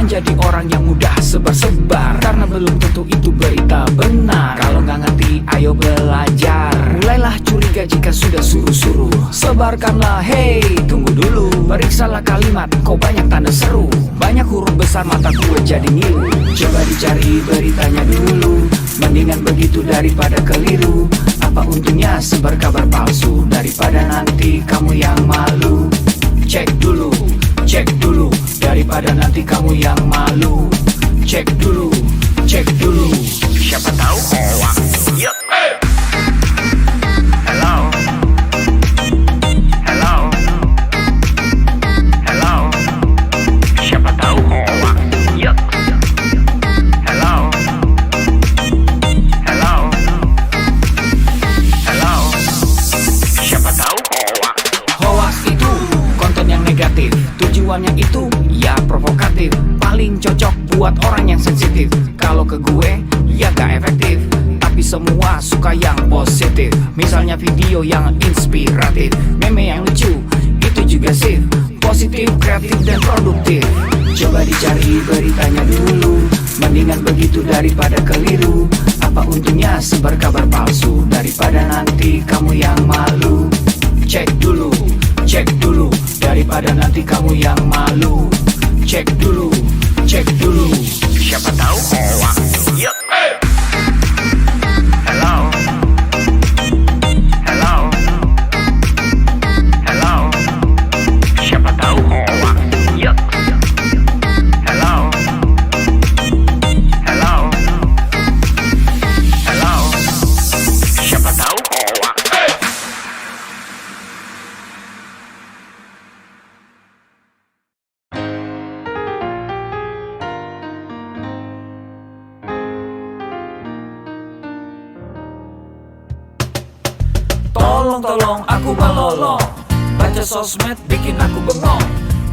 menjadi orang yang mudah sebar-sebar, karena belum tentu itu berita benar. Kalau nggak ngerti, ayo belajar. Mulailah curiga jika sudah suruh-suruh. Sebarkanlah, hey, tunggu dulu. Periksalah kalimat, kok banyak tanda seru. Banyak huruf besar, mata gue jadi ngilu. Coba dicari beritanya dulu, mendingan begitu daripada keliru. Apa untungnya sebar kabar palsu, daripada nanti kamu yang malu. Cek dulu, daripada nanti kamu yang malu. Cek dulu, siapa tahu hoax. Yup. Hello, siapa tahu hoax. Yup. Hello, siapa tahu hoax. Hoax itu konten yang negatif, tujuannya itu ya provokatif. Paling cocok buat orang yang sensitif. Kalau ke gue ya gak efektif, tapi semua suka yang positif. Misalnya video yang inspiratif, meme yang lucu, itu juga sih positif, kreatif, dan produktif. Coba dicari beritanya dulu, mendingan begitu daripada keliru. Apa untungnya sebar kabar palsu, daripada nanti kamu yang malu. Cek dulu, daripada nanti kamu yang malu. Cek dulu, siapa tahu hoax. Yup. Hello, siapa tahu hoax. Yup. Hello, siapa tahu hoax. Tolong aku melolong, baca sosmed bikin aku bengong.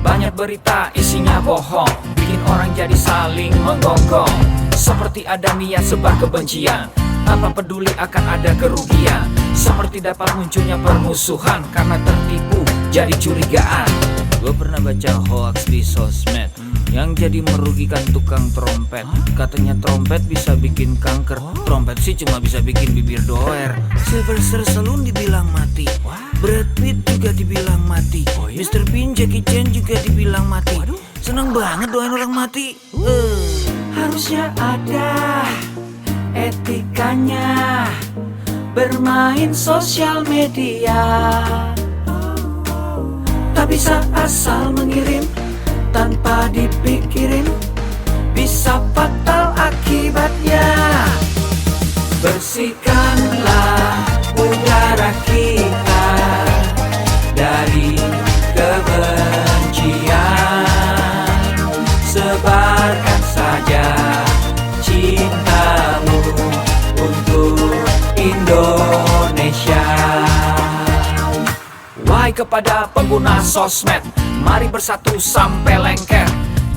Banyak berita isinya bohong, bikin orang jadi saling menggonggong. Seperti ada niat sebar kebencian, tanpa peduli akan ada kerugian. Seperti dapat munculnya permusuhan, karena tertipu jadi curigaan. Gue pernah baca hoax di sosmed, yang jadi merugikan tukang trompet. Katanya trompet bisa bikin kanker, trompet sih cuma bisa bikin bibir doer. Sylvester Stallone dibilang mati, Brad Pitt juga dibilang mati, Mr. Bean, Jackie Chan juga dibilang mati. Seneng banget doain orang mati. Harusnya ada etikanya bermain sosial media. Tak bisa asal mengirim tanpa dipikirin, bisa fatal akibatnya. Bersihkanlah udara kita dari kebencian. Sebarkan saja cintamu untuk Indonesia. Wahai kepada pengguna sosmed, mari bersatu sampai lengket.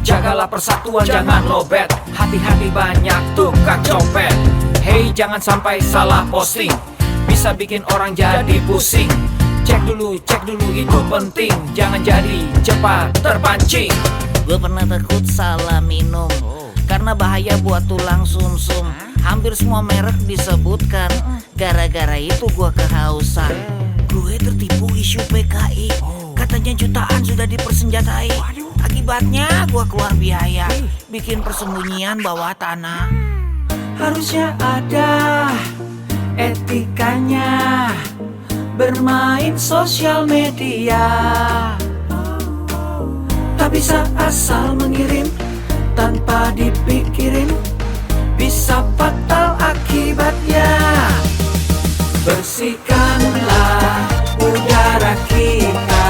Jagalah persatuan, jangan lobet. Hati-hati banyak tukang copet. Hey, jangan sampai salah posting, bisa bikin orang jadi pusing. Cek dulu itu penting, jangan jadi cepat terpancing. Gue pernah takut salah minum, karena bahaya buat tulang sumsum. Hampir semua merek disebutkan, gara-gara itu gue kehausan. Gue tertipu isu PKI, katanya jutaan sudah dipersenjatai. Akibatnya gue keluar biaya, bikin persembunyian bawah tanah. Harusnya ada etikanya bermain sosial media. Tak bisa asal mengirim tanpa dipikirin, bisa fatal akibatnya. Bersihkanlah udara kita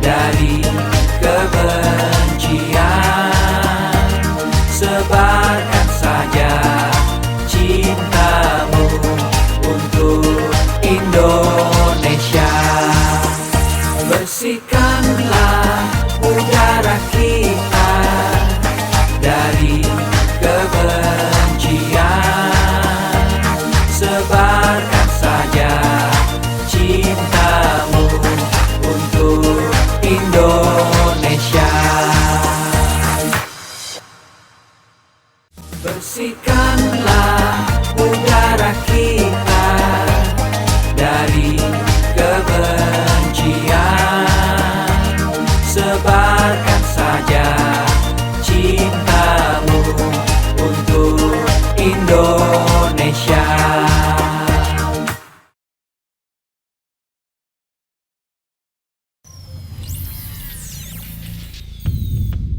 dari kebencian. Sebarkan saja cintamu untuk Indonesia. Bersihkanlah udara kita dari kebencian. Sebarkan saja cintamu untuk Indonesia. Tebarkan saja cintamu untuk Indonesia.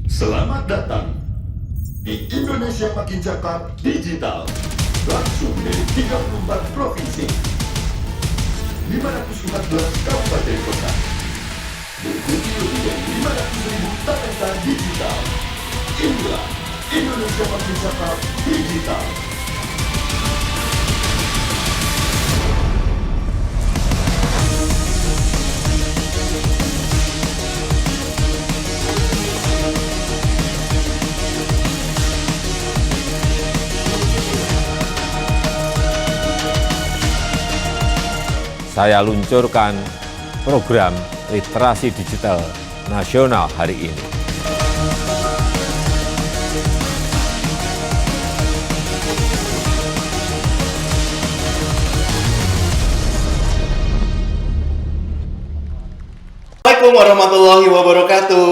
Selamat datang di Indonesia Makin Cakap Digital, langsung dari 34 provinsi, 514 kabupaten kota, diikuti lebih dari 500.000 talenta digital. Inilah Indonesia Makin Cakap Digital. Saya luncurkan program literasi digital nasional hari ini. Assalamualaikum warahmatullahi wabarakatuh.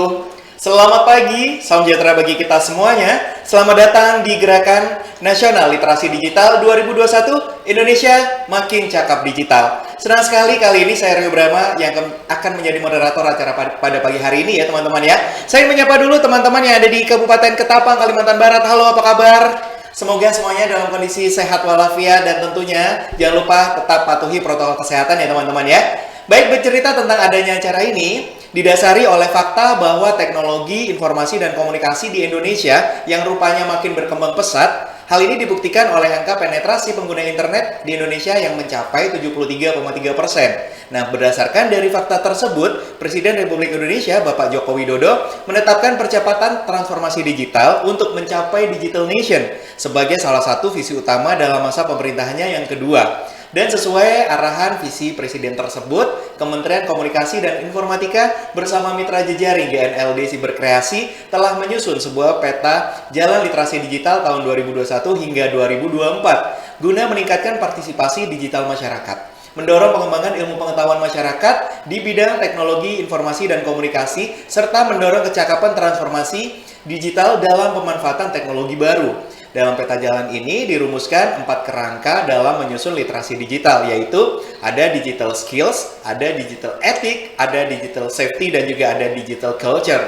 Selamat pagi, salam sejahtera bagi kita semuanya. Selamat datang di Gerakan Nasional Literasi Digital 2021 Indonesia Makin Cakap Digital. Senang sekali kali ini saya Rio Brahma yang akan menjadi moderator acara pada pagi hari ini ya teman-teman ya. Saya menyapa dulu teman-teman yang ada di Kabupaten Ketapang, Kalimantan Barat. Halo, apa kabar? Semoga semuanya dalam kondisi sehat walafiat dan tentunya jangan lupa tetap patuhi protokol kesehatan ya teman-teman ya. Baik, bercerita tentang adanya acara ini didasari oleh fakta bahwa teknologi informasi dan komunikasi di Indonesia yang rupanya makin berkembang pesat. Hal ini dibuktikan oleh angka penetrasi pengguna internet di Indonesia yang mencapai 73,3%. Nah, berdasarkan dari fakta tersebut, Presiden Republik Indonesia Bapak Joko Widodo menetapkan percepatan transformasi digital untuk mencapai Digital Nation sebagai salah satu visi utama dalam masa pemerintahannya yang kedua. Dan sesuai arahan visi Presiden tersebut, Kementerian Komunikasi dan Informatika bersama mitra jejaring GNLD Siberkreasi telah menyusun sebuah peta jalan literasi digital tahun 2021 hingga 2024 guna meningkatkan partisipasi digital masyarakat, mendorong pengembangan ilmu pengetahuan masyarakat di bidang teknologi informasi dan komunikasi, serta mendorong kecakapan transformasi digital dalam pemanfaatan teknologi baru. Dalam peta jalan ini dirumuskan 4 kerangka dalam menyusun literasi digital, yaitu ada digital skills, ada digital ethic, ada digital safety, dan juga ada digital culture.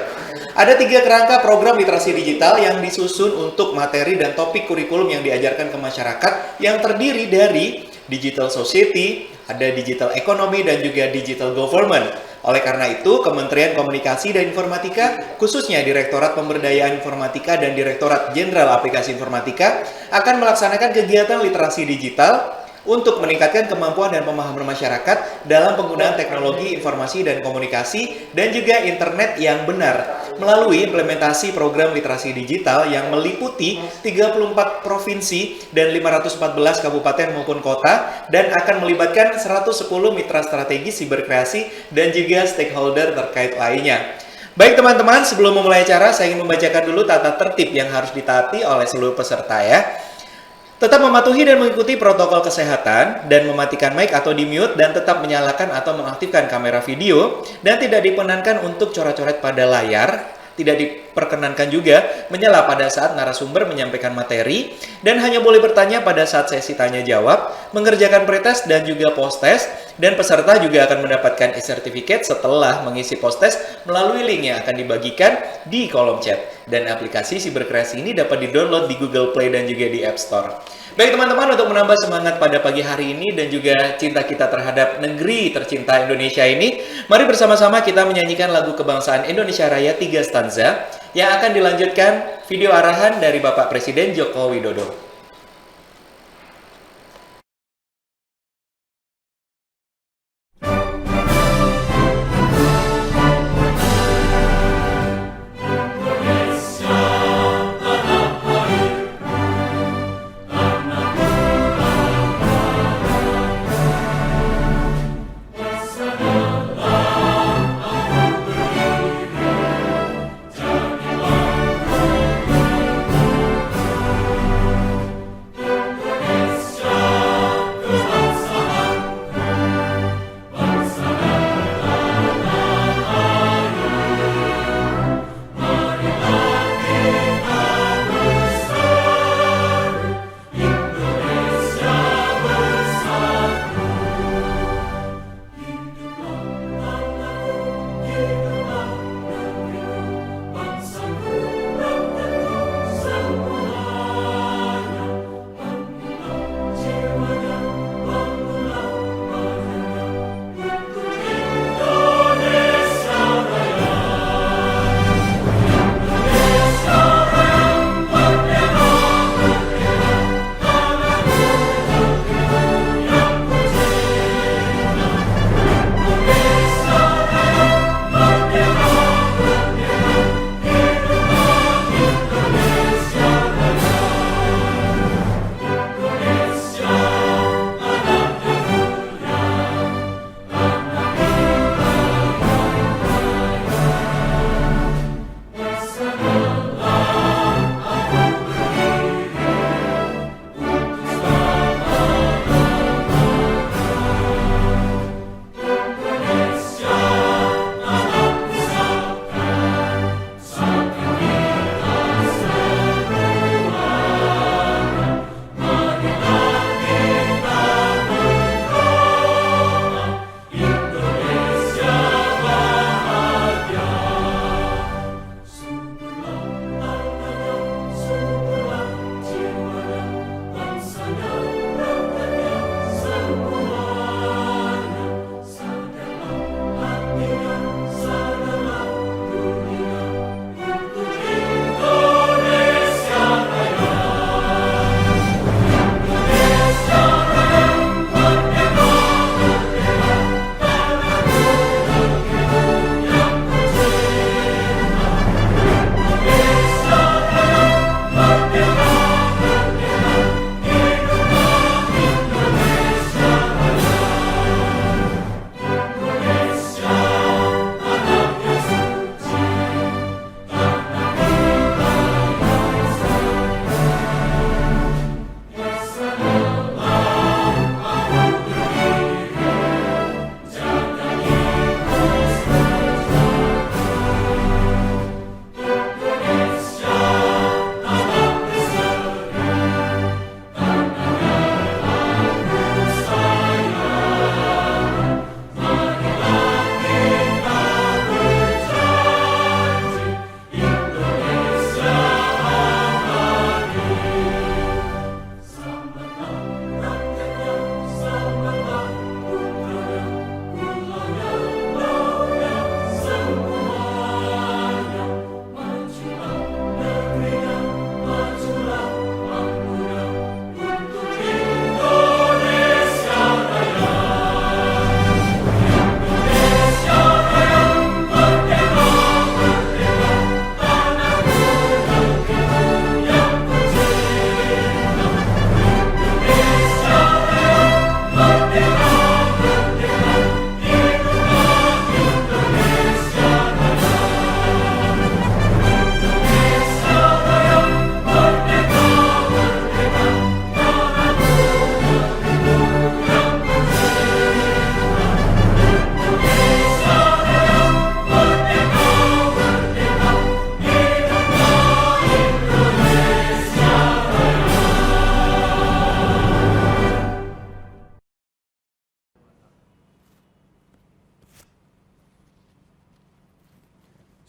Ada 3 kerangka program literasi digital yang disusun untuk materi dan topik kurikulum yang diajarkan ke masyarakat yang terdiri dari digital society, ada digital economy, dan juga digital government. Oleh karena itu, Kementerian Komunikasi dan Informatika, khususnya Direktorat Pemberdayaan Informatika dan Direktorat Jenderal Aplikasi Informatika, akan melaksanakan kegiatan literasi digital untuk meningkatkan kemampuan dan pemahaman masyarakat dalam penggunaan teknologi informasi dan komunikasi dan juga internet yang benar melalui implementasi program literasi digital yang meliputi 34 provinsi dan 514 kabupaten maupun kota dan akan melibatkan 110 mitra strategis siberkreasi dan juga stakeholder terkait lainnya. Baik teman-teman, sebelum memulai acara saya ingin membacakan dulu tata tertib yang harus ditaati oleh seluruh peserta ya. Tetap mematuhi dan mengikuti protokol kesehatan dan mematikan mic atau di-mute dan tetap menyalakan atau mengaktifkan kamera video dan tidak diperkenankan untuk coret-coret pada layar. Tidak diperkenankan juga menyala pada saat narasumber menyampaikan materi dan hanya boleh bertanya pada saat sesi tanya jawab, mengerjakan pretest dan juga post-test, dan peserta juga akan mendapatkan e-certificate setelah mengisi post-test melalui link yang akan dibagikan di kolom chat. Dan aplikasi Siberkreasi ini dapat di-download di Google Play dan juga di App Store. Baik teman-teman, untuk menambah semangat pada pagi hari ini dan juga cinta kita terhadap negeri tercinta Indonesia ini, mari bersama-sama kita menyanyikan lagu kebangsaan Indonesia Raya 3 stanza yang akan dilanjutkan video arahan dari Bapak Presiden Joko Widodo.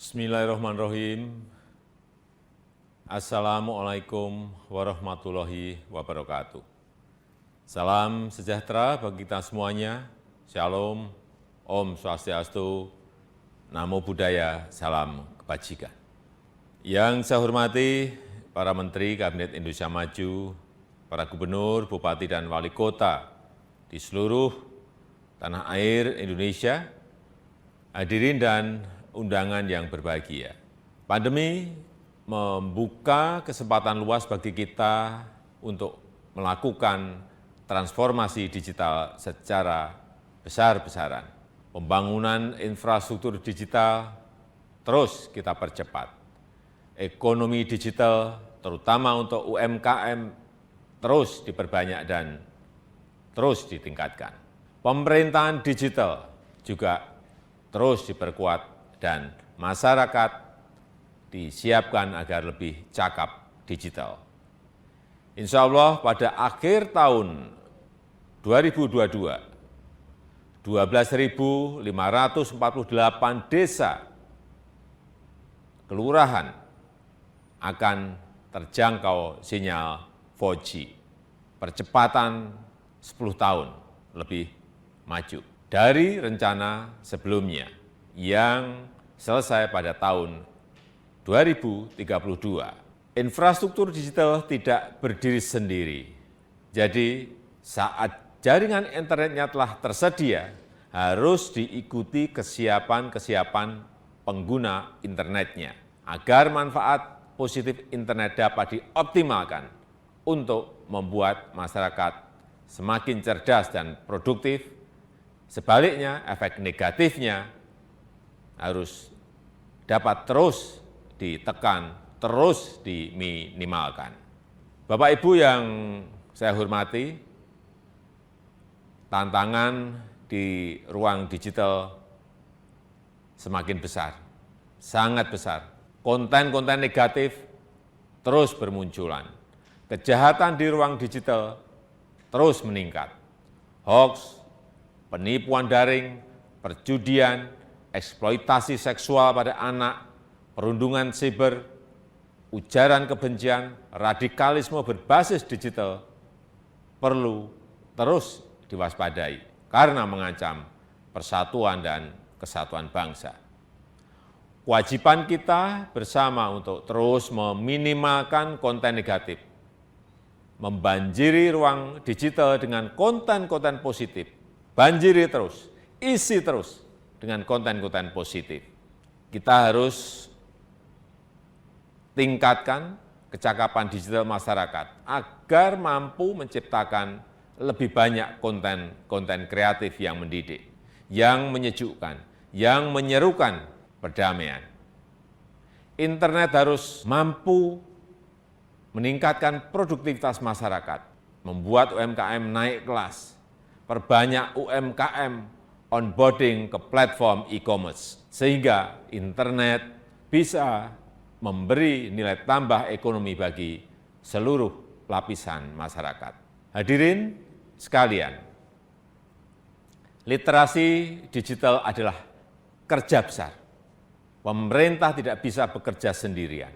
Bismillahirrahmanirrahim. Assalamualaikum warahmatullahi wabarakatuh. Salam sejahtera bagi kita semuanya. Shalom, Om Swastiastu, Namo Buddhaya, salam kebajikan. Yang saya hormati para Menteri Kabinet Indonesia Maju, para Gubernur, Bupati, dan Wali Kota di seluruh tanah air Indonesia, hadirin dan undangan yang berbahagia. Pandemi membuka kesempatan luas bagi kita untuk melakukan transformasi digital secara besar-besaran. Pembangunan infrastruktur digital terus kita percepat. Ekonomi digital, terutama untuk UMKM, terus diperbanyak dan terus ditingkatkan. Pemerintahan digital juga terus diperkuat dan masyarakat disiapkan agar lebih cakap digital. Insya Allah pada akhir tahun 2022, 12.548 desa kelurahan akan terjangkau sinyal 4G. Percepatan 10 tahun lebih maju dari rencana sebelumnya yang selesai pada tahun 2032. Infrastruktur digital tidak berdiri sendiri. Jadi saat jaringan internetnya telah tersedia, harus diikuti kesiapan pengguna internetnya agar manfaat positif internet dapat dioptimalkan untuk membuat masyarakat semakin cerdas dan produktif. Sebaliknya, efek negatifnya harus dapat terus ditekan, terus diminimalkan. Bapak Ibu yang saya hormati, tantangan di ruang digital semakin besar, sangat besar. Konten-konten negatif terus bermunculan. Kejahatan di ruang digital terus meningkat. Hoax, penipuan daring, perjudian, eksploitasi seksual pada anak, perundungan siber, ujaran kebencian, radikalisme berbasis digital perlu terus diwaspadai karena mengancam persatuan dan kesatuan bangsa. Kewajiban kita bersama untuk terus meminimalkan konten negatif, membanjiri ruang digital dengan konten-konten positif, banjiri terus, isi terus dengan konten-konten positif. Kita harus tingkatkan kecakapan digital masyarakat agar mampu menciptakan lebih banyak konten-konten kreatif yang mendidik, yang menyejukkan, yang menyerukan perdamaian. Internet harus mampu meningkatkan produktivitas masyarakat, membuat UMKM naik kelas, perbanyak UMKM onboarding ke platform e-commerce, sehingga internet bisa memberi nilai tambah ekonomi bagi seluruh lapisan masyarakat. Hadirin sekalian, literasi digital adalah kerja besar. Pemerintah tidak bisa bekerja sendirian.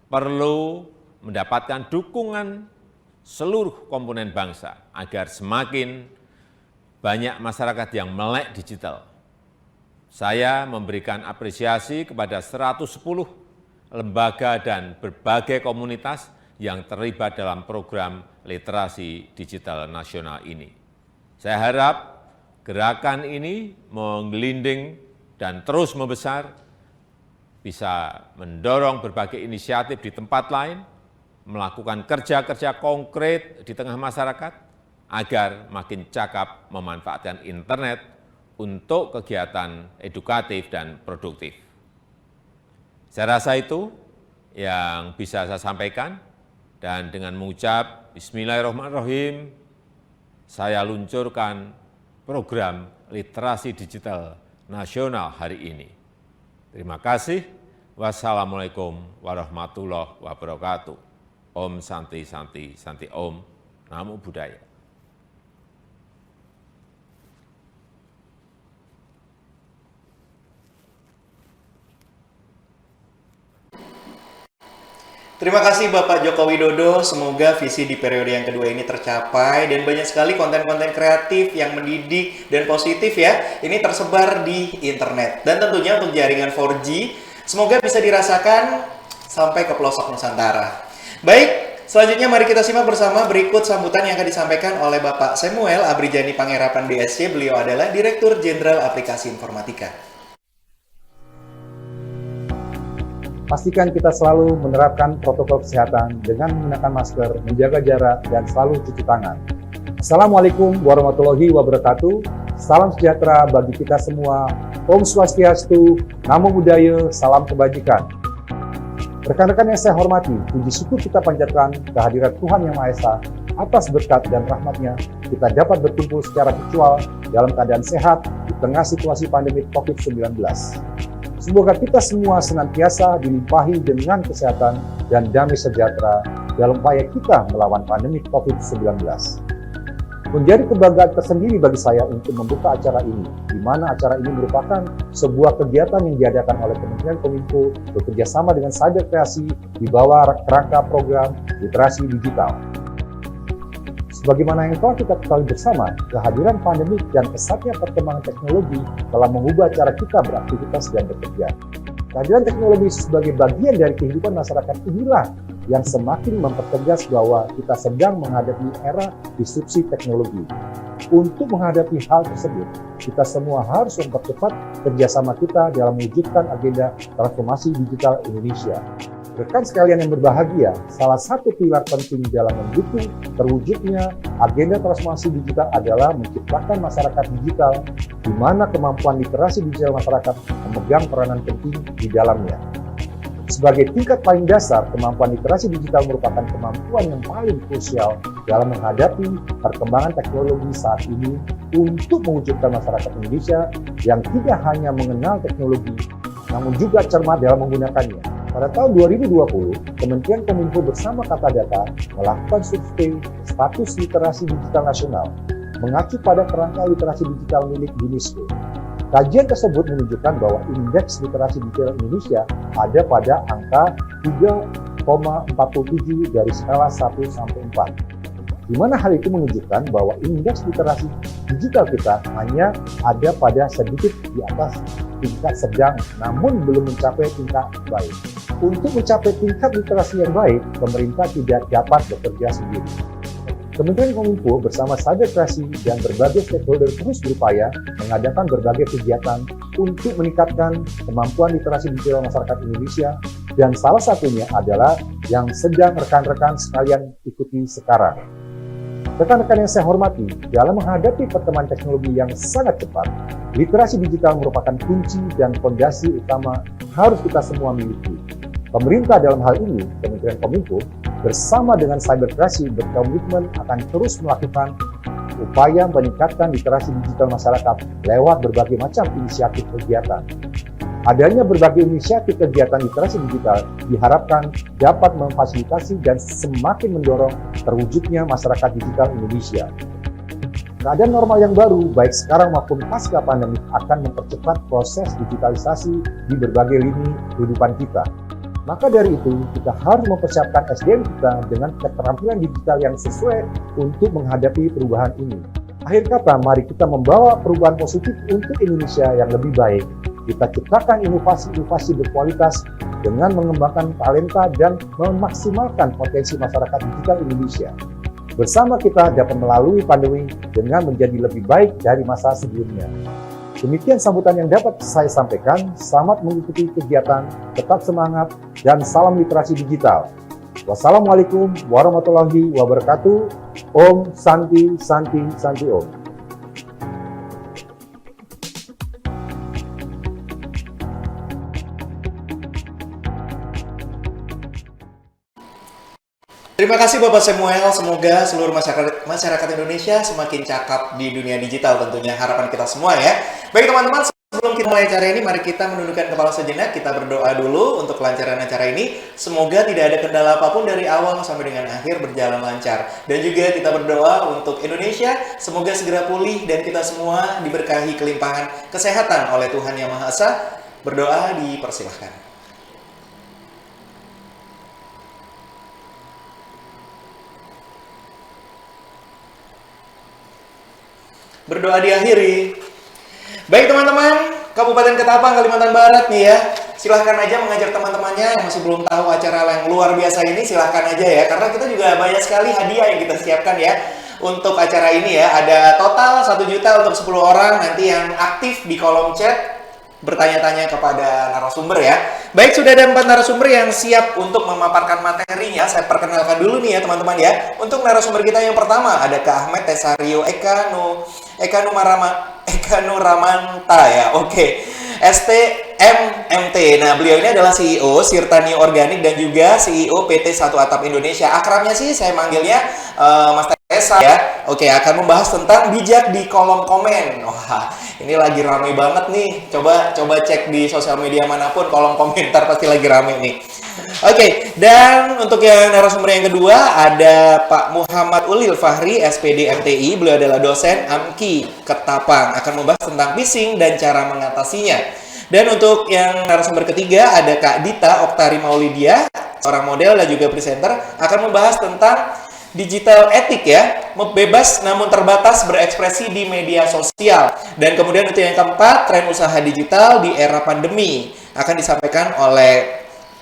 Perlu mendapatkan dukungan seluruh komponen bangsa agar semakin banyak masyarakat yang melek digital. Saya memberikan apresiasi kepada 110 lembaga dan berbagai komunitas yang terlibat dalam program literasi digital nasional ini. Saya harap gerakan ini menggelinding dan terus membesar, bisa mendorong berbagai inisiatif di tempat lain, melakukan kerja-kerja konkret di tengah masyarakat, agar makin cakap memanfaatkan internet untuk kegiatan edukatif dan produktif. Saya rasa itu yang bisa saya sampaikan, dan dengan mengucap Bismillahirrahmanirrahim, saya luncurkan program literasi digital nasional hari ini. Terima kasih. Wassalamualaikum warahmatullahi wabarakatuh. Om Santi Santi Santi Om. Namo Buddhaya. Terima kasih Bapak Joko Widodo, semoga visi di periode yang kedua ini tercapai dan banyak sekali konten-konten kreatif yang mendidik dan positif ya. Ini tersebar di internet dan tentunya untuk jaringan 4G, semoga bisa dirasakan sampai ke pelosok Nusantara. Baik, selanjutnya mari kita simak bersama berikut sambutan yang akan disampaikan oleh Bapak Samuel Abrijani Pangerapan DSC. Beliau adalah Direktur Jenderal Aplikasi Informatika. Pastikan kita selalu menerapkan protokol kesehatan dengan menggunakan masker, menjaga jarak, dan selalu cuci tangan. Assalamualaikum warahmatullahi wabarakatuh. Salam sejahtera bagi kita semua. Om Swastiastu, Namo Buddhaya, salam kebajikan. Rekan-rekan yang saya hormati, puji syukur kita panjatkan kehadirat Tuhan Yang Maha Esa. Atas berkat dan rahmat-Nya, kita dapat berkumpul secara virtual dalam keadaan sehat di tengah situasi pandemi COVID-19. Semoga kita semua senantiasa dilimpahi dengan kesehatan dan damai sejahtera dalam upaya kita melawan pandemi COVID-19. Menjadi kebanggaan tersendiri bagi saya untuk membuka acara ini, di mana acara ini merupakan sebuah kegiatan yang diadakan oleh Kementerian Kominfo bekerjasama dengan Cyber Kreasi di bawah kerangka program literasi digital. Sebagaimana yang telah kita ketahui bersama, kehadiran pandemi dan pesatnya perkembangan teknologi telah mengubah cara kita beraktivitas dan bekerja. Kehadiran teknologi sebagai bagian dari kehidupan masyarakat inilah yang semakin mempertegas bahwa kita sedang menghadapi era disrupsi teknologi. Untuk menghadapi hal tersebut, kita semua harus mempercepat kerjasama kita dalam mewujudkan agenda transformasi digital Indonesia. Rekan sekalian yang berbahagia, salah satu pilar penting dalam mendukung terwujudnya agenda transformasi digital adalah menciptakan masyarakat digital di mana kemampuan literasi digital masyarakat memegang peranan penting di dalamnya. Sebagai tingkat paling dasar, kemampuan literasi digital merupakan kemampuan yang paling krusial dalam menghadapi perkembangan teknologi saat ini untuk mewujudkan masyarakat Indonesia yang tidak hanya mengenal teknologi, namun juga cermat dalam menggunakannya. Pada tahun 2020, Kementerian Kominfo bersama Kata Data melakukan survei status literasi digital nasional, mengacu pada kerangka literasi digital milik UNESCO. Kajian tersebut menunjukkan bahwa indeks literasi digital Indonesia ada pada angka 3,47 dari skala 1 sampai 4. Di mana hal itu menunjukkan bahwa indeks literasi digital kita hanya ada pada sedikit di atas tingkat sedang, namun belum mencapai tingkat baik. Untuk mencapai tingkat literasi yang baik, pemerintah tidak dapat bekerja sendiri. Kementerian Kominfo bersama Cyber Kreasi dan berbagai stakeholder terus berupaya mengadakan berbagai kegiatan untuk meningkatkan kemampuan literasi digital masyarakat Indonesia, dan salah satunya adalah yang sedang rekan-rekan sekalian ikuti sekarang. Rekan-rekan yang saya hormati, dalam menghadapi perkembangan teknologi yang sangat cepat, literasi digital merupakan kunci dan fondasi utama harus kita semua miliki. Pemerintah dalam hal ini, Kementerian Kominfo, bersama dengan Cyber Kreasi berkomitmen akan terus melakukan upaya meningkatkan literasi digital masyarakat lewat berbagai macam inisiatif kegiatan. Adanya berbagai inisiatif kegiatan literasi digital diharapkan dapat memfasilitasi dan semakin mendorong terwujudnya masyarakat digital Indonesia. Keadaan normal yang baru, baik sekarang maupun pasca pandemi, akan mempercepat proses digitalisasi di berbagai lini kehidupan kita. Maka dari itu, kita harus mempersiapkan SDM kita dengan keterampilan digital yang sesuai untuk menghadapi perubahan ini. Akhir kata, mari kita membawa perubahan positif untuk Indonesia yang lebih baik. Kita ciptakan inovasi-inovasi berkualitas dengan mengembangkan talenta dan memaksimalkan potensi masyarakat digital Indonesia. Bersama kita dapat melalui pandemi dengan menjadi lebih baik dari masa sebelumnya. Demikian sambutan yang dapat saya sampaikan. Selamat mengikuti kegiatan, tetap semangat, dan salam literasi digital. Wassalamualaikum warahmatullahi wabarakatuh. Om Santi Santi Santi Om. Terima kasih Bapak Samuel, semoga seluruh masyarakat Indonesia semakin cakap di dunia digital tentunya, harapan kita semua ya. Baik teman-teman, sebelum kita mulai acara ini, mari kita menundukkan kepala sejenak, kita berdoa dulu untuk kelancaran acara ini. Semoga tidak ada kendala apapun dari awal sampai dengan akhir berjalan lancar. Dan juga kita berdoa untuk Indonesia, semoga segera pulih dan kita semua diberkahi kelimpahan kesehatan oleh Tuhan Yang Maha Esa. Berdoa dipersilahkan. berdoa diakhiri. Baik teman-teman, Kabupaten Ketapang, Kalimantan Barat nih ya. Silahkan aja mengajak teman-temannya yang masih belum tahu acara yang luar biasa ini, silahkan aja ya. Karena kita juga banyak sekali hadiah yang kita siapkan ya untuk acara ini ya. Ada total 1 juta untuk 10 orang nanti yang aktif di kolom chat bertanya-tanya kepada narasumber ya. Baik, sudah ada 4 narasumber yang siap untuk memaparkan materinya. Saya perkenalkan dulu nih ya teman-teman ya. Untuk narasumber kita yang pertama ada Kak Ahmed Tesario Eka Nuramanta ya. Oke. STMMT. Nah, beliau ini adalah CEO Sirta Neo Organik dan juga CEO PT Satu Atap Indonesia. Akrabnya sih saya manggilnya Mas Tesa ya. Oke, akan membahas tentang bijak di kolom komen. Wah, ini lagi ramai banget nih. Coba cek di sosial media manapun, kolom komentar pasti lagi ramai nih. Oke, dan untuk yang narasumber yang kedua ada Pak Muhammad Ulil Fahri, SPD MTI. Beliau adalah dosen AMKI Ketapang, akan membahas tentang phishing dan cara mengatasinya. Dan untuk yang narasumber ketiga ada Kak Dita Oktari Maulidia, seorang model dan juga presenter, akan membahas tentang digital etik ya, bebas namun terbatas berekspresi di media sosial. Dan kemudian untuk yang keempat, tren usaha digital di era pandemi, akan disampaikan oleh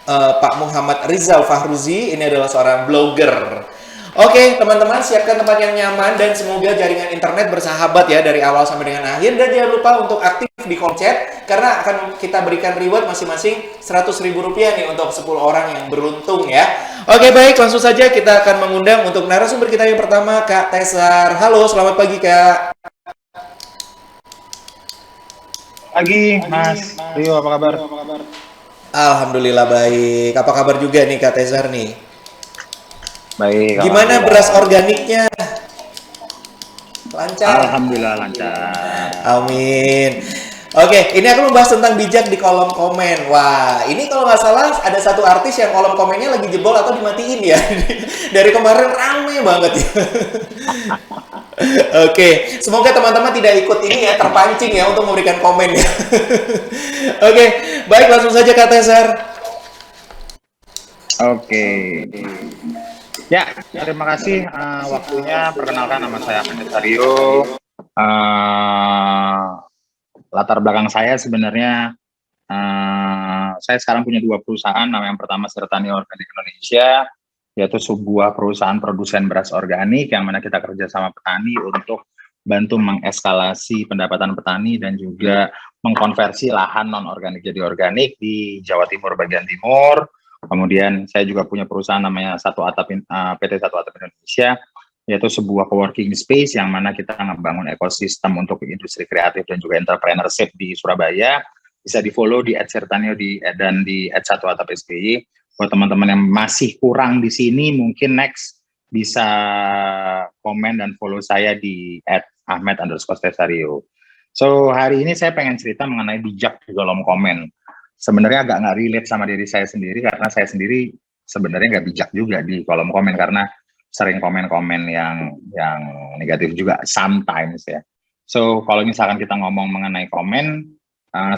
Pak Muhammad Rizal Fahruzi. Ini adalah seorang blogger. Oke teman-teman, siapkan tempat yang nyaman dan semoga jaringan internet bersahabat ya dari awal sampai dengan akhir. Dan jangan lupa untuk aktif di kolom chat karena akan kita berikan reward masing-masing Rp100.000 nih untuk 10 orang yang beruntung ya. Oke baik, langsung saja kita akan mengundang untuk narasumber kita yang pertama, Kak Tesar. Halo, selamat pagi Kak. Pagi, Mas Rio, apa kabar? Alhamdulillah baik. Apa kabar juga nih Kak Tesar nih? Baik. Gimana beras organiknya? Lancar? Alhamdulillah lancar. Amin. Oke, ini aku membahas tentang bijak di kolom komen. Wah, ini kalau nggak salah ada satu artis yang kolom komennya lagi jebol atau dimatiin ya. Dari kemarin rame banget ya. Oke, semoga teman-teman tidak ikut ini ya, terpancing ya untuk memberikan komen ya. Oke, baik langsung saja Kak Tesar. Oke. Ya, terima kasih waktunya. Perkenalkan nama saya Ahmed Tesario. Latar belakang saya sebenarnya, saya sekarang punya 2 perusahaan. Nama yang pertama Sirta Neo Organik Indonesia, yaitu sebuah perusahaan produsen beras organik yang mana kita kerja sama petani untuk bantu mengeskalasi pendapatan petani dan juga mengkonversi lahan non-organik jadi organik di Jawa Timur bagian timur. Kemudian saya juga punya perusahaan namanya PT Satu Atap Indonesia, yaitu sebuah coworking space yang mana kita ngebangun ekosistem untuk industri kreatif dan juga entrepreneurship di Surabaya. Bisa di-follow di @sirtaneo dan di @satuatapsby. Buat teman-teman yang masih kurang di sini, mungkin next bisa komen dan follow saya di @ahmed_tesario. So, hari ini saya pengen cerita mengenai bijak di kolom komen. Sebenarnya agak nggak relate sama diri saya sendiri, karena saya sendiri sebenarnya nggak bijak juga di kolom komen, karena sering komen-komen yang negatif juga sometimes ya. So, kalau misalkan kita ngomong mengenai komen,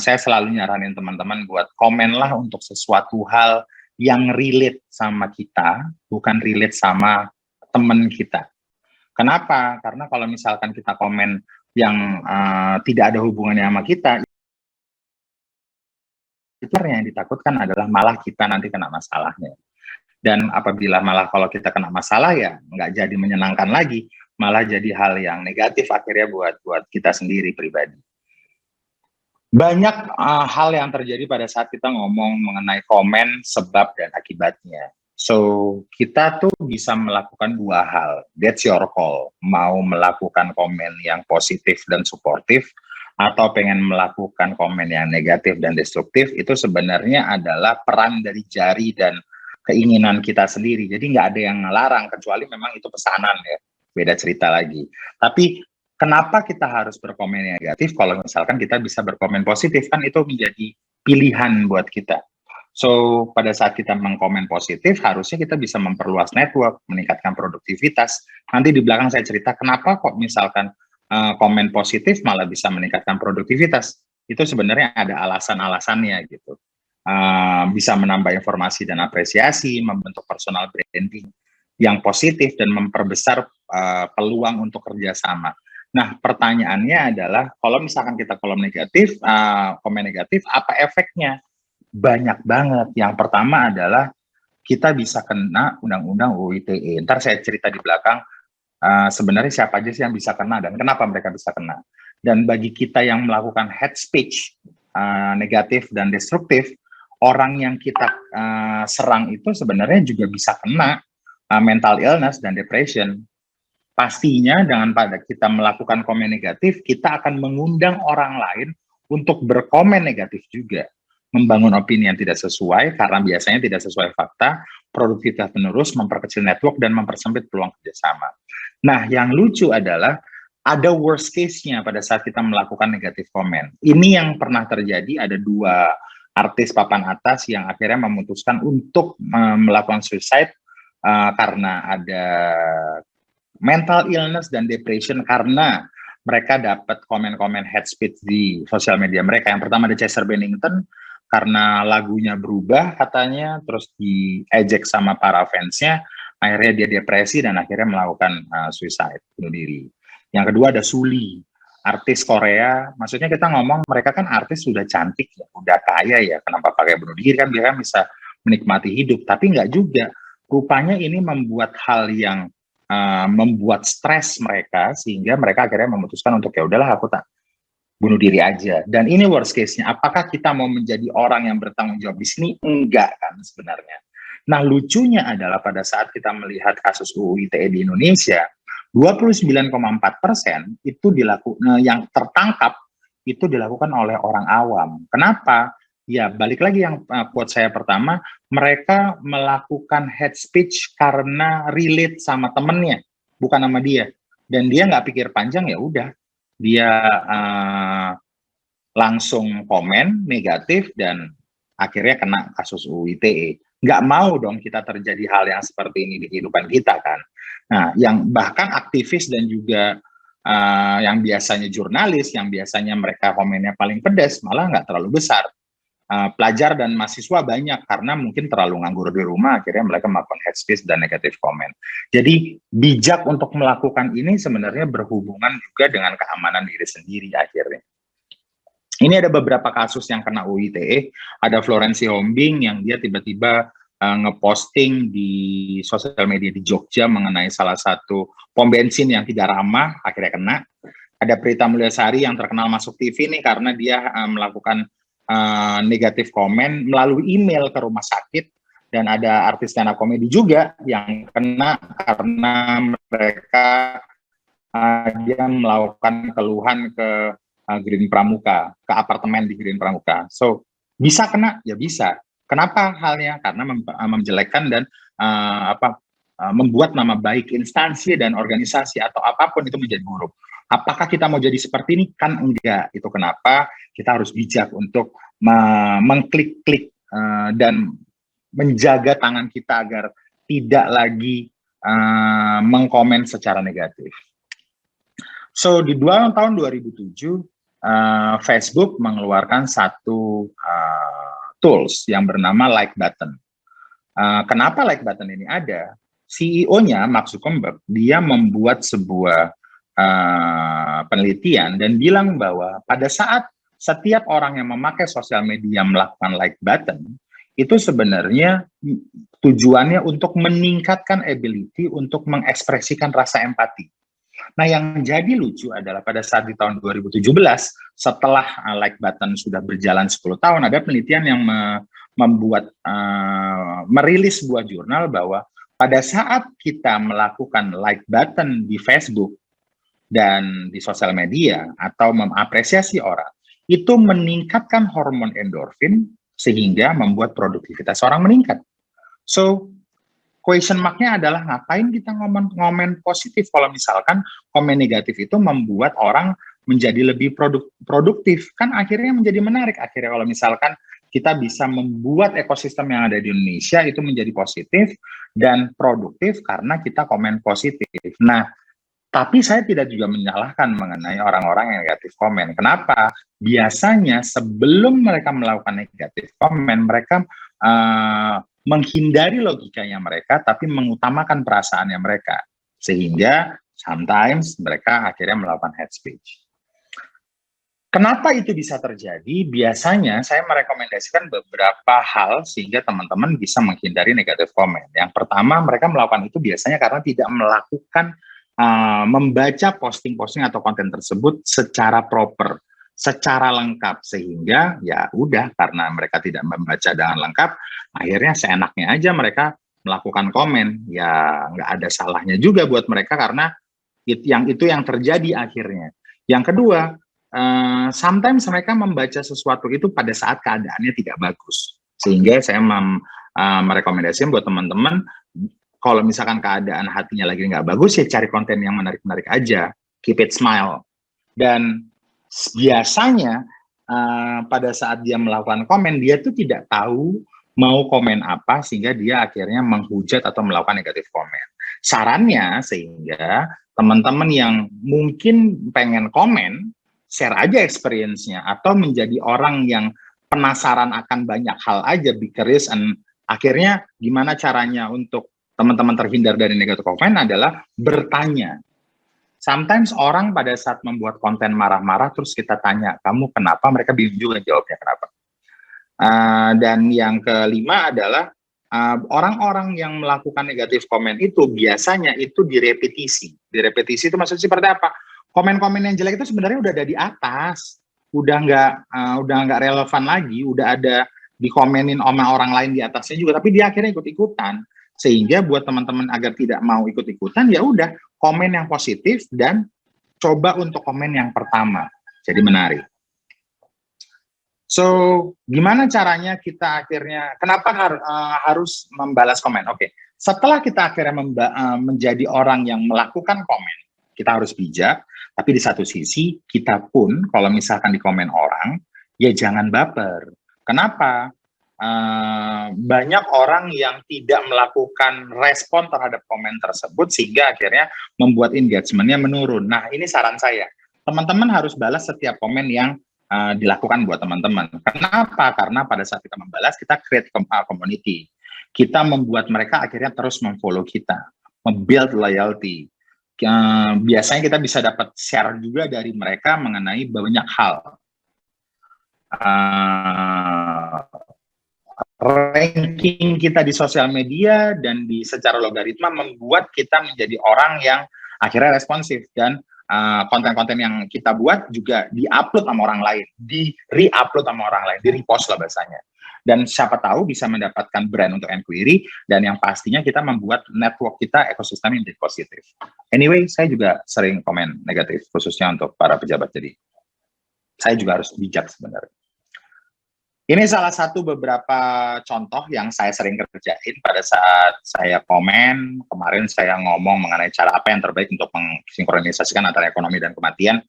saya selalu nyaranin teman-teman buat komenlah untuk sesuatu hal yang relate sama kita, bukan relate sama teman kita. Kenapa? Karena kalau misalkan kita komen yang tidak ada hubungannya sama kita, itu yang ditakutkan adalah malah kita nanti kena masalahnya. Dan apabila malah kalau kita kena masalah ya nggak jadi menyenangkan lagi, malah jadi hal yang negatif akhirnya buat kita sendiri pribadi. Banyak hal yang terjadi pada saat kita ngomong mengenai komen, sebab dan akibatnya. So, kita tuh bisa melakukan 2 hal. That's your call. Mau melakukan komen yang positif dan suportif, atau pengen melakukan komen yang negatif dan destruktif, itu sebenarnya adalah peran dari jari dan keinginan kita sendiri. Jadi nggak ada yang ngelarang, kecuali memang itu pesanan ya. Beda cerita lagi. Tapi kenapa kita harus berkomen negatif kalau misalkan kita bisa berkomen positif? Kan itu menjadi pilihan buat kita. So, pada saat kita mengkomen positif, harusnya kita bisa memperluas network, meningkatkan produktivitas. Nanti di belakang saya cerita kenapa kok misalkan komen positif malah bisa meningkatkan produktivitas. Itu sebenarnya ada alasan-alasannya gitu. Bisa menambah informasi dan apresiasi, membentuk personal branding yang positif, dan memperbesar peluang untuk kerjasama. Nah, pertanyaannya adalah kalau misalkan kita komen negatif, apa efeknya? Banyak banget. Yang pertama adalah kita bisa kena undang-undang UU ITE. Ntar saya cerita di belakang sebenarnya siapa aja sih yang bisa kena dan kenapa mereka bisa kena. Dan bagi kita yang melakukan hate speech negatif dan destruktif, orang yang kita serang itu sebenarnya juga bisa kena mental illness dan depression. Pastinya dengan pada kita melakukan komen negatif, kita akan mengundang orang lain untuk berkomen negatif juga. Membangun opini yang tidak sesuai, karena biasanya tidak sesuai fakta, produktivitas penerus, memperkecil network, dan mempersempit peluang kerjasama. Nah, yang lucu adalah ada worst case-nya pada saat kita melakukan negatif komen. Ini yang pernah terjadi, ada 2 artis papan atas yang akhirnya memutuskan untuk melakukan suicide karena ada mental illness dan depression karena mereka dapat komen-komen hate speech di sosial media mereka. Yang pertama ada Chester Bennington, karena lagunya berubah katanya, terus diejek sama para fansnya, akhirnya dia depresi dan akhirnya melakukan suicide, bunuh diri. Yang kedua ada Sulli, artis Korea. Maksudnya kita ngomong mereka kan artis sudah cantik ya, udah kaya ya, kenapa pakai bunuh diri, kan dia kan bisa menikmati hidup, tapi nggak juga. Rupanya ini membuat hal yang membuat stres mereka, sehingga mereka akhirnya memutuskan untuk ya udahlah aku tak bunuh diri aja. Dan ini worst case-nya. Apakah kita mau menjadi orang yang bertanggung jawab di sini? Enggak kan sebenarnya. Nah, lucunya adalah pada saat kita melihat kasus UU ITE di Indonesia, 29,4% itu yang tertangkap itu dilakukan oleh orang awam. Kenapa? Ya, balik lagi yang quote saya pertama, mereka melakukan hate speech karena relate sama temennya, bukan sama dia. Dan dia nggak pikir panjang, ya udah, dia langsung komen negatif dan akhirnya kena kasus UU ITE. Nggak mau dong kita terjadi hal yang seperti ini di kehidupan kita kan. Nah, yang bahkan aktivis dan juga yang biasanya jurnalis, yang biasanya mereka komennya paling pedas, malah nggak terlalu besar. Pelajar dan mahasiswa banyak karena mungkin terlalu nganggur di rumah, akhirnya mereka melakukan hate speech dan negatif comment. Jadi bijak untuk melakukan ini sebenarnya berhubungan juga dengan keamanan diri sendiri akhirnya. Ini ada beberapa kasus yang kena UU ITE. Ada Florensi Hombing yang dia tiba-tiba ngeposting di sosial media di Jogja mengenai salah satu pom bensin yang tidak ramah, akhirnya kena. Ada Prita Mulyasari yang terkenal masuk TV nih karena dia melakukan negatif komen melalui email ke rumah sakit, dan ada artis stand up comedy juga yang kena karena mereka dia melakukan keluhan ke Green Pramuka, ke apartemen di Green Pramuka. So, bisa kena? Ya bisa. Kenapa halnya? Karena menjelekkan dan membuat nama baik instansi dan organisasi atau apapun itu menjadi buruk. Apakah kita mau jadi seperti ini? Kan enggak. Itu kenapa kita harus bijak untuk mengklik-klik dan menjaga tangan kita agar tidak lagi mengkomen secara negatif. So, di tahun 2007, Facebook mengeluarkan satu tools yang bernama like button. Kenapa like button ini ada? CEO-nya, Mark Zuckerberg, dia membuat sebuah penelitian dan bilang bahwa pada saat setiap orang yang memakai sosial media melakukan like button, itu sebenarnya tujuannya untuk meningkatkan ability untuk mengekspresikan rasa empati. Nah, yang jadi lucu adalah pada saat di tahun 2017, setelah like button sudah berjalan 10 tahun, ada penelitian yang merilis sebuah jurnal bahwa pada saat kita melakukan like button di Facebook dan di sosial media atau mengapresiasi orang, itu meningkatkan hormon endorfin sehingga membuat produktivitas orang meningkat. So, question mark-nya adalah ngapain kita ngomen positif kalau misalkan komen negatif itu membuat orang menjadi lebih produktif. Kan akhirnya menjadi menarik. Akhirnya kalau misalkan kita bisa membuat ekosistem yang ada di Indonesia itu menjadi positif dan produktif karena kita komen positif. Nah, tapi saya tidak juga menyalahkan mengenai orang-orang yang negatif komen. Kenapa? Biasanya sebelum mereka melakukan negatif komen, mereka menghindari logikanya mereka, tapi mengutamakan perasaannya mereka. Sehingga Sometimes mereka akhirnya melakukan hate speech. Kenapa itu bisa terjadi? Biasanya saya merekomendasikan beberapa hal sehingga teman-teman bisa menghindari negatif comment. Yang pertama, mereka melakukan itu biasanya karena tidak melakukan membaca posting-posting atau konten tersebut secara proper, secara lengkap, sehingga ya udah karena mereka tidak membaca dengan lengkap, akhirnya seenaknya aja mereka melakukan komen. Ya nggak ada salahnya juga buat mereka karena itu yang terjadi akhirnya. Yang kedua, sometimes mereka membaca sesuatu itu pada saat keadaannya tidak bagus, sehingga saya merekomendasikan buat teman-teman kalau misalkan keadaan hatinya lagi nggak bagus ya cari konten yang menarik-menarik aja, keep it smile. Dan biasanya pada saat dia melakukan komen dia tuh tidak tahu mau komen apa sehingga dia akhirnya menghujat atau melakukan negatif komen. Sarannya sehingga teman-teman yang mungkin pengen komen share aja experience-nya atau menjadi orang yang penasaran akan banyak hal aja, be curious, and akhirnya gimana caranya untuk teman-teman terhindar dari negatif comment adalah bertanya. Sometimes orang pada saat membuat konten marah-marah terus kita tanya, kamu kenapa? Mereka bingung juga jawabnya kenapa. Dan yang kelima adalah orang-orang yang melakukan negatif comment itu biasanya itu direpetisi. Direpetisi itu maksudnya seperti apa? Komen-komen yang jelek itu sebenarnya udah ada di atas, udah nggak relevan lagi, udah ada dikomenin sama orang lain di atasnya juga, tapi dia akhirnya ikut-ikutan. Sehingga buat teman-teman agar tidak mau ikut-ikutan, ya udah komen yang positif dan coba untuk komen yang pertama. Jadi menarik. So, gimana caranya kita akhirnya, kenapa harus membalas komen? Oke, setelah kita akhirnya menjadi orang yang melakukan komen, kita harus bijak, tapi di satu sisi kita pun kalau misalkan di komen orang, ya jangan baper. Kenapa? Banyak orang yang tidak melakukan respon terhadap komen tersebut sehingga akhirnya membuat engagement-nya menurun. Nah, ini saran saya. Teman-teman harus balas setiap komen yang dilakukan buat teman-teman. Kenapa? Karena pada saat kita membalas, kita create community. Kita membuat mereka akhirnya terus memfollow kita, membuild loyalty. Biasanya kita bisa dapat share juga dari mereka mengenai banyak hal. Ranking kita di sosial media dan di secara logaritma membuat kita menjadi orang yang akhirnya responsif dan konten-konten yang kita buat juga di-upload sama orang lain, di-re-upload sama orang lain, di-repost lah bahasanya. Dan siapa tahu bisa mendapatkan brand untuk inquiry dan yang pastinya kita membuat network kita, ekosistem yang jadi positif. Anyway, saya juga sering komen negatif khususnya untuk para pejabat, jadi saya juga harus bijak sebenarnya. Ini salah satu beberapa contoh yang saya sering kerjain pada saat saya komen. Kemarin saya ngomong mengenai cara apa yang terbaik untuk mensinkronisasikan antara ekonomi dan kematian.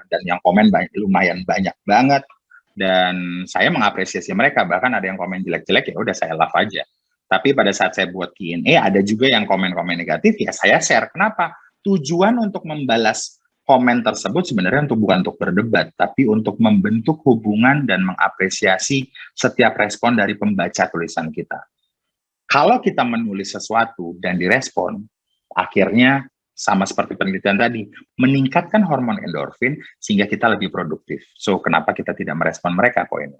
Dan yang komen lumayan banyak banget. Dan saya mengapresiasi mereka. Bahkan ada yang komen jelek-jelek, ya udah saya love aja. Tapi pada saat saya buat Q&A, ada juga yang komen-komen negatif, ya saya share. Kenapa? Tujuan untuk membalas komen tersebut sebenarnya bukan untuk berdebat, tapi untuk membentuk hubungan dan mengapresiasi setiap respon dari pembaca tulisan kita. Kalau kita menulis sesuatu dan direspon, akhirnya sama seperti penelitian tadi, meningkatkan hormon endorfin sehingga kita lebih produktif. So, kenapa kita tidak merespon mereka poinnya?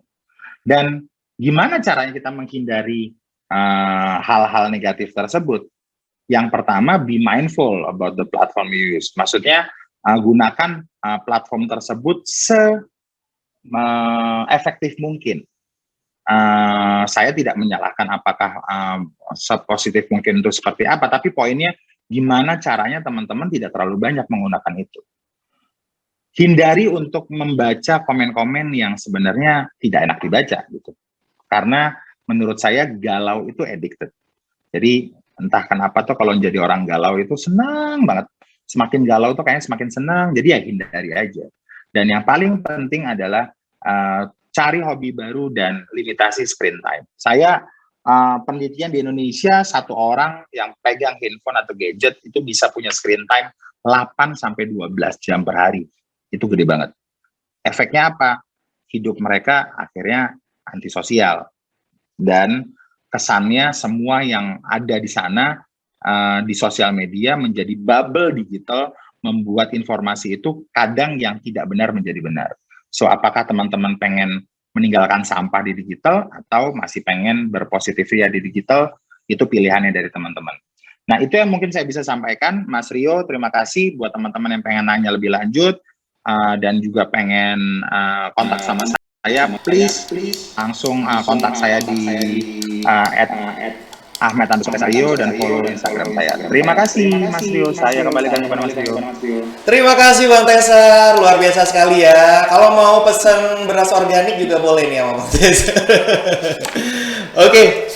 Dan gimana caranya kita menghindari hal-hal negatif tersebut? Yang pertama, be mindful about the platform you use. Maksudnya, gunakan platform tersebut se-efektif mungkin. Saya tidak menyalahkan apakah sepositif mungkin itu seperti apa, tapi poinnya gimana caranya teman-teman tidak terlalu banyak menggunakan itu. Hindari untuk membaca komen-komen yang sebenarnya tidak enak dibaca gitu. Karena menurut saya galau itu addicted. Jadi entah kenapa tuh kalau jadi orang galau itu senang banget. Semakin galau tuh kayaknya semakin senang, jadi ya hindari aja. Dan yang paling penting adalah cari hobi baru dan limitasi screen time. Saya penelitian di Indonesia, satu orang yang pegang handphone atau gadget itu bisa punya screen time 8-12 jam per hari. Itu gede banget. Efeknya apa? Hidup mereka akhirnya antisosial. Dan kesannya semua yang ada di sana di sosial media menjadi bubble digital, membuat informasi itu kadang yang tidak benar menjadi benar. So, apakah teman-teman pengen meninggalkan sampah di digital atau masih pengen berpositif ya di digital? Itu pilihannya dari teman-teman. Nah, itu yang mungkin saya bisa sampaikan, Mas Rio. Terima kasih buat teman-teman yang pengen nanya lebih lanjut dan juga pengen kontak sama saya. Please langsung kontak saya di @Ahmed_Rio dan follow Instagram saya. Terima kasih, Mas Rio. Saya kembalikan kepada Mas Rio. Terima kasih Bang Tesar, luar biasa sekali ya. Kalau mau pesen beras organik juga boleh nih sama Bang Tesar. Oke,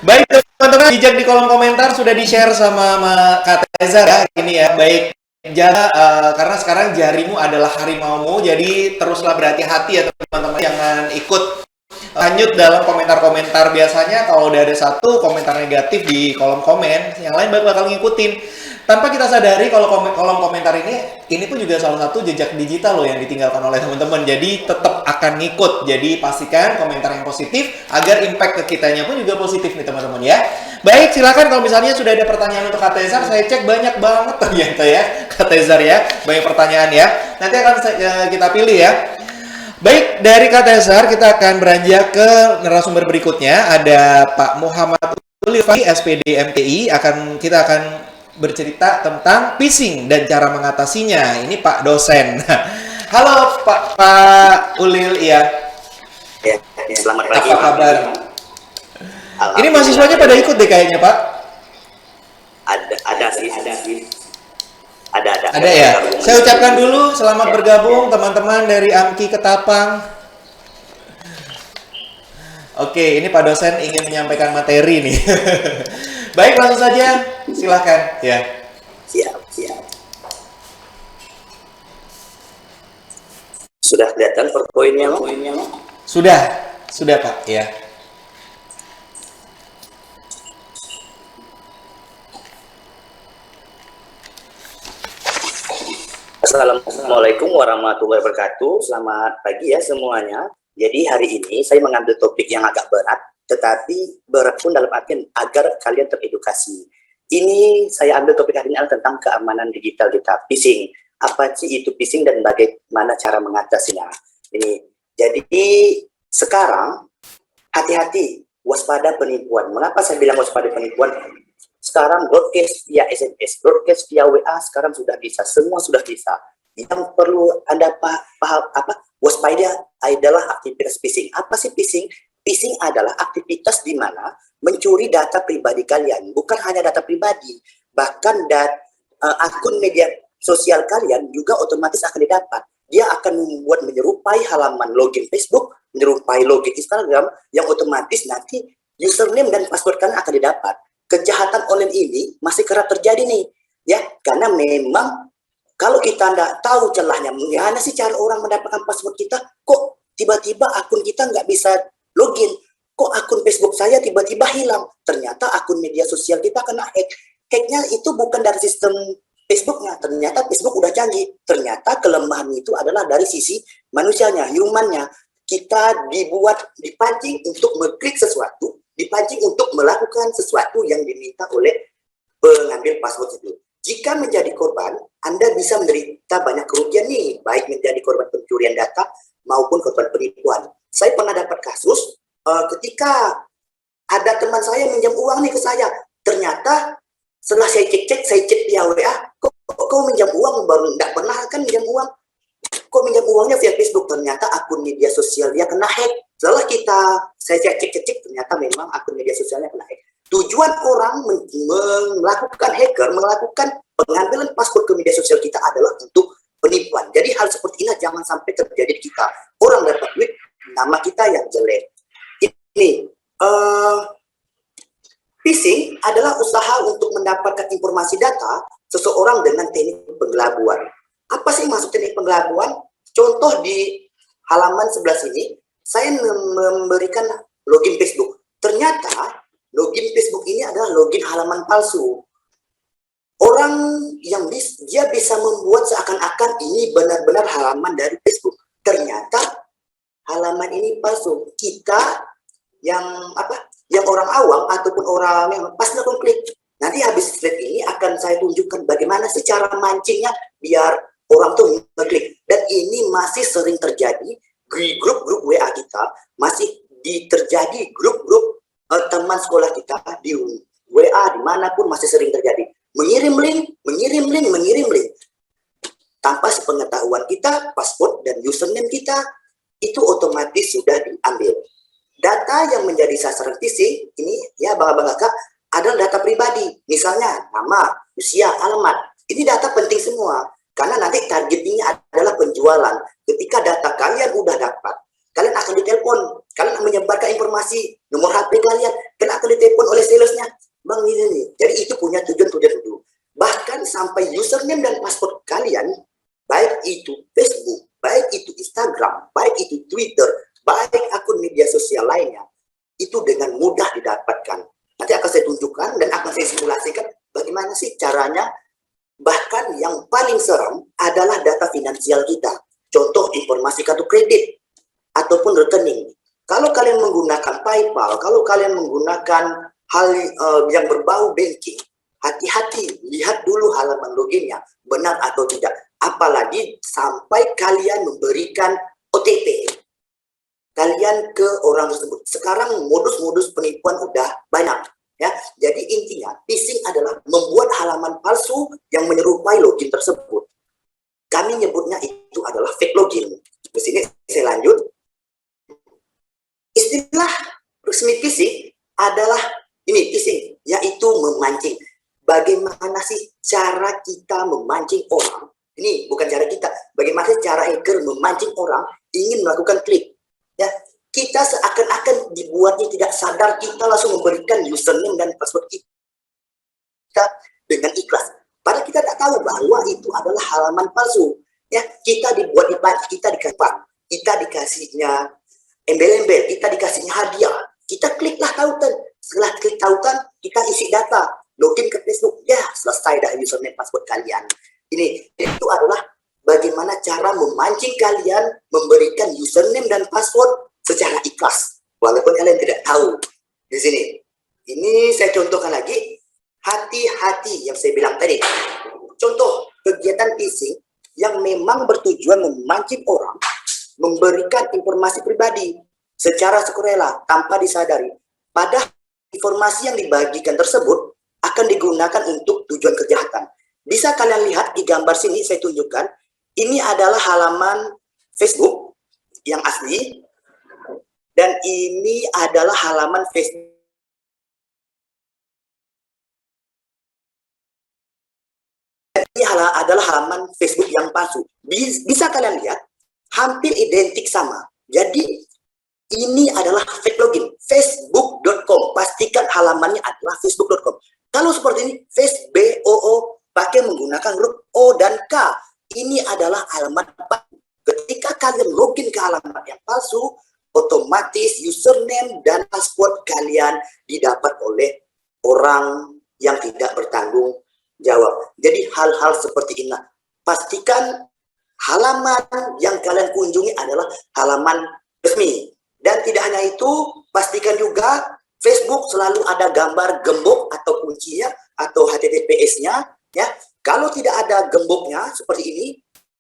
baik teman-teman, bijak di kolom komentar sudah di-share sama Kak Tesar ya. Ini ya, baik. Jaga, karena sekarang jarimu adalah harimaumu, jadi teruslah berhati-hati ya teman-teman, jangan ikut hanyut dalam komentar-komentar. Biasanya kalau udah ada satu komentar negatif di kolom komen, yang lain bakal ngikutin. Tanpa kita sadari kalau kolom komentar ini pun juga salah satu jejak digital loh yang ditinggalkan oleh teman-teman. Jadi tetap akan ngikut. Jadi pastikan komentar yang positif agar impact ke kitanya pun juga positif nih teman-teman ya. Baik, silakan kalau misalnya sudah ada pertanyaan untuk Kak Tesar, saya cek banyak banget ternyata ya Kak Tesar ya. Banyak pertanyaan ya. Nanti akan kita pilih ya. Baik, dari Kak Tesar kita akan beranjak ke narasumber berikutnya. Ada Pak Muhammad Ulifai, SPD MTI. Kita akan bercerita tentang phishing dan cara mengatasinya. Ini Pak dosen. Halo Pak Ulil, ya. Ya, selamat pagi. Apa kabar? Ini mahasiswanya pada ikut deh kayaknya Pak. Ada sih. Ada ya. Saya ucapkan dulu selamat bergabung teman-teman dari AMKI Ketapang. Oke, ini Pak dosen ingin menyampaikan materi nih. Baik, langsung saja. Silahkan. Ya. Siap. Sudah kelihatan PowerPoint-nya? Sudah Pak. Ya. Assalamualaikum warahmatullahi wabarakatuh. Selamat pagi ya semuanya. Jadi hari ini saya mengambil topik yang agak berat, tetapi berat pun dalam artian agar kalian teredukasi. Ini saya ambil topik hari ini adalah tentang keamanan digital kita, phishing. Apa sih itu phishing dan bagaimana cara mengatasinya? Ini. Jadi sekarang hati-hati, waspada penipuan. Mengapa saya bilang waspada penipuan? Sekarang broadcast via SMS, broadcast via WA sekarang sudah bisa, semua sudah bisa. Yang perlu Anda waspada adalah aktivitas phishing. Apa sih phishing? Phishing adalah aktivitas di mana mencuri data pribadi kalian, bukan hanya data pribadi, bahkan akun media sosial kalian juga otomatis akan didapat. Dia akan membuat menyerupai halaman login Facebook, menyerupai login Instagram, yang otomatis nanti username dan password kalian akan didapat. Kejahatan online ini masih kerap terjadi nih, ya, karena memang kalau kita tidak tahu celahnya, gimana sih cara orang mendapatkan password kita? Kok tiba-tiba akun kita nggak bisa login? Kok akun Facebook saya tiba-tiba hilang? Ternyata akun media sosial kita kena hack. Hacknya itu bukan dari sistem Facebooknya, ternyata Facebook udah canggih. Ternyata kelemahan itu adalah dari sisi manusianya, humannya. Kita dipancing untuk mengklik sesuatu, dipancing untuk melakukan sesuatu yang diminta oleh pengambil password itu. Jika menjadi korban, Anda bisa menderita banyak kerugian nih, baik menjadi korban pencurian data maupun korban penipuan. Saya pernah dapat kasus ketika ada teman saya minjam uang nih ke saya. Ternyata setelah saya cek via WA, kok minjam uang, baru tidak pernah kan minjam uang. Kok minjam uangnya via Facebook? Ternyata akun media sosial dia kena hack. Setelah saya cek, ternyata memang akun media sosialnya kena hack. Tujuan orang melakukan pengambilan password ke media sosial kita adalah untuk penipuan. Jadi hal seperti ini jangan sampai terjadi di kita. Orang dapat duit, nama kita yang jelek. Ini, phishing adalah usaha untuk mendapatkan informasi data seseorang dengan teknik penggelabuan. Apa sih maksud teknik penggelabuan? Contoh di halaman sebelah sini, saya memberikan login Facebook. Ternyata login Facebook ini adalah login halaman palsu. Orang yang dia bisa membuat seakan-akan ini benar-benar halaman dari Facebook. Ternyata halaman ini palsu. Kita yang orang awam ataupun orang yang pas melakukan klik, Nanti habis slide ini akan saya tunjukkan bagaimana sih cara mancingnya biar orang tuh ngeklik. Dan ini masih sering terjadi di grup-grup WA kita, masih terjadi grup-grup teman sekolah kita di WA dimanapun masih sering terjadi. Mengirim link, mengirim link. Tanpa sepengetahuan kita, password dan username kita itu otomatis sudah diambil. Data yang menjadi sasaran phishing ini ya bangga-bangga Kak adalah data pribadi. Misalnya nama, usia, alamat. Ini data penting semua. Karena nanti targetnya adalah penjualan. Ketika data kalian udah dapat, kalian akan ditelepon. Kalian akan menyebarkan informasi, nomor HP kalian akan ditelepon oleh salesnya. Bang ini nih. Jadi itu punya tujuan dulu. Bahkan sampai username dan password kalian, baik itu Facebook, baik itu Instagram, baik itu Twitter, baik akun media sosial lainnya, itu dengan mudah didapatkan. Nanti akan saya tunjukkan dan akan saya simulasikan bagaimana sih caranya. Bahkan yang paling seram adalah data finansial kita. Contoh informasi kartu kredit ataupun rekening. Kalau kalian menggunakan PayPal, kalau kalian menggunakan hal yang berbau banking, hati-hati, lihat dulu halaman loginnya, benar atau tidak. Apalagi sampai kalian memberikan OTP kalian ke orang tersebut. Sekarang modus-modus penipuan udah banyak. Ya, jadi intinya phishing adalah membuat halaman palsu yang menyerupai login tersebut. Kami nyebutnya itu adalah fake login. Di sini saya lanjut. Istilah resmi phishing adalah ini phishing, yaitu memancing. Bagaimana sih cara kita memancing orang? Ini bukan cara kita. Bagaimana sih cara hacker memancing orang ingin melakukan klik? Ya, kita seakan-akan dibuatnya tidak sadar, kita langsung memberikan username dan password kita dengan ikhlas. Padahal kita tak tahu bahwa itu adalah halaman palsu. Ya, kita dibuat dipancing, kita dikasihnya embel-embel, kita dikasihnya hadiah. Kita kliklah tautan. Setelah klik tautan, kita isi data, login ke Facebook. Ya, selesai dah username password kalian. Ini itu adalah bagaimana cara memancing kalian memberikan username dan password secara ikhlas, walaupun kalian tidak tahu. Di sini, ini saya contohkan lagi. Hati-hati yang saya bilang tadi. Contoh kegiatan phishing yang memang bertujuan memancing orang, memberikan informasi pribadi secara sukarela tanpa disadari. Padahal informasi yang dibagikan tersebut akan digunakan untuk tujuan kejahatan. Bisa kalian lihat di gambar sini saya tunjukkan. Ini adalah halaman Facebook yang asli, dan ini adalah halaman Facebook ini adalah halaman Facebook yang palsu. Bisa kalian lihat, hampir identik sama. Jadi ini adalah fake login, facebook.com. Pastikan halamannya adalah facebook.com. Kalau seperti ini, Facebook pakai menggunakan huruf O dan K. Ini adalah alamat palsu. Ketika kalian login ke alamat yang palsu, otomatis username dan password kalian didapat oleh orang yang tidak bertanggung jawab. Jadi hal-hal seperti ini, pastikan halaman yang kalian kunjungi adalah halaman resmi. Dan tidak hanya itu, pastikan juga Facebook selalu ada gambar gembok atau kuncinya atau HTTPS-nya. Ya, kalau tidak ada gemboknya seperti ini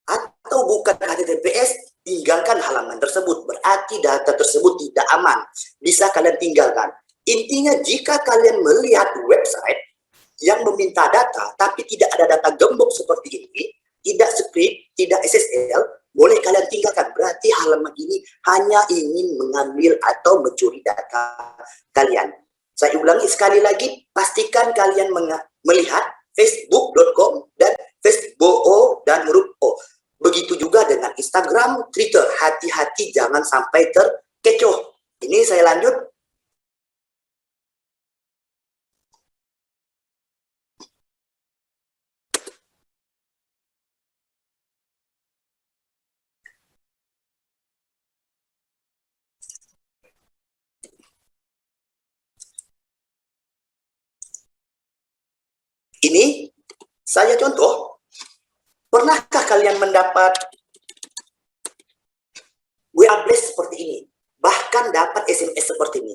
atau bukan HTTPS, tinggalkan halaman tersebut. Berarti data tersebut tidak aman. Bisa kalian tinggalkan. Intinya jika kalian melihat website yang meminta data tapi tidak ada data gembok seperti ini, tidak script, tidak SSL, boleh kalian tinggalkan. Berarti halaman ini hanya ingin mengambil atau mencuri data kalian. Saya ulangi sekali lagi, pastikan kalian melihat facebook.com dan Facebook dan huruf O. Begitu juga dengan Instagram, Twitter. Hati-hati jangan sampai terkecoh. Ini saya lanjut. Ini saya contoh. Pernahkah kalian mendapat WA blast seperti ini? Bahkan dapat SMS seperti ini.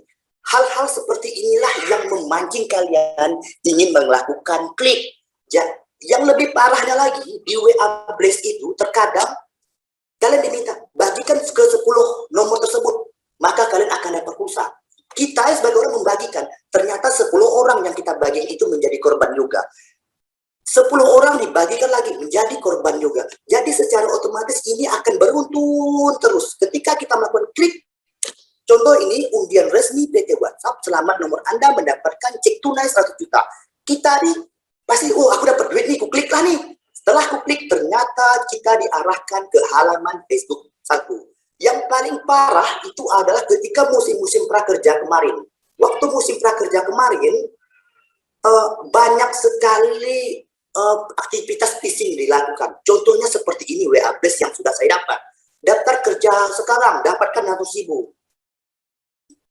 hal-hal seperti inilah yang memancing kalian ingin melakukan klik. Yang lebih parahnya lagi, di WA Blast itu terkadang kalian diminta bagikan ke 10 nomor tersebut, maka kalian akan dapat pulsa. Kita sebagai orang membagikan, ternyata 10 orang yang kita bagi itu menjadi korban juga. 10 orang dibagikan lagi menjadi korban juga. Jadi secara otomatis ini akan beruntun terus. Ketika kita melakukan klik, contoh ini undian resmi PT WhatsApp, selamat nomor Anda mendapatkan cek tunai 100 juta. Kita nih pasti, oh aku dapat duit nih, aku klik lah nih. Setelah aku klik, ternyata kita diarahkan ke halaman Facebook 1. Yang paling parah itu adalah ketika musim-musim prakerja kemarin. Waktu musim prakerja kemarin, banyak sekali aktivitas phishing dilakukan. Contohnya seperti ini WA Blast yang sudah saya dapat. Daftar kerja sekarang, dapatkan 100.000.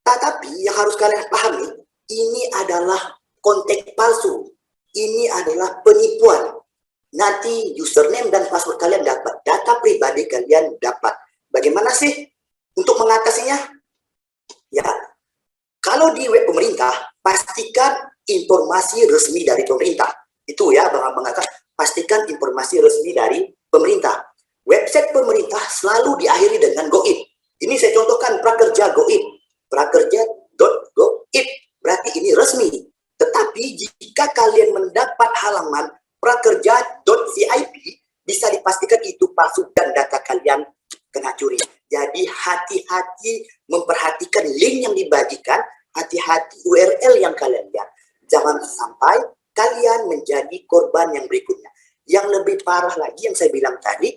Tetapi yang harus kalian pahami, ini adalah kontak palsu. Ini adalah penipuan. Nanti username dan password kalian dapat, data pribadi kalian dapat. Bagaimana sih untuk mengatasinya? Ya, kalau di web pemerintah, pastikan informasi resmi dari pemerintah. Itu ya, Bang Akan, pastikan informasi resmi dari pemerintah. Website pemerintah selalu diakhiri dengan goib. Ini saya contohkan prakerja goib, prakerja.goib, berarti ini resmi. Tetapi jika kalian mendapat halaman prakerja.vip, bisa dipastikan itu palsu dan data kalian kena curi. Jadi hati-hati memperhatikan link yang dibagikan, hati-hati URL yang kalian lihat. Jangan sampai kalian menjadi korban yang berikutnya. Yang lebih parah lagi yang saya bilang tadi,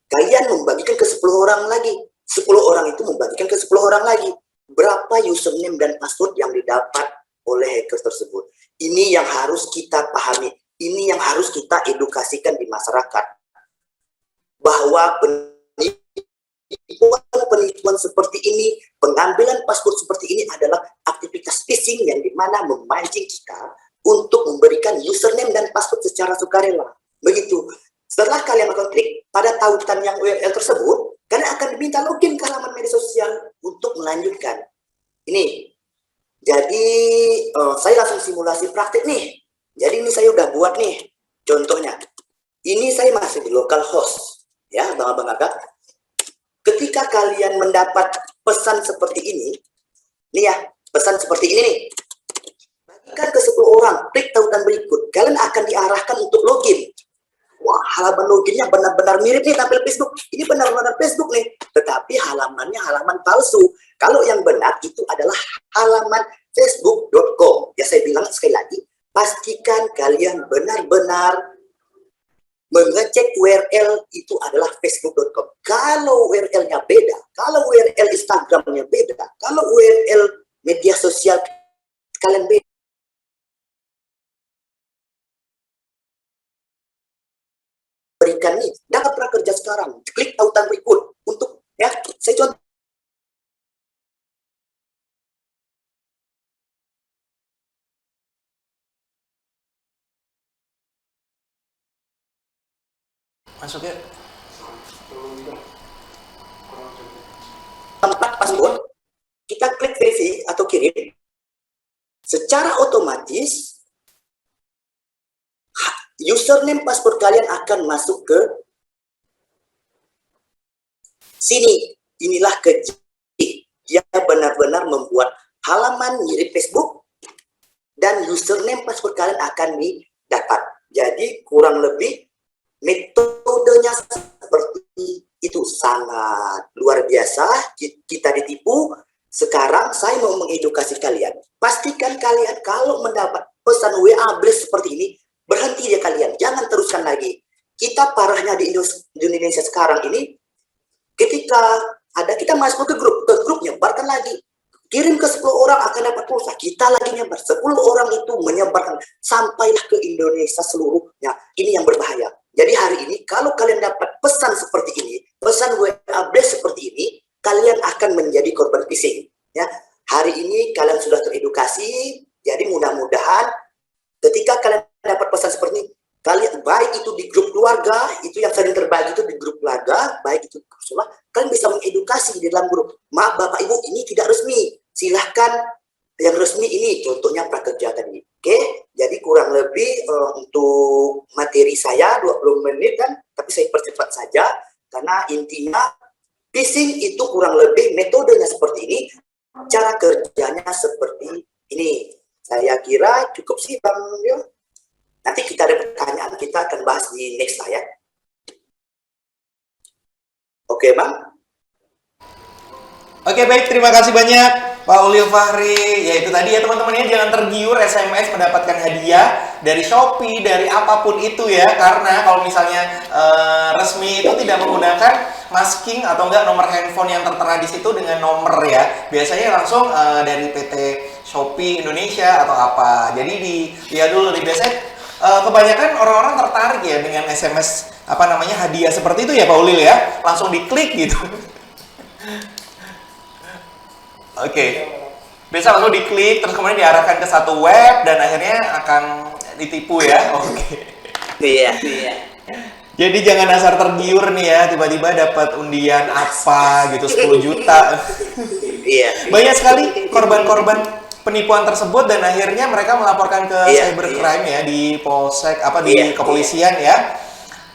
kalian membagikan ke 10 orang lagi. 10 orang itu membagikan ke 10 orang lagi. Berapa username dan password yang didapat oleh hackers tersebut? Ini yang harus kita pahami. Ini yang harus kita edukasikan di masyarakat. Bahwa penipuan seperti ini, pengambilan password seperti ini adalah aktivitas phishing yang dimana memancing kita untuk memberikan username dan password secara sukarela. Begitu. Setelah kalian melakukan klik pada tautan yang URL tersebut, kalian akan diminta login ke halaman media sosial untuk melanjutkan. Ini. Jadi saya langsung simulasi praktik nih. Jadi ini saya udah buat nih. Contohnya. Ini saya masih di localhost. Ya, Bang Agak. Ketika kalian mendapat pesan seperti ini, nih ya, pesan seperti ini nih. Bagikan ke 10 orang, klik tautan berikut. Kalian akan diarahkan untuk login. Wah, halaman loginnya benar-benar mirip nih tampil Facebook. Ini benar-benar Facebook nih. Tetapi halamannya halaman palsu. Kalau yang benar itu adalah halaman facebook.com. Ya saya bilang sekali lagi, pastikan kalian benar-benar mengecek URL itu adalah facebook.com. Kalau URL-nya beda, kalau URL Instagram-nya beda, kalau URL media sosial kalian beda, berikan nih data prakerja sekarang, klik tautan berikut untuk ya saya contoh. Masuk ya. Tempat password, kita klik verify atau kirim, secara otomatis username password kalian akan masuk ke sini. Inilah keji. Dia benar-benar membuat halaman mirip Facebook dan username password kalian akan didapat. Jadi kurang lebih metodenya seperti itu, sangat luar biasa. Kita ditipu. Sekarang saya mau mengedukasi kalian. Pastikan kalian kalau mendapat pesan WA Blast seperti ini, berhenti ya kalian, jangan teruskan lagi. Kita parahnya di Indonesia sekarang ini, ketika ada kita masuk ke grup nyebarkan lagi, kirim ke 10 orang akan dapat pulsa, kita lagi nyebar, 10 orang itu menyebarkan, sampailah ke Indonesia seluruhnya. Ini yang berbahaya. Jadi hari ini kalau kalian dapat pesan seperti ini, pesan WA Blast seperti ini, kalian akan menjadi korban phishing. Ya, hari ini kalian sudah teredukasi, jadi mudah-mudahan ketika kalian dapat pesan seperti ini, kalian baik itu di grup keluarga, itu yang sering terbagi itu di grup keluarga, baik itu sekolah, kalian bisa mengedukasi di dalam grup. Maaf Bapak Ibu, ini tidak resmi. Silahkan yang resmi ini contohnya prakerja tadi. Oke, jadi kurang lebih untuk materi saya 20 menit kan, tapi saya percepat saja karena intinya phishing itu kurang lebih metodenya seperti ini, cara kerjanya seperti ini. Saya kira cukup sih Bang Yo. Nanti kita ada pertanyaan, kita akan bahas di next lah ya. Oke Bang. Oke baik, terima kasih banyak Pak Ulil Fahri. Ya itu tadi ya teman-teman ya, jangan tergiur SMS mendapatkan hadiah dari Shopee, dari apapun itu ya. Karena kalau misalnya resmi itu tidak menggunakan masking atau enggak nomor handphone yang tertera di situ dengan nomor ya. Biasanya langsung dari PT Shopee Indonesia atau apa. Jadi dilihat dulu nih, biasanya kebanyakan orang-orang tertarik ya dengan SMS apa namanya hadiah seperti itu ya Pak Ulil ya. Langsung diklik gitu. Oke, bisa langsung diklik, terus kemudian diarahkan ke satu web dan akhirnya akan ditipu ya. Oke. Iya. Jadi jangan asal tergiur nih ya, tiba-tiba dapat undian apa gitu 10 juta. Iya. Banyak sekali korban-korban penipuan tersebut dan akhirnya mereka melaporkan ke cybercrime ya di polsek di kepolisian ya.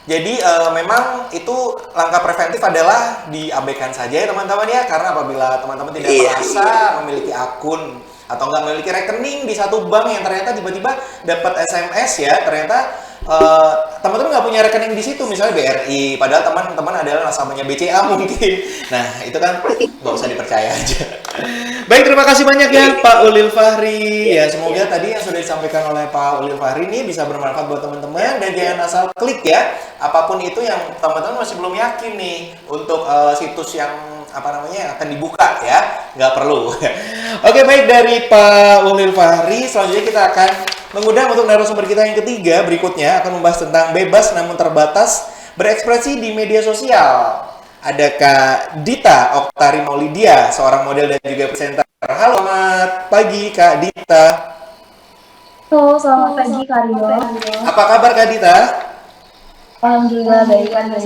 Jadi memang itu langkah preventif adalah diabaikan saja ya teman-teman ya, karena apabila teman-teman tidak merasa memiliki akun atau nggak memiliki rekening di satu bank yang ternyata tiba-tiba dapat SMS ya, ternyata teman-teman nggak punya rekening di situ, misalnya BRI, padahal teman-teman adalah nasabahnya BCA mungkin. Nah itu kan nggak usah dipercaya aja. Baik, terima kasih banyak ya Pak Ulil Fahri. Ya semoga tadi yang sudah disampaikan oleh Pak Ulil Fahri ini bisa bermanfaat buat teman-teman, dan jangan asal klik ya apapun itu yang teman-teman masih belum yakin nih untuk situs yang akan dibuka ya, nggak perlu. Oke baik, dari Pak Ulil Fahri selanjutnya kita akan mengundang untuk narasumber kita yang ketiga berikutnya, akan membahas tentang bebas namun terbatas berekspresi di media sosial. Ada Kak Dita Oktari Maulidia, seorang model dan juga presenter. Halo, selamat pagi Kak Dita. Halo, selamat pagi Kak Rio. Apa kabar Kak Dita? Alhamdulillah baik, Kak.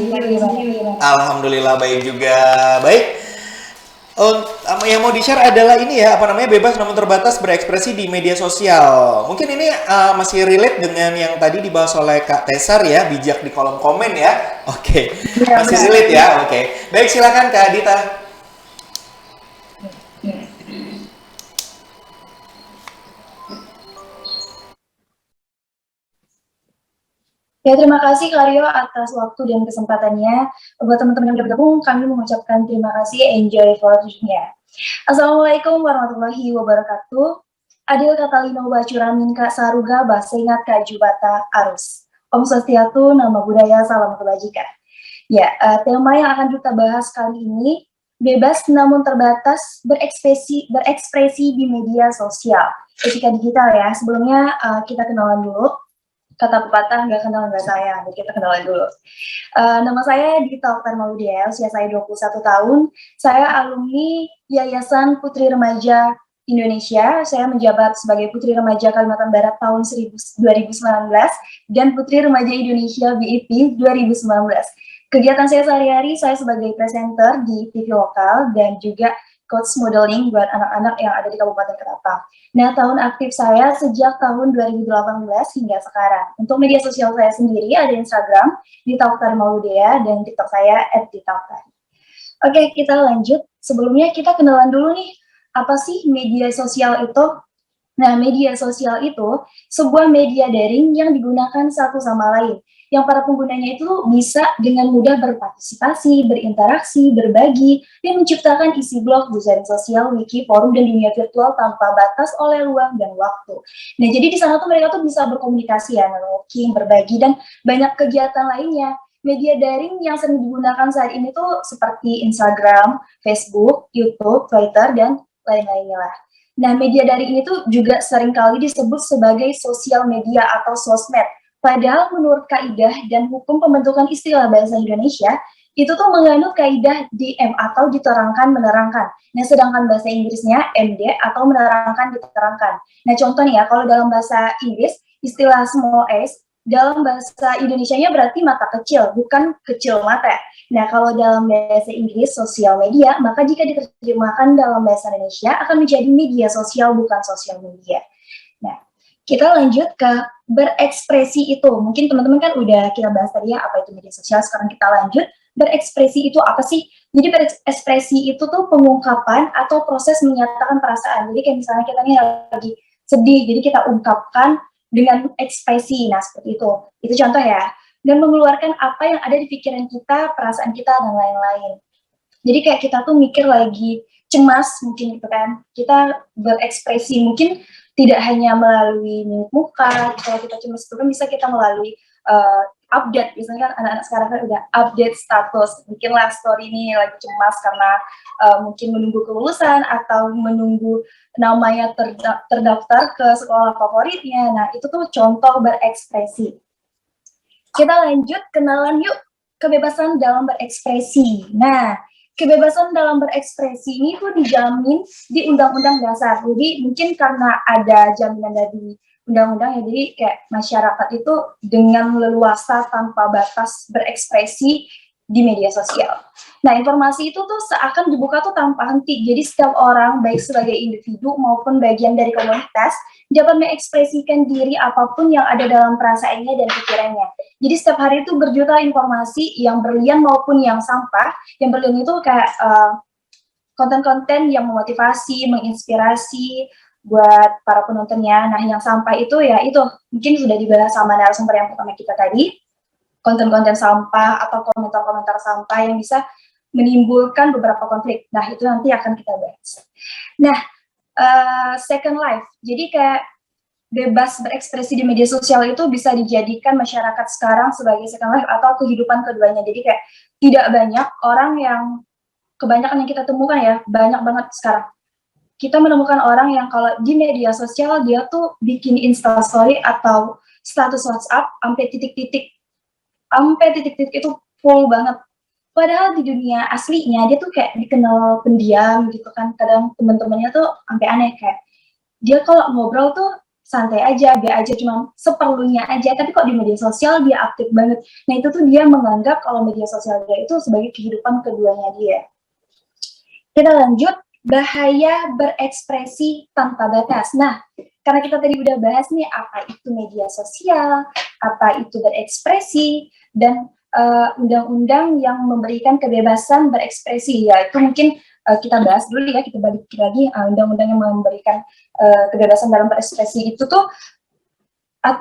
Alhamdulillah baik juga. Baik. Yang mau di-share adalah ini ya, bebas namun terbatas berekspresi di media sosial. Mungkin ini masih relate dengan yang tadi dibahas oleh Kak Tesar ya, bijak di kolom komen ya. Oke. Masih relate ya. Oke. Baik, silakan Kak Dita. Ya, terima kasih Kak Rio atas waktu dan kesempatannya. Buat teman-teman yang udah bergabung, kami mengucapkan terima kasih, enjoy for listening. Assalamualaikum warahmatullahi wabarakatuh. Adil Katalino Bacuramin Kak Saruga Basengat Kak Jubata Arus. Om Swastiastu, nama budaya, salam kebajikan. Ya, tema yang akan kita bahas kali ini, bebas namun terbatas berekspresi di media sosial. Etika digital ya. Sebelumnya kita kenalan dulu. Kata pepatah nggak kenal nggak sayang, jadi kita kenalan dulu. Nama saya Dita Oktari Maulidia, usia saya 21 tahun. Saya alumni Yayasan Putri Remaja Indonesia. Saya menjabat sebagai Putri Remaja Kalimantan Barat tahun 2019 dan Putri Remaja Indonesia BIP 2019. Kegiatan saya sehari-hari, saya sebagai presenter di TV lokal dan juga coach modeling buat anak-anak yang ada di Kabupaten Ketapang. Nah, tahun aktif saya sejak tahun 2018 hingga sekarang. Untuk media sosial saya sendiri ada Instagram Dita Oktari Maulidia dan TikTok saya @ditaoktari. Oke, kita lanjut. Sebelumnya kita kenalan dulu nih, apa sih media sosial itu? Nah, media sosial itu sebuah media daring yang digunakan satu sama lain, yang para penggunanya itu bisa dengan mudah berpartisipasi, berinteraksi, berbagi, dan menciptakan isi blog, jaring sosial, wiki, forum, dan dunia virtual tanpa batas oleh ruang dan waktu. Nah, jadi di sana tuh mereka tuh bisa berkomunikasi ya, networking, berbagi, dan banyak kegiatan lainnya. Media daring yang sering digunakan saat ini tuh seperti Instagram, Facebook, YouTube, Twitter, dan lain-lainnya lah. Nah, media daring ini tuh juga seringkali disebut sebagai sosial media atau sosmed. Padahal menurut kaidah dan hukum pembentukan istilah bahasa Indonesia, itu tuh mengandung kaidah DM atau diterangkan menerangkan. Nah, sedangkan bahasa Inggrisnya MD atau menerangkan diterangkan. Nah, contoh nih ya, kalau dalam bahasa Inggris, istilah small s dalam bahasa Indonesianya berarti mata kecil, bukan kecil mata. Nah, kalau dalam bahasa Inggris sosial media, maka jika diterjemahkan dalam bahasa Indonesia akan menjadi media sosial, bukan sosial media. Nah, kita lanjut ke berekspresi itu. Mungkin teman-teman kan udah kita bahas tadi ya, apa itu media sosial. Sekarang kita lanjut, berekspresi itu apa sih? Jadi berekspresi itu tuh pengungkapan atau proses menyatakan perasaan. Jadi kayak misalnya kita nih lagi sedih, jadi kita ungkapkan dengan ekspresi. Nah, seperti itu. Itu contoh ya. Dan mengeluarkan apa yang ada di pikiran kita, perasaan kita, dan lain-lain. Jadi kayak kita tuh mikir lagi cemas mungkin gitu kan. Kita berekspresi mungkin tidak hanya melalui mimik muka. Kalau kita cemas itu kan bisa kita melalui update. Biasanya kan anak-anak sekarang kan udah update status. Bikinlah story ini lagi cemas karena mungkin menunggu kelulusan atau menunggu namanya terdaftar ke sekolah favoritnya. Nah, itu tuh contoh berekspresi. Kita lanjut, kenalan yuk kebebasan dalam berekspresi. Nah, kebebasan dalam berekspresi ini tuh dijamin di Undang-Undang Dasar. Jadi mungkin karena ada jaminan dari undang-undang ya, jadi kayak masyarakat itu dengan leluasa tanpa batas berekspresi di media sosial. Nah, informasi itu tuh seakan dibuka tuh tanpa henti. Jadi setiap orang, baik sebagai individu maupun bagian dari komunitas, dapat mengekspresikan diri apapun yang ada dalam perasaannya dan pikirannya. Jadi setiap hari itu berjuta informasi yang berlian maupun yang sampah. Yang berlian itu kayak konten-konten yang memotivasi, menginspirasi buat para penontonnya. Nah, yang sampah itu ya itu mungkin sudah dibahas sama narasumber yang pertama kita tadi. Konten-konten sampah atau komentar-komentar sampah yang bisa menimbulkan beberapa konflik. Nah, itu nanti akan kita bahas. Nah, second life. Jadi kayak bebas berekspresi di media sosial itu bisa dijadikan masyarakat sekarang sebagai second life atau kehidupan keduanya. Jadi kayak tidak banyak orang yang, kebanyakan yang kita temukan ya, banyak banget sekarang. Kita menemukan orang yang kalau di media sosial dia tuh bikin instastory atau status WhatsApp sampai titik-titik itu full banget. Padahal di dunia aslinya dia tuh kayak dikenal pendiam gitu kan. Kadang teman-temannya tuh sampai aneh kayak dia kalau ngobrol tuh santai aja, dia aja cuma seperlunya aja. Tapi kok di media sosial dia aktif banget. Nah, itu tuh dia menganggap kalau media sosial dia itu sebagai kehidupan keduanya dia. Kita lanjut, bahaya berekspresi tanpa batas. Nah, karena kita tadi udah bahas nih apa itu media sosial, apa itu berekspresi, dan undang-undang yang memberikan kebebasan berekspresi, ya itu mungkin kita bahas dulu ya, kita balik lagi undang-undang yang memberikan kebebasan dalam berekspresi itu tuh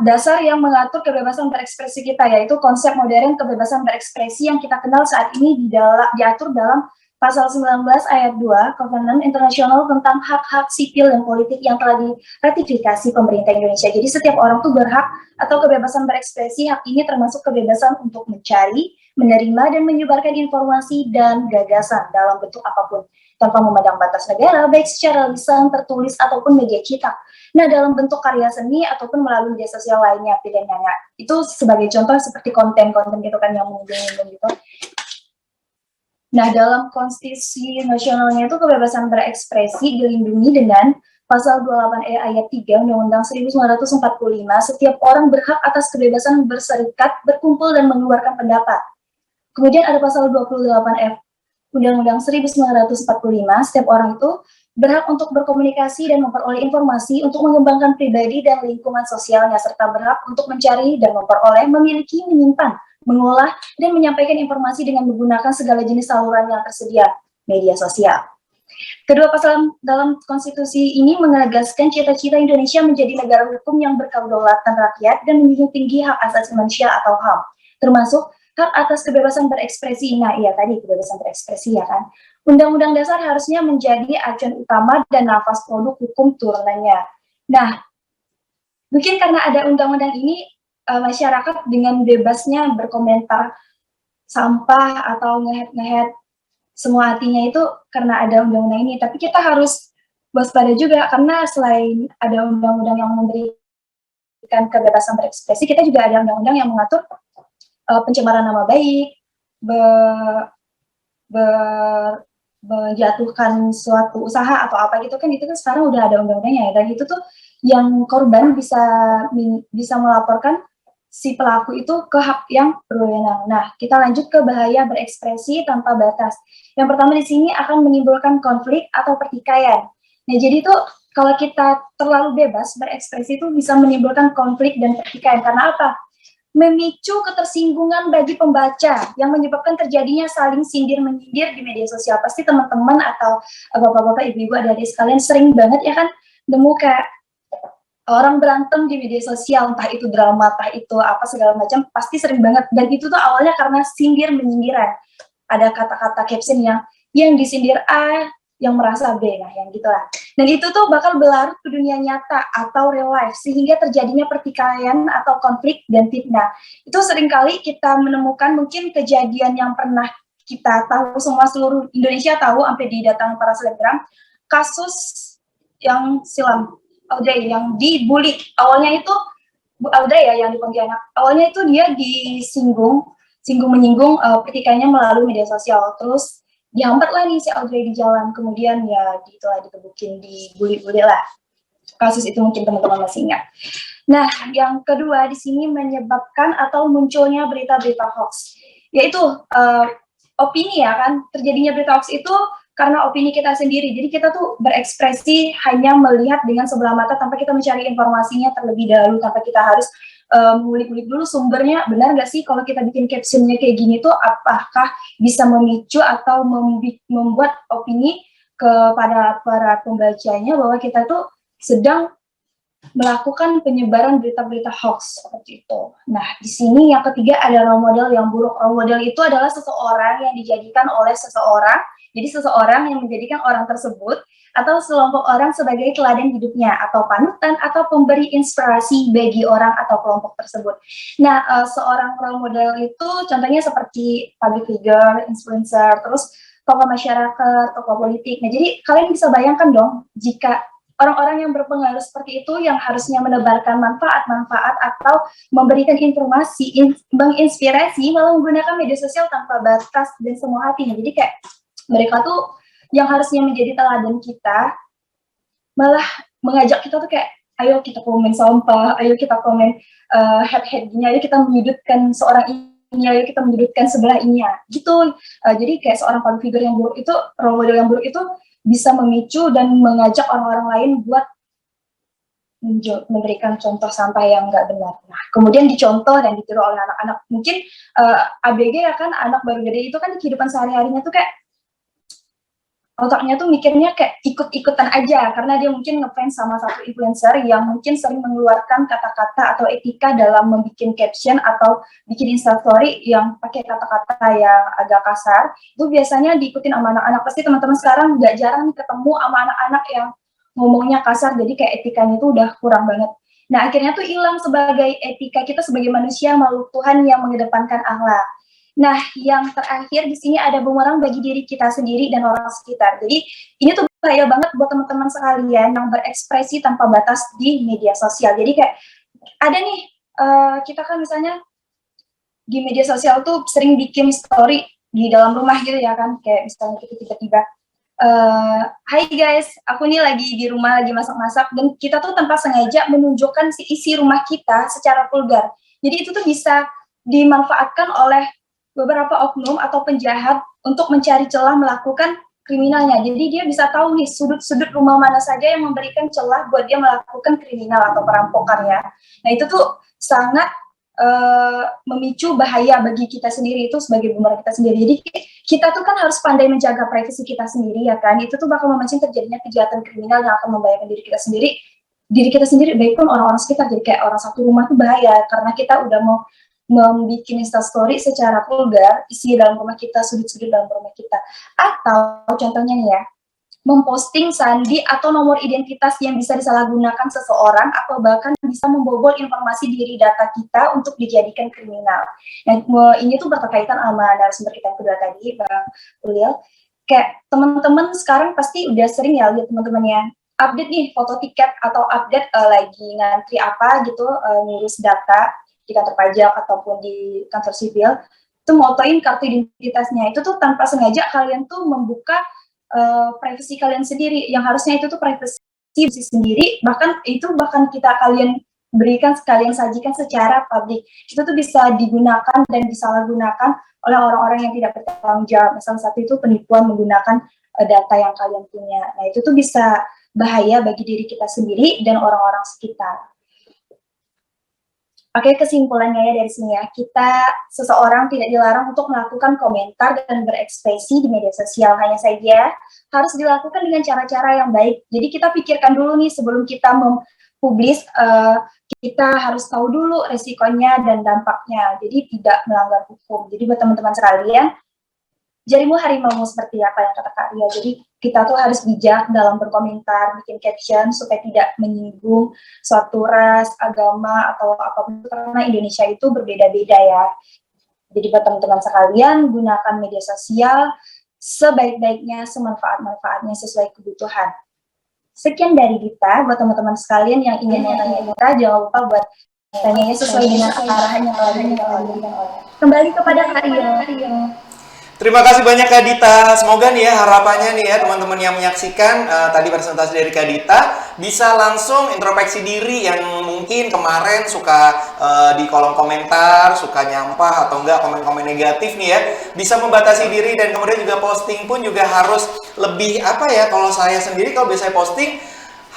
dasar yang mengatur kebebasan berekspresi kita, yaitu konsep modern kebebasan berekspresi yang kita kenal saat ini diatur dalam Pasal 19 ayat 2 Kovenant Internasional tentang hak-hak sipil dan politik yang telah diratifikasi pemerintah Indonesia. Jadi setiap orang tuh berhak atau kebebasan berekspresi. Hak ini termasuk kebebasan untuk mencari, menerima, dan menyebarkan informasi dan gagasan dalam bentuk apapun, tanpa memandang batas negara, baik secara lisan, tertulis, ataupun media cetak. Nah, dalam bentuk karya seni ataupun melalui media sosial lainnya pilihannya. Itu sebagai contoh seperti konten-konten gitu kan yang menyinggung gitu. Nah, dalam konstitusi nasionalnya itu kebebasan berekspresi dilindungi dengan Pasal 28E ayat 3 Undang-Undang 1945, setiap orang berhak atas kebebasan berserikat, berkumpul, dan mengeluarkan pendapat. Kemudian ada Pasal 28F Undang-Undang 1945, setiap orang itu berhak untuk berkomunikasi dan memperoleh informasi untuk mengembangkan pribadi dan lingkungan sosialnya, serta berhak untuk mencari dan memperoleh, memiliki, menyimpan, mengolah, dan menyampaikan informasi dengan menggunakan segala jenis saluran yang tersedia, media sosial. Kedua pasal dalam konstitusi ini menegaskan cita-cita Indonesia menjadi negara hukum yang berkedaulatan rakyat dan menjunjung tinggi hak asasi manusia atau HAM, termasuk hak atas kebebasan berekspresi. Nah, iya tadi kebebasan berekspresi ya kan. Undang-undang dasar harusnya menjadi acuan utama dan nafas produk hukum turunannya. Nah, mungkin karena ada undang-undang ini, masyarakat dengan bebasnya berkomentar sampah atau ngehead semua hatinya itu karena ada undang-undang ini. Tapi kita harus waspada juga karena selain ada undang-undang yang memberikan kebebasan berekspresi, kita juga ada undang-undang yang mengatur pencemaran nama baik, menjatuhkan suatu usaha atau apa gitu kan, itu kan sekarang udah ada undang-undangnya ya. Dan itu tuh yang korban bisa melaporkan si pelaku itu ke hak yang berwenang. Nah, kita lanjut ke bahaya berekspresi tanpa batas. Yang pertama di sini akan menimbulkan konflik atau pertikaian. Nah, jadi tuh kalau kita terlalu bebas berekspresi itu bisa menimbulkan konflik dan pertikaian. Karena apa? Memicu ketersinggungan bagi pembaca yang menyebabkan terjadinya saling sindir-menyindir di media sosial. Pasti teman-teman atau bapak-bapak, ibu-ibu, adik-adik sekalian sering banget ya kan nemu kayak orang berantem di media sosial, entah itu drama, entah itu apa segala macam, pasti sering banget. Dan itu tuh awalnya karena sindir-menyindiran. Ada kata-kata caption yang disindir A, yang merasa B, nah yang gitulah. Dan itu tuh bakal berlarut ke dunia nyata atau real life, sehingga terjadinya pertikaian atau konflik dan fitnah. Itu seringkali kita menemukan mungkin kejadian yang pernah kita tahu, semua seluruh Indonesia tahu, sampai di datang para selebgram, kasus yang silam, Audrey yang dibully. Awalnya itu Bu Audrey ya yang di Pontianak. Awalnya itu dia menyinggung pertikaiannya melalui media sosial. Terus dihambat lah nih si Audrey di jalan. Kemudian ya gitulah dikebukin, dibully-bully lah. Kasus itu mungkin teman-teman masih ingat. Nah, yang kedua di sini menyebabkan atau munculnya berita-berita hoax. Yaitu opini ya kan. Terjadinya berita hoax itu karena opini kita sendiri. Jadi kita tuh berekspresi hanya melihat dengan sebelah mata tanpa kita mencari informasinya terlebih dahulu, tanpa kita harus ngulik-ngulik dulu sumbernya, benar nggak sih kalau kita bikin captionnya kayak gini tuh apakah bisa memicu atau membuat opini kepada para pembacanya bahwa kita tuh sedang melakukan penyebaran berita-berita hoax seperti itu. Nah, di sini yang ketiga ada role model yang buruk. Role model itu adalah seseorang yang dijadikan oleh seseorang. Jadi seseorang yang menjadikan orang tersebut atau sekelompok orang sebagai teladan hidupnya atau panutan atau pemberi inspirasi bagi orang atau kelompok tersebut. Nah, seorang role model itu contohnya seperti public figure, influencer, terus tokoh masyarakat, tokoh politik. Nah, jadi kalian bisa bayangkan dong jika orang-orang yang berpengaruh seperti itu yang harusnya menebarkan manfaat-manfaat atau memberikan informasi, menginspirasi, malah menggunakan media sosial tanpa batas dan semua hati. Jadi kayak mereka tuh yang harusnya menjadi teladan kita, malah mengajak kita tuh kayak, ayo kita komen sampah, ayo kita komen head-head gini, ayo kita menyudutkan seorang ini, ayo kita menyudutkan sebelah ini, gitu. Jadi kayak seorang public figure yang buruk itu, role model yang buruk itu bisa memicu dan mengajak orang-orang lain buat memberikan contoh sampah yang nggak benar. Nah, kemudian dicontoh dan ditiru oleh anak-anak. Mungkin ABG ya kan, anak baru gede itu kan di kehidupan sehari-harinya tuh kayak otaknya tuh mikirnya kayak ikut-ikutan aja, karena dia mungkin ngefans sama satu influencer yang mungkin sering mengeluarkan kata-kata atau etika dalam membuat caption atau bikin instastory yang pakai kata-kata yang agak kasar. Itu biasanya diikutin sama anak-anak. Pasti teman-teman sekarang nggak jarang nih ketemu sama anak-anak yang ngomongnya kasar, jadi kayak etikanya itu udah kurang banget. Nah, akhirnya tuh hilang sebagai etika kita sebagai manusia, makhluk Tuhan yang mengedepankan akhlak. Nah, yang terakhir di sini ada bumerang bagi diri kita sendiri dan orang sekitar. Jadi, ini tuh bahaya banget buat teman-teman sekalian yang berekspresi tanpa batas di media sosial. Jadi kayak, ada nih, kita kan misalnya di media sosial tuh sering bikin story di dalam rumah gitu ya kan. Kayak misalnya kita tiba-tiba, hai guys, aku nih lagi di rumah, lagi masak-masak. Dan kita tuh tanpa sengaja menunjukkan isi rumah kita secara vulgar. Jadi itu tuh bisa dimanfaatkan oleh beberapa oknum atau penjahat untuk mencari celah melakukan kriminalnya. Jadi dia bisa tahu nih sudut-sudut rumah mana saja yang memberikan celah buat dia melakukan kriminal atau perampokan ya. Nah itu tuh sangat memicu bahaya bagi kita sendiri, itu sebagai bumerang kita sendiri. Jadi kita tuh kan harus pandai menjaga privasi kita sendiri ya kan. Itu tuh bakal memancing terjadinya kejahatan kriminal yang akan membahayakan diri kita sendiri baik pun orang-orang sekitar. Jadi kayak orang satu rumah tuh bahaya karena kita udah mau membuat instastory secara vulgar, isi dalam rumah kita, sudut-sudut dalam rumah kita. Atau contohnya nih ya, memposting sandi atau nomor identitas yang bisa disalahgunakan seseorang atau bahkan bisa membobol informasi diri data kita untuk dijadikan kriminal. Nah, ini tuh berkaitan sama narasumber kita yang kedua tadi, Bang Ulil. Kayak teman-teman sekarang pasti udah sering ya lihat teman-temannya update nih foto tiket atau update lagi ngantri apa gitu, ngurus data di kantor pajak ataupun di kantor sipil, itu motoin kartu identitasnya. Itu tuh tanpa sengaja kalian tuh membuka privasi kalian sendiri, yang harusnya itu tuh privasi sendiri, bahkan kalian berikan sekalian sajikan secara publik. Itu tuh bisa digunakan dan disalahgunakan oleh orang-orang yang tidak bertanggung jawab. Salah satu itu penipuan menggunakan data yang kalian punya. Nah, itu tuh bisa bahaya bagi diri kita sendiri dan orang-orang sekitar. Oke, kesimpulannya ya dari sini ya, seseorang tidak dilarang untuk melakukan komentar dan berekspresi di media sosial, hanya saja harus dilakukan dengan cara-cara yang baik. Jadi kita pikirkan dulu nih sebelum kita mempublis, kita harus tahu dulu resikonya dan dampaknya, jadi tidak melanggar hukum. Jadi buat teman-teman sekalian, jarimu harimaumu seperti apa yang kata Kak Ria. Jadi kita tuh harus bijak dalam berkomentar, bikin caption supaya tidak menyinggung suatu ras, agama, atau apapun, karena Indonesia itu berbeda-beda ya. Jadi buat teman-teman sekalian, gunakan media sosial sebaik-baiknya, semanfaat-manfaatnya sesuai kebutuhan. Sekian dari Dita, buat teman-teman sekalian yang ingin bertanya Dita, jangan lupa buat tanyanya sesuai dengan arahan yang telah diberikan oleh. Kembali kepada Kak Ria. Terima kasih banyak Kak Dita. Semoga nih ya harapannya nih ya teman-teman yang menyaksikan tadi presentasi dari Kak Dita bisa langsung introspeksi diri yang mungkin kemarin suka di kolom komentar, suka nyampah atau enggak komen-komen negatif nih ya, bisa membatasi diri dan kemudian juga posting pun juga harus lebih apa ya, kalau saya sendiri kalau biasanya posting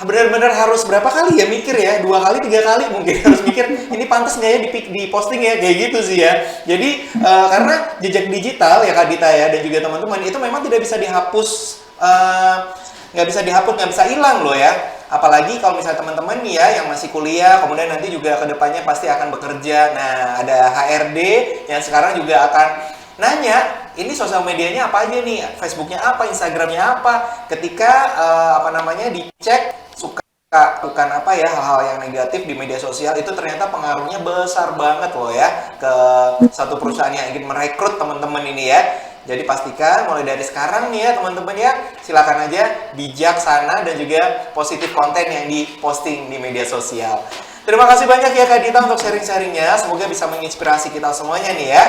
benar-benar harus berapa kali ya mikir ya, 2 kali 3 kali mungkin harus mikir ini pantas nggak ya di posting ya, kayak gitu sih ya. Jadi karena jejak digital ya Kak Dita ya dan juga teman-teman itu memang tidak bisa dihapus, nggak bisa dihapus, nggak bisa hilang loh ya. Apalagi kalau misalnya teman-teman nih ya yang masih kuliah, kemudian nanti juga kedepannya pasti akan bekerja. Nah ada HRD yang sekarang juga akan nanya, ini sosial medianya apa aja nih, Facebooknya apa, Instagramnya apa. Ketika dicek suka bukan apa ya hal-hal yang negatif di media sosial, itu ternyata pengaruhnya besar banget loh ya ke satu perusahaan yang ingin merekrut teman-teman ini ya. Jadi pastikan mulai dari sekarang nih ya teman-teman ya, silakan aja bijaksana dan juga positif konten yang diposting di media sosial. Terima kasih banyak ya Kak Dita untuk sharing-sharingnya, semoga bisa menginspirasi kita semuanya nih ya.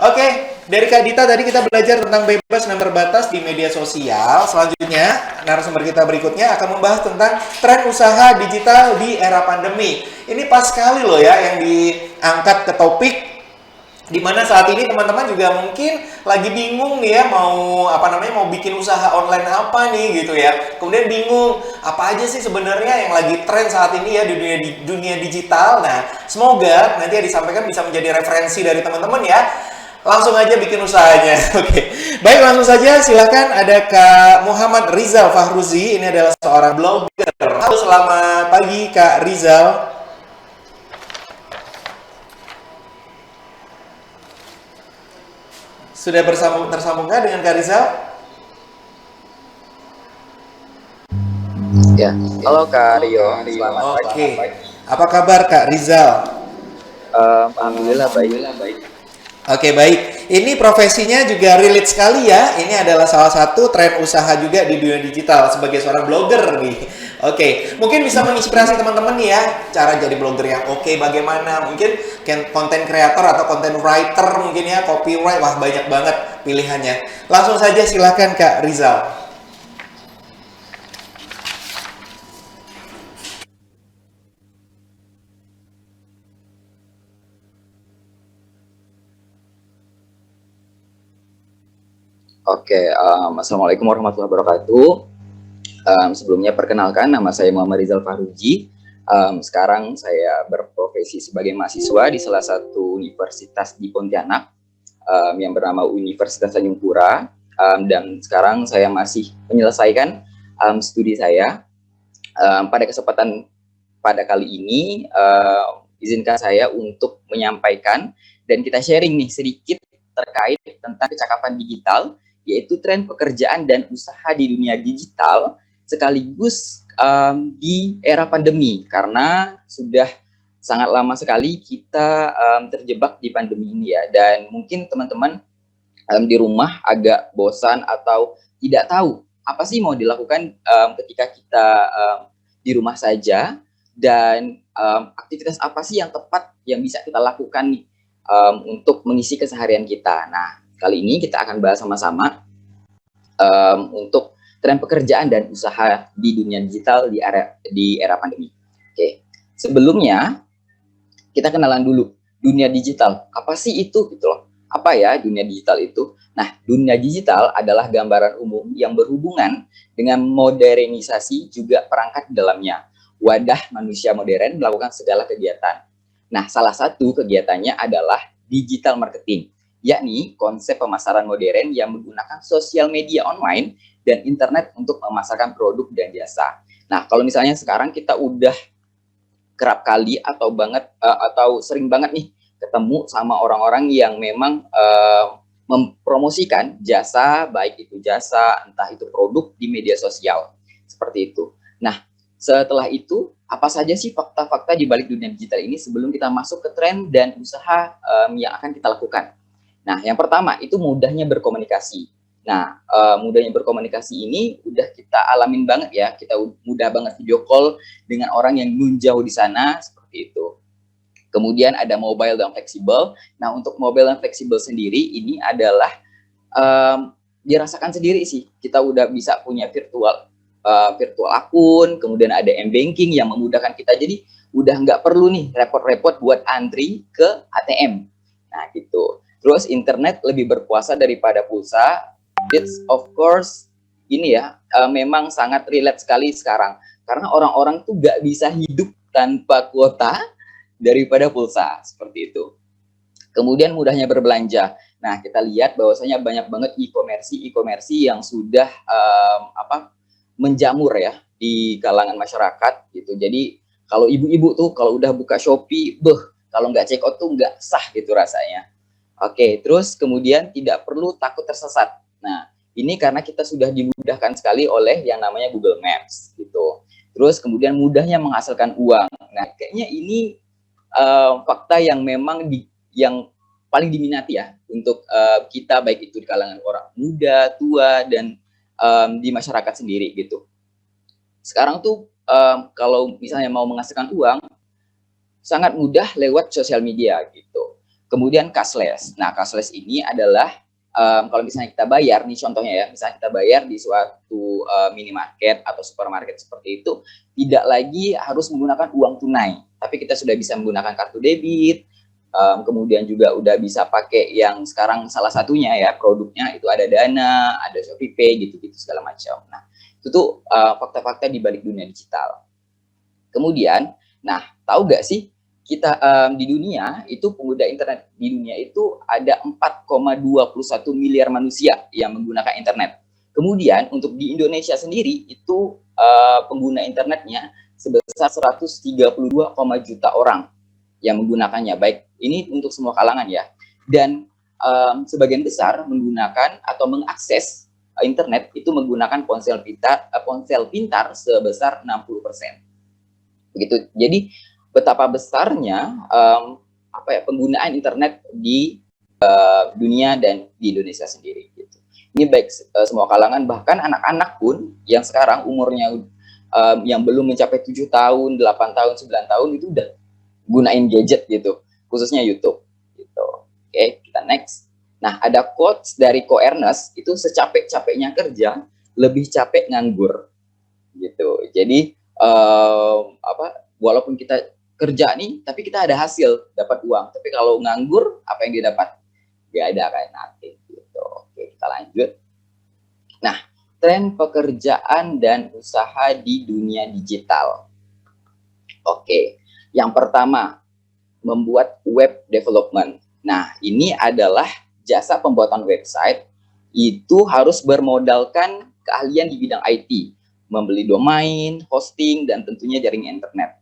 Oke, dari Kak Dita tadi kita belajar tentang bebas dan terbatas di media sosial. Selanjutnya, narasumber kita berikutnya akan membahas tentang tren usaha digital di era pandemi. Ini pas sekali loh ya yang diangkat ke topik, di mana saat ini teman-teman juga mungkin lagi bingung nih ya mau bikin usaha online apa nih gitu ya. Kemudian bingung apa aja sih sebenarnya yang lagi tren saat ini ya di dunia digital. Nah, semoga nanti yang disampaikan bisa menjadi referensi dari teman-teman ya. Langsung aja bikin usahanya. Oke. Baik, langsung saja silakan ada Kak Muhammad Rizal Fahruzi. Ini adalah seorang blogger. Halo, selamat pagi Kak Rizal. Sudah tersambungkah dengan Kak Rizal? Ya, halo Kak Rio. Selamat pagi. Oke. Apa kabar Kak Rizal? Alhamdulillah baik. Oke, baik. Ini profesinya juga relate sekali ya. Ini adalah salah satu tren usaha juga di dunia digital sebagai seorang blogger nih. Oke, mungkin bisa menginspirasi teman-teman nih ya, cara jadi blogger yang oke bagaimana. Mungkin konten creator atau konten writer mungkin ya, copyright, wah banyak banget pilihannya. Langsung saja silakan Kak Rizal. Oke, Assalamualaikum warahmatullahi wabarakatuh. Sebelumnya perkenalkan, nama saya Muhammad Rizal Fahruji. Sekarang saya berprofesi sebagai mahasiswa di salah satu universitas di Pontianak yang bernama Universitas Tanjung Pura. Dan sekarang saya masih menyelesaikan studi saya. Pada kesempatan pada kali ini, izinkan saya untuk menyampaikan dan kita sharing nih sedikit terkait tentang kecakapan digital, yaitu tren pekerjaan dan usaha di dunia digital sekaligus di era pandemi, karena sudah sangat lama sekali kita terjebak di pandemi ini ya, dan mungkin teman-teman di rumah agak bosan atau tidak tahu apa sih mau dilakukan ketika kita di rumah saja, dan aktivitas apa sih yang tepat yang bisa kita lakukan nih untuk mengisi keseharian kita. Nah, kali ini kita akan bahas sama-sama untuk tren pekerjaan dan usaha di dunia digital di era pandemi. Oke, sebelumnya kita kenalan dulu dunia digital. Apa sih itu gitu loh? Apa ya dunia digital itu? Nah, dunia digital adalah gambaran umum yang berhubungan dengan modernisasi juga perangkat di dalamnya. Wadah manusia modern melakukan segala kegiatan. Nah, salah satu kegiatannya adalah digital marketing, yakni konsep pemasaran modern yang menggunakan sosial media online dan internet untuk memasarkan produk dan jasa. Nah, kalau misalnya sekarang kita udah kerap kali atau sering banget nih ketemu sama orang-orang yang memang mempromosikan jasa, baik itu jasa, entah itu produk di media sosial, seperti itu. Nah, setelah itu, apa saja sih fakta-fakta di balik dunia digital ini sebelum kita masuk ke tren dan usaha yang akan kita lakukan? Nah, yang pertama itu mudahnya berkomunikasi. Nah, mudahnya berkomunikasi ini udah kita alamin banget ya, kita mudah banget video call dengan orang yang nun jauh di sana, seperti itu. Kemudian ada mobile dan fleksibel. Nah, untuk mobile dan fleksibel sendiri ini adalah dirasakan sendiri sih. Kita udah bisa punya virtual akun, kemudian ada m-banking yang memudahkan kita. Jadi udah nggak perlu nih repot-repot buat antri ke ATM. Nah, gitu. Terus internet lebih berkuasa daripada pulsa. It's of course ini ya memang sangat relate sekali sekarang karena orang-orang tuh gak bisa hidup tanpa kuota daripada pulsa, seperti itu. Kemudian mudahnya berbelanja. Nah, kita lihat bahwasanya banyak banget e-commerce yang sudah menjamur ya di kalangan masyarakat gitu. Jadi kalau ibu-ibu tuh kalau udah buka Shopee, kalau nggak check out tuh nggak sah gitu rasanya. Oke, terus kemudian tidak perlu takut tersesat. Nah, ini karena kita sudah dimudahkan sekali oleh yang namanya Google Maps gitu. Terus kemudian mudahnya menghasilkan uang. Nah, kayaknya ini fakta yang memang yang paling diminati ya untuk kita, baik itu di kalangan orang muda, tua, dan di masyarakat sendiri gitu. Sekarang tuh kalau misalnya mau menghasilkan uang sangat mudah lewat sosial media gitu. Kemudian cashless. Nah, cashless ini adalah kalau misalnya kita bayar, nih contohnya ya, misalnya kita bayar di suatu minimarket atau supermarket seperti itu, tidak lagi harus menggunakan uang tunai, tapi kita sudah bisa menggunakan kartu debit, kemudian juga udah bisa pakai yang sekarang salah satunya ya, produknya itu ada Dana, ada ShopeePay, gitu-gitu segala macam. Nah, itu tuh fakta-fakta di balik dunia digital. Kemudian, nah, tahu gak sih, kita di dunia itu pengguna internet di dunia itu ada 4,21 miliar manusia yang menggunakan internet. Kemudian untuk di Indonesia sendiri itu pengguna internetnya sebesar 132, juta orang yang menggunakannya. Baik, ini untuk semua kalangan ya. Dan sebagian besar menggunakan atau mengakses internet itu menggunakan ponsel pintar sebesar 60%. Begitu. Jadi betapa besarnya penggunaan internet di dunia dan di Indonesia sendiri gitu. Ini baik semua kalangan, bahkan anak-anak pun yang sekarang umurnya yang belum mencapai 7 tahun, 8 tahun, 9 tahun itu udah gunain gadget gitu, khususnya YouTube gitu. Oke, kita next. Nah, ada quotes dari Ko Ernest, itu secapek-capeknya kerja, lebih capek nganggur gitu. Jadi walaupun kita kerja nih, tapi kita ada hasil, dapat uang. Tapi kalau nganggur, apa yang dia dapat? Gak ada, kayak nothing gitu. Oke, kita lanjut. Nah, tren pekerjaan dan usaha di dunia digital. Oke, yang pertama, membuat web development. Nah, ini adalah jasa pembuatan website, itu harus bermodalkan keahlian di bidang IT, membeli domain, hosting, dan tentunya jaringan internet.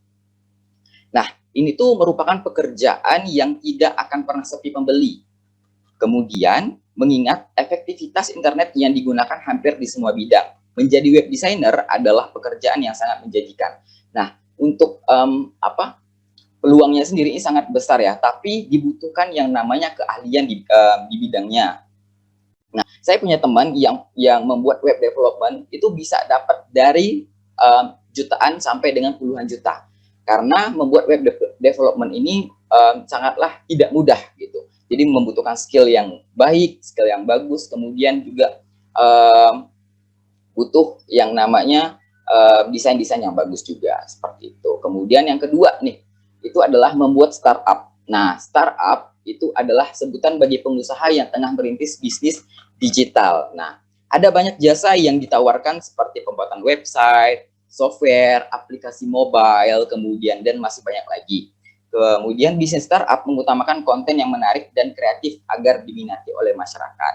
Nah, ini tuh merupakan pekerjaan yang tidak akan pernah sepi pembeli. Kemudian, mengingat efektivitas internet yang digunakan hampir di semua bidang. Menjadi web designer adalah pekerjaan yang sangat menjanjikan. Nah, untuk peluangnya sendiri ini sangat besar ya, tapi dibutuhkan yang namanya keahlian di bidangnya. Nah, saya punya teman yang membuat web development itu bisa dapat dari jutaan sampai dengan puluhan juta. Karena membuat web development ini sangatlah tidak mudah gitu. Jadi membutuhkan skill yang baik, skill yang bagus, kemudian juga butuh yang namanya desain-desain yang bagus juga seperti itu. Kemudian yang kedua nih, itu adalah membuat startup. Nah, startup itu adalah sebutan bagi pengusaha yang tengah merintis bisnis digital. Nah, ada banyak jasa yang ditawarkan seperti pembuatan website, software, aplikasi mobile, kemudian dan masih banyak lagi. Kemudian bisnis startup mengutamakan konten yang menarik dan kreatif agar diminati oleh masyarakat.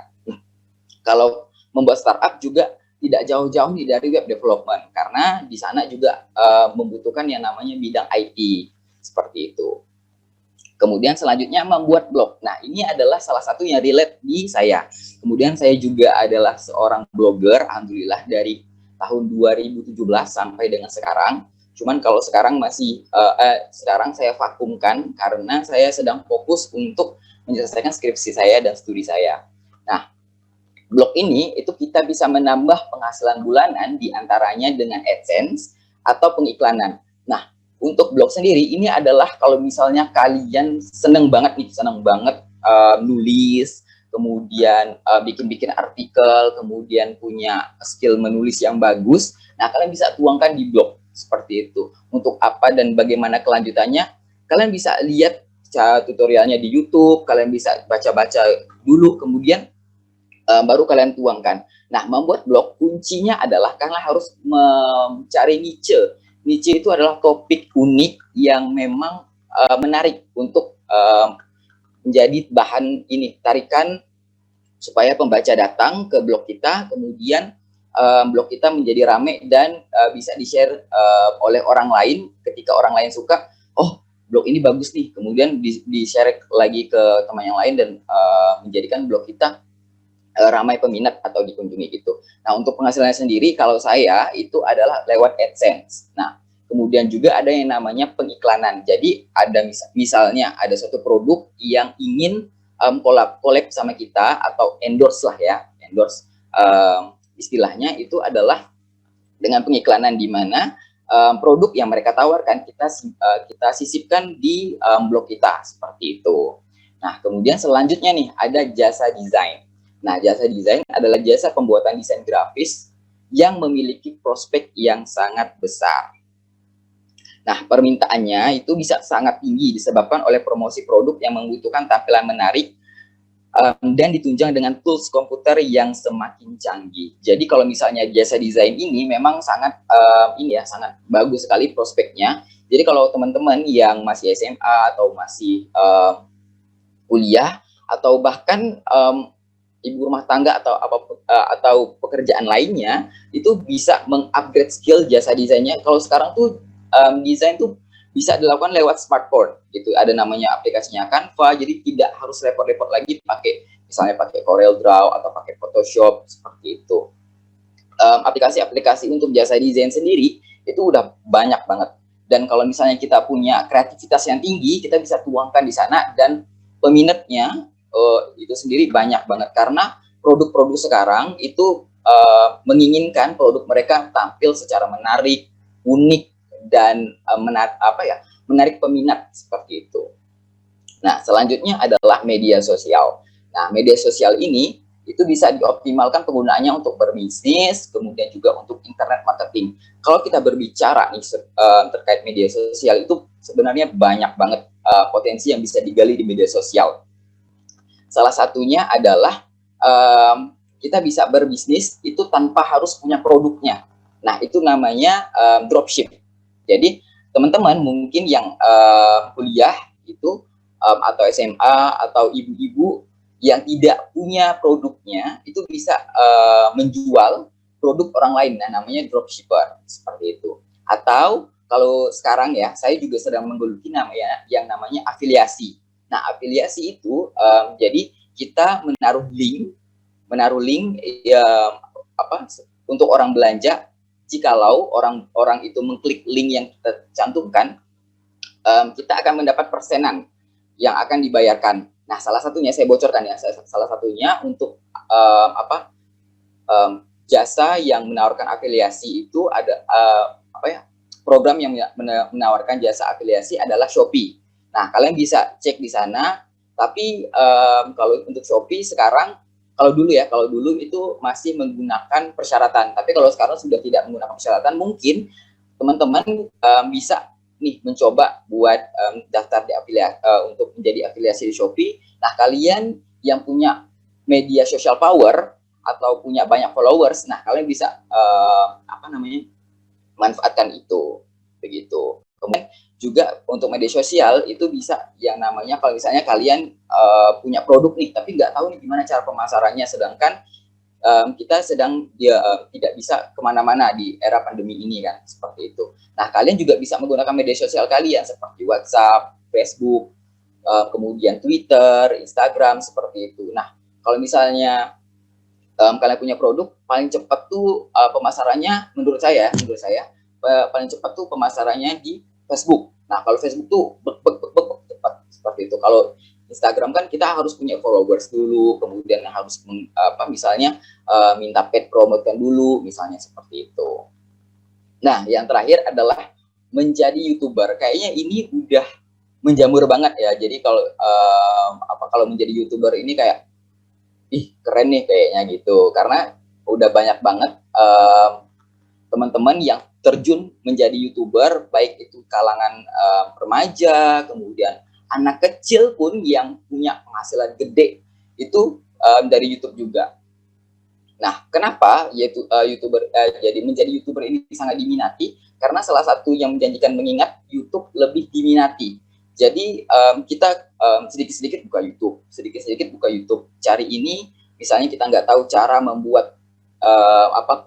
Kalau membuat startup juga tidak jauh-jauh nih dari web development, karena di sana juga membutuhkan yang namanya bidang IT, seperti itu. Kemudian selanjutnya membuat blog. Nah, ini adalah salah satu yang relate di saya. Kemudian saya juga adalah seorang blogger, alhamdulillah dari tahun 2017 sampai dengan sekarang. Cuman kalau sekarang sekarang saya vakumkan karena saya sedang fokus untuk menyelesaikan skripsi saya dan studi saya. Nah, blog ini itu kita bisa menambah penghasilan bulanan diantaranya dengan AdSense atau pengiklanan. Nah, untuk blog sendiri ini adalah kalau misalnya kalian seneng banget nulis, kemudian bikin-bikin artikel, kemudian punya skill menulis yang bagus, nah kalian bisa tuangkan di blog seperti itu. Untuk apa dan bagaimana kelanjutannya, kalian bisa lihat tutorialnya di YouTube, kalian bisa baca-baca dulu, kemudian baru kalian tuangkan. Nah, membuat blog kuncinya adalah kalian harus mencari niche. Niche itu adalah topik unik yang memang menarik untuk menjadi bahan tarikan supaya pembaca datang ke blog kita, kemudian blog kita menjadi rame dan bisa di-share oleh orang lain. Ketika orang lain suka, oh blog ini bagus nih, kemudian di-share lagi ke teman yang lain dan menjadikan blog kita ramai peminat atau dikunjungi gitu. Nah, untuk penghasilannya sendiri kalau saya itu adalah lewat AdSense. Nah, kemudian juga ada yang namanya pengiklanan. Jadi ada misalnya ada suatu produk yang ingin collab sama kita atau endorse lah ya, endorse istilahnya itu adalah dengan pengiklanan di mana produk yang mereka tawarkan kita sisipkan di blog kita seperti itu. Nah, kemudian selanjutnya nih ada jasa desain. Nah, jasa desain adalah jasa pembuatan desain grafis yang memiliki prospek yang sangat besar. Nah, permintaannya itu bisa sangat tinggi disebabkan oleh promosi produk yang membutuhkan tampilan menarik dan ditunjang dengan tools komputer yang semakin canggih. Jadi kalau misalnya jasa desain ini memang sangat sangat bagus sekali prospeknya. Jadi kalau teman-teman yang masih SMA atau masih kuliah atau bahkan ibu rumah tangga atau pekerjaan lainnya itu bisa mengupgrade skill jasa desainnya. Kalau sekarang tuh desain tuh bisa dilakukan lewat smartphone gitu. Ada namanya aplikasinya Canva, jadi tidak harus repot-repot lagi misalnya pakai Corel Draw atau pakai Photoshop seperti itu. Aplikasi-aplikasi untuk jasa desain sendiri itu udah banyak banget. Dan kalau misalnya kita punya kreativitas yang tinggi, kita bisa tuangkan di sana dan peminatnya itu sendiri banyak banget karena produk-produk sekarang itu menginginkan produk mereka tampil secara menarik, unik dan menarik peminat seperti itu. Nah, selanjutnya adalah media sosial. Nah, media sosial ini itu bisa dioptimalkan penggunaannya untuk berbisnis, kemudian juga untuk internet marketing. Kalau kita berbicara nih terkait media sosial itu sebenarnya banyak banget potensi yang bisa digali di media sosial. Salah satunya adalah kita bisa berbisnis itu tanpa harus punya produknya. Nah, itu namanya dropship. Jadi, teman-teman mungkin yang kuliah itu atau SMA atau ibu-ibu yang tidak punya produknya itu bisa menjual produk orang lain. Nah, namanya dropshipper seperti itu. Atau kalau sekarang ya, saya juga sedang menggeluti yang namanya afiliasi. Nah, afiliasi itu jadi kita menaruh link untuk orang belanja. Jikalau orang itu mengklik link yang kita cantumkan, kita akan mendapat persenan yang akan dibayarkan. Nah, salah satunya saya bocorkan ya, salah satunya untuk jasa yang menawarkan afiliasi itu ada program yang menawarkan jasa afiliasi adalah Shopee. Nah, kalian bisa cek di sana. Tapi kalau untuk Shopee sekarang kalau dulu itu masih menggunakan persyaratan. Tapi kalau sekarang sudah tidak menggunakan persyaratan, mungkin teman-teman bisa nih mencoba buat daftar di untuk menjadi afiliasi di Shopee. Nah, kalian yang punya media social power atau punya banyak followers, nah kalian bisa manfaatkan itu, begitu. Kemudian juga untuk media sosial itu bisa yang namanya kalau misalnya kalian punya produk nih, tapi nggak tahu nih gimana cara pemasarannya, sedangkan kita sedang tidak bisa kemana-mana di era pandemi ini kan, seperti itu. Nah, kalian juga bisa menggunakan media sosial kalian seperti WhatsApp, Facebook, kemudian Twitter, Instagram, seperti itu. Nah, kalau misalnya kalian punya produk, paling cepat tuh pemasarannya menurut saya paling cepat tuh pemasarannya di Facebook. Nah, kalau Facebook tuh cepat seperti itu. Kalau Instagram kan kita harus punya followers dulu, kemudian harus misalnya minta paid promote dulu, misalnya seperti itu. Nah, yang terakhir adalah menjadi YouTuber. Kayaknya ini udah menjamur banget ya. Jadi kalau menjadi YouTuber ini kayak keren nih kayaknya gitu, karena udah banyak banget teman-teman yang terjun menjadi YouTuber, baik itu kalangan remaja, kemudian anak kecil pun yang punya penghasilan gede itu dari YouTube juga. Nah, kenapa jadi menjadi YouTuber ini sangat diminati? Karena salah satu yang menjanjikan, mengingat YouTube lebih diminati. Jadi kita sedikit-sedikit buka YouTube, cari ini, misalnya kita nggak tahu cara membuat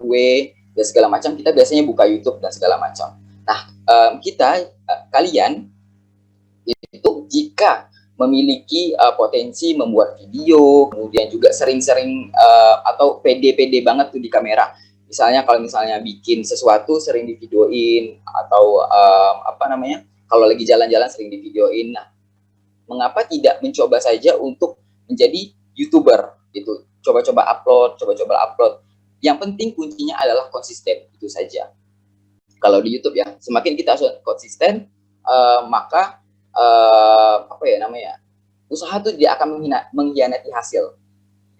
kue dan segala macam, kita biasanya buka YouTube dan segala macam. Nah, kalian itu jika memiliki potensi membuat video, kemudian juga sering-sering atau pede banget tuh di kamera. Misalnya kalau bikin sesuatu sering divideoin, atau kalau lagi jalan-jalan sering divideoin. Nah, mengapa tidak mencoba saja untuk menjadi YouTuber gitu? Coba-coba upload. Yang penting kuncinya adalah konsisten, itu saja. Kalau di YouTube ya, semakin kita konsisten, maka usaha itu tidak akan mengkhianati hasil.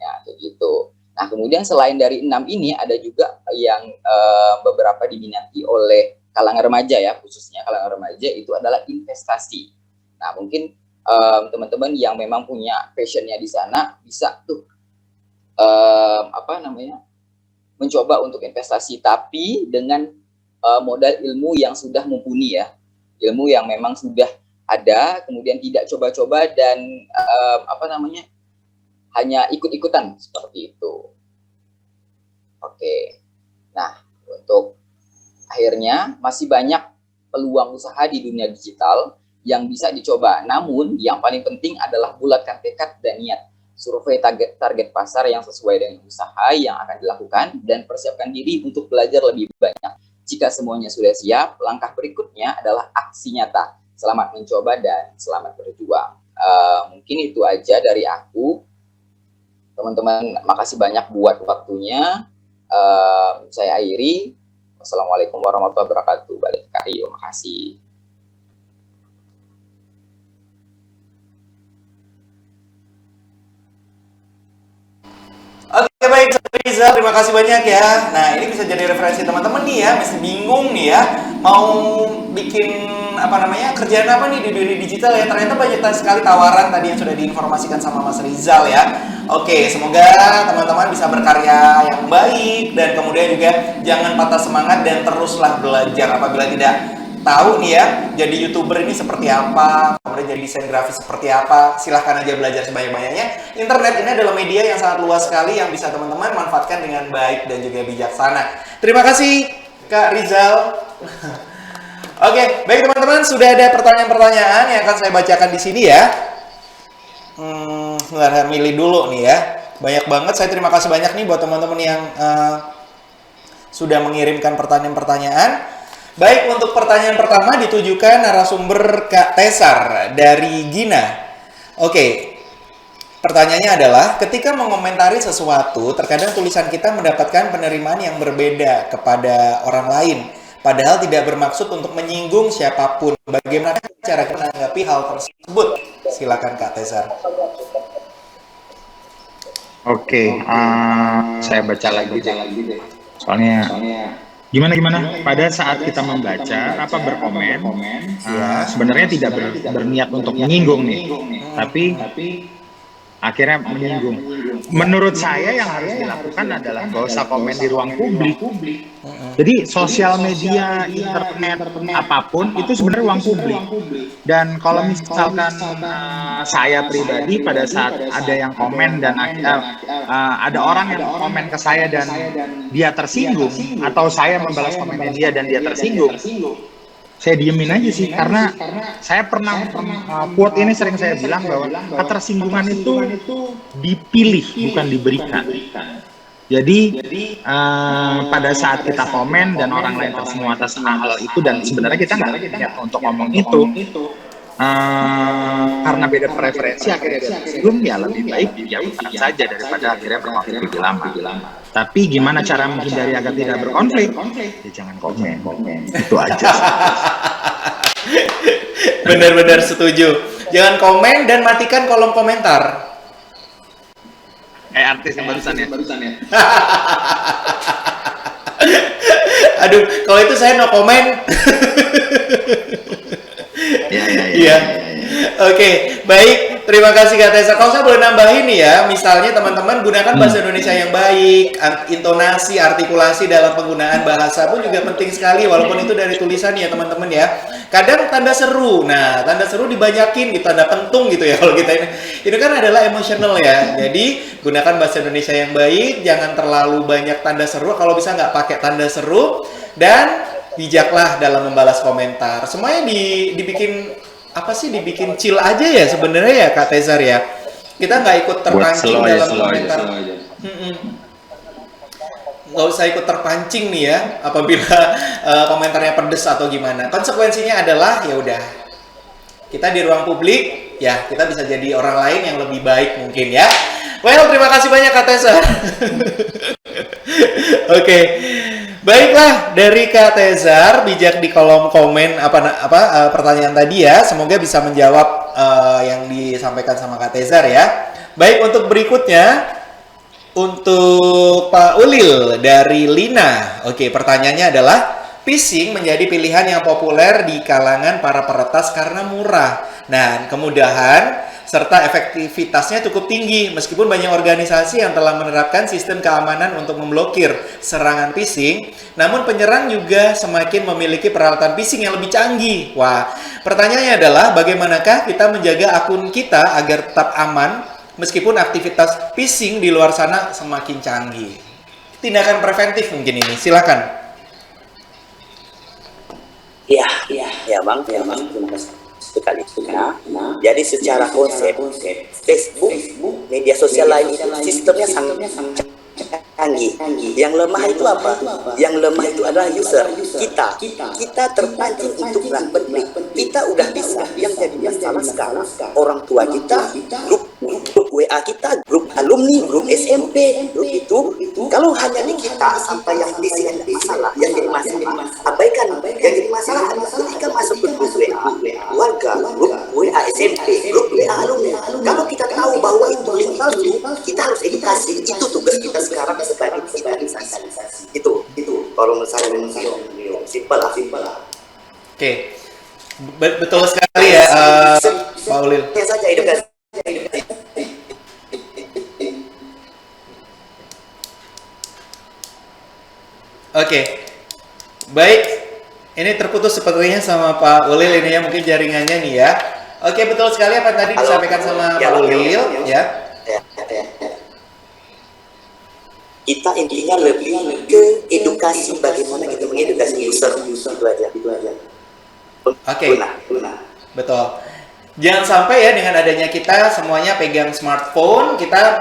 Ya, kayak gitu. Nah, kemudian selain dari 6 ini, ada juga yang beberapa diminati oleh kalangan remaja ya, khususnya kalangan remaja, itu adalah investasi. Nah, mungkin teman-teman yang memang punya passionnya di sana bisa tuh mencoba untuk investasi, tapi dengan modal ilmu yang sudah mumpuni ya, ilmu yang memang sudah ada, kemudian tidak coba-coba dan hanya ikut-ikutan seperti itu. Oke, nah untuk akhirnya masih banyak peluang usaha di dunia digital yang bisa dicoba. Namun yang paling penting adalah bulatkan tekad dan niat. Survei target pasar yang sesuai dengan usaha yang akan dilakukan dan persiapkan diri untuk belajar lebih banyak. Jika semuanya sudah siap, langkah berikutnya adalah aksi nyata. Selamat mencoba dan selamat berjuang. Mungkin itu aja dari aku. Teman-teman, makasih banyak buat waktunya. Saya akhiri. Wassalamualaikum warahmatullahi wabarakatuh. Balik ke Rio, makasih. Oke, baik, Riza, terima kasih banyak ya. Nah, ini bisa jadi referensi teman-teman nih ya, masih bingung nih ya, mau bikin kerjaan apa nih di dunia digital ya. Ternyata banyak sekali tawaran tadi yang sudah diinformasikan sama Mas Rizal ya. Oke, semoga teman-teman bisa berkarya yang baik dan kemudian juga jangan patah semangat dan teruslah belajar. Apabila tidak tahu nih ya, jadi YouTuber ini seperti apa, kemudian jadi desain grafis seperti apa, silahkan aja belajar sebanyak-banyaknya. Internet ini adalah media yang sangat luas sekali yang bisa teman-teman manfaatkan dengan baik dan juga bijaksana. Terima kasih Kak Rizal. Oke, baik teman-teman, sudah ada pertanyaan-pertanyaan yang akan saya bacakan di sini ya. Sebentar, milih dulu nih ya. Banyak banget, saya terima kasih banyak nih buat teman-teman yang sudah mengirimkan pertanyaan-pertanyaan. Baik, untuk pertanyaan pertama ditujukan narasumber Kak Tesar dari Gina. Oke, pertanyaannya adalah, ketika mengomentari sesuatu, terkadang tulisan kita mendapatkan penerimaan yang berbeda kepada orang lain, padahal tidak bermaksud untuk menyinggung siapapun. Bagaimana cara kita menanggapi hal tersebut? Silakan Kak Tesar. Oke, saya baca lagi deh. Soalnya gimana? Pada saat kita membaca apa berkomen, sebenarnya tidak berniat untuk menyinggung nih, tapi akhirnya menyinggung. Menurut saya yang harus dilakukan adalah gak usah komen di ruang publik. Jadi sosial media, internet, apapun itu sebenarnya ruang publik. Dan kalau misalkan saya pribadi pada saat ada yang komen dan ada orang yang komen ke saya dan dia tersinggung, atau saya membalas komennya dia dan dia tersinggung, saya diemin aja sih, karena saya pernah quote ini sering saya bilang bahwa ketersinggungan itu dipilih bukan diberikan. Jadi pada saat kita komen dan orang lain tersinggung atas hal itu dan sebenarnya kita nggak niat untuk ngomong itu, karena beda preferensi akhirnya dia tersinggung, ya lebih baik diamkan saja daripada akhirnya berkonflik lebih lama. Tapi gimana cara menghindari agar tidak berkonflik? Ya jangan komen. Itu aja. Benar-benar setuju. Jangan komen dan matikan kolom komentar. Artis yang barusan ya. Aduh, kalau itu saya no comment. Iya. Oke, baik. Terima kasih Kak Tessa. Kalau saya boleh nambahin nih ya, misalnya teman-teman gunakan bahasa Indonesia yang baik, intonasi, artikulasi dalam penggunaan bahasa pun juga penting sekali, walaupun itu dari tulisan ya teman-teman ya. Kadang tanda seru, nah tanda seru dibanyakin gitu, tanda pentung gitu ya kalau kita ini kan adalah emotional ya. Jadi gunakan bahasa Indonesia yang baik, jangan terlalu banyak tanda seru. Kalau bisa nggak pakai tanda seru, dan bijaklah dalam membalas komentar. Semuanya dibikin dibikin chill aja ya sebenarnya ya Kak Tezar ya. Kita nggak ikut terpancing dalam komentar. Nggak usah ikut terpancing nih ya apabila komentarnya pedes atau gimana. Konsekuensinya adalah ya udah, kita di ruang publik ya, kita bisa jadi orang lain yang lebih baik mungkin ya. Well, terima kasih banyak Kak Tezar. Oke. Baiklah, dari Kak Tezar bijak di kolom komen pertanyaan tadi ya. Semoga bisa menjawab yang disampaikan sama Kak Tezar ya. Baik, untuk berikutnya untuk Pak Ulil dari Lina. Oke, pertanyaannya adalah phishing menjadi pilihan yang populer di kalangan para peretas karena murah. Nah, kemudahan serta efektivitasnya cukup tinggi, meskipun banyak organisasi yang telah menerapkan sistem keamanan untuk memblokir serangan phishing, namun penyerang juga semakin memiliki peralatan phishing yang lebih canggih. Wah, pertanyaannya adalah bagaimanakah kita menjaga akun kita agar tetap aman meskipun aktivitas phishing di luar sana semakin canggih? Tindakan preventif mungkin ini, silakan. Ya bang, terima kasih sekali. Jadi secara konsep Facebook, media sosial lain itu sistemnya sangat canggih. Yang lemah itu apa? Yang lemah itu adalah user kita terpancing untuk berklik. Kita udah bisa. Yang jadi masalah sekarang orang tua kita, grup WA kita, grup alumni, grup SMP, grup itu kalau hanya di kita sampai yang di sini ada masalah, yang jadi masalah abaikan. Yang jadi masalah adalah ketika masuk ke grup WA warga, grup WA SMP, grup WA alumni. Kalau kita tahu bahwa itu link palsu, kita harus edukasi. Itu tugas kita sekarang sebagai organisasi. Itu kalau menurut saya simpel lah. Oke, betul sekali ya Pak Ulil. Saja edukasi. Oke, baik. Ini terputus sepertinya sama Pak Ulil ini ya, mungkin jaringannya nih ya. Oke, betul sekali apa yang tadi disampaikan sama Pak Ulil ya. Kita intinya lebih ke edukasi, bagaimana kita mengedukasi user itu aja. Oke, betul. Jangan sampai ya dengan adanya kita semuanya pegang smartphone, kita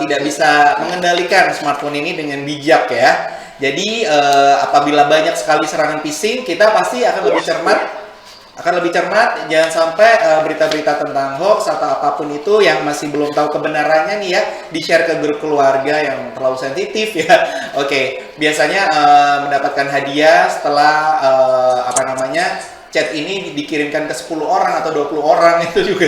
tidak bisa mengendalikan smartphone ini dengan bijak ya. Jadi apabila banyak sekali serangan phishing, kita pasti akan lebih cermat. Jangan sampai berita-berita tentang hoax atau apapun itu yang masih belum tahu kebenarannya nih ya, di-share ke grup keluarga yang terlalu sensitif ya. Oke, biasanya mendapatkan hadiah setelah chat ini dikirimkan ke 10 orang atau 20 orang itu juga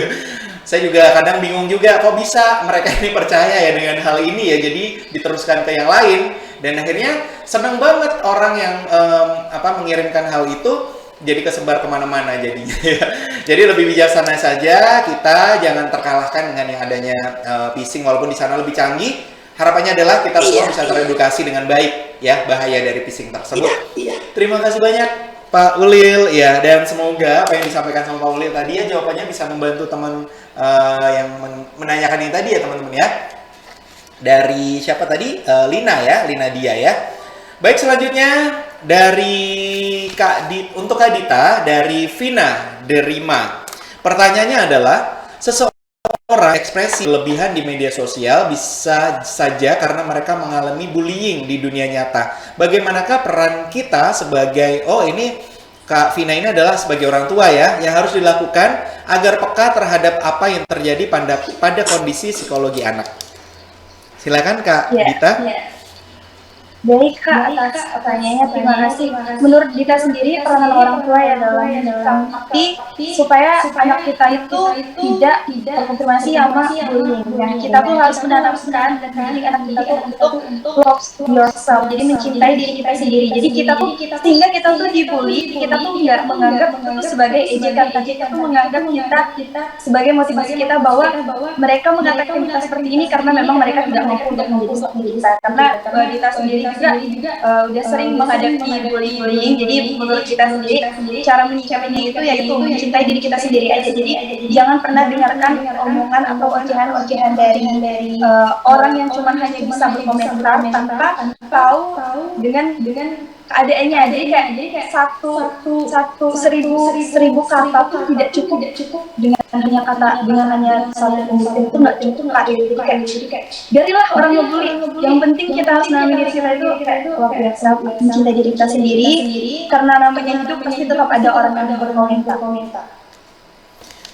Saya juga kadang bingung juga, kok bisa mereka ini percaya ya dengan hal ini ya, jadi diteruskan ke yang lain. Dan akhirnya seneng banget orang yang mengirimkan hal itu jadi kesebar kemana-mana jadinya ya. Jadi lebih bijaksana saja, kita jangan terkalahkan dengan yang adanya phishing, walaupun di sana lebih canggih. Harapannya adalah kita semua bisa teredukasi dengan baik ya bahaya dari phishing tersebut. Terima kasih banyak Pak Ulil ya, dan semoga apa yang disampaikan sama Pak Ulil tadi ya jawabannya bisa membantu teman yang menanyakan ini tadi ya teman-teman ya. Dari siapa tadi? Lina ya, Lina Dia ya. Baik, selanjutnya dari untuk Kak Dita dari Vina Derima. Pertanyaannya adalah, seseorang ekspresi kelebihan di media sosial bisa saja karena mereka mengalami bullying di dunia nyata. Bagaimanakah peran kita sebagai, ini Kak Vina ini adalah sebagai orang tua ya, yang harus dilakukan agar peka terhadap apa yang terjadi pada kondisi psikologi anak. Silakan Kak Dita. Baik Kak, atas pertanyaannya terima kasih. Menurut Dita sendiri, peranan orang tua ya dalam menyikapi supaya anak kita itu tidak terkonfirmasi sama bullying. Nah, kita tuh harus menanamkan dan mendidik anak kita tuh untuk love yourself, jadi mencintai diri kita sendiri. Jadi kita tuh, sehingga kita tuh dibully, kita tuh nggak menganggap itu sebagai ejekan, tapi kita tuh menganggap kita sebagai motivasi kita bahwa mereka mengatakan kita seperti ini karena memang mereka tidak mampu untuk menjadi seperti kita. Karena Dita sendiri juga udah sering menghadapi bullying, jadi menurut kita sendiri cara menyikapinya itu yaitu mencintai diri kita sendiri aja. Jadi jangan pernah dengarkan omongan atau ocehan-ocehan dari orang yang cuma hanya bisa berkomentar tanpa tahu dengan keadaannya. Jadi kayak seribu kata tuh tidak cukup dengan hanya satu pembuktian itu nggak cukup Kak. Jadi kayak biarlah orang ngebully, yang penting kita harus menangani diri kita itu luar biasa, mencintai diri kita sendiri, karena namanya hidup pasti tetap ada orang yang berkomentar.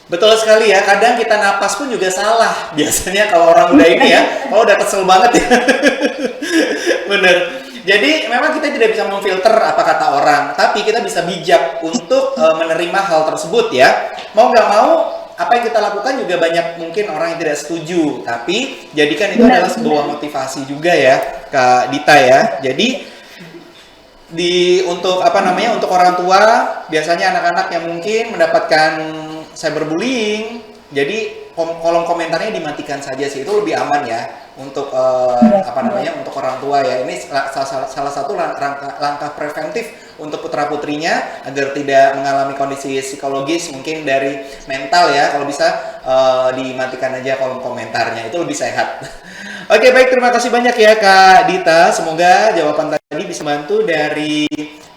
Betul sekali ya, kadang kita napas pun juga salah biasanya kalau orang udah ini ya, kalau udah kesel banget ya. Bener. Jadi memang kita tidak bisa memfilter apa kata orang, tapi kita bisa bijak untuk menerima hal tersebut ya. Mau nggak mau, apa yang kita lakukan juga banyak mungkin orang yang tidak setuju, tapi jadikan itu adalah sebuah motivasi juga ya Kak Dita ya. Jadi untuk orang tua, biasanya anak-anak yang mungkin mendapatkan cyberbullying, jadi kolom komentarnya dimatikan saja sih, itu lebih aman ya untuk untuk orang tua ya. Ini salah satu langkah preventif untuk putra-putrinya agar tidak mengalami kondisi psikologis mungkin dari mental ya. Kalau bisa dimatikan aja kolom komentarnya, itu lebih sehat. Oke, baik, terima kasih banyak ya Kak Dita. Semoga jawaban tadi bisa bantu dari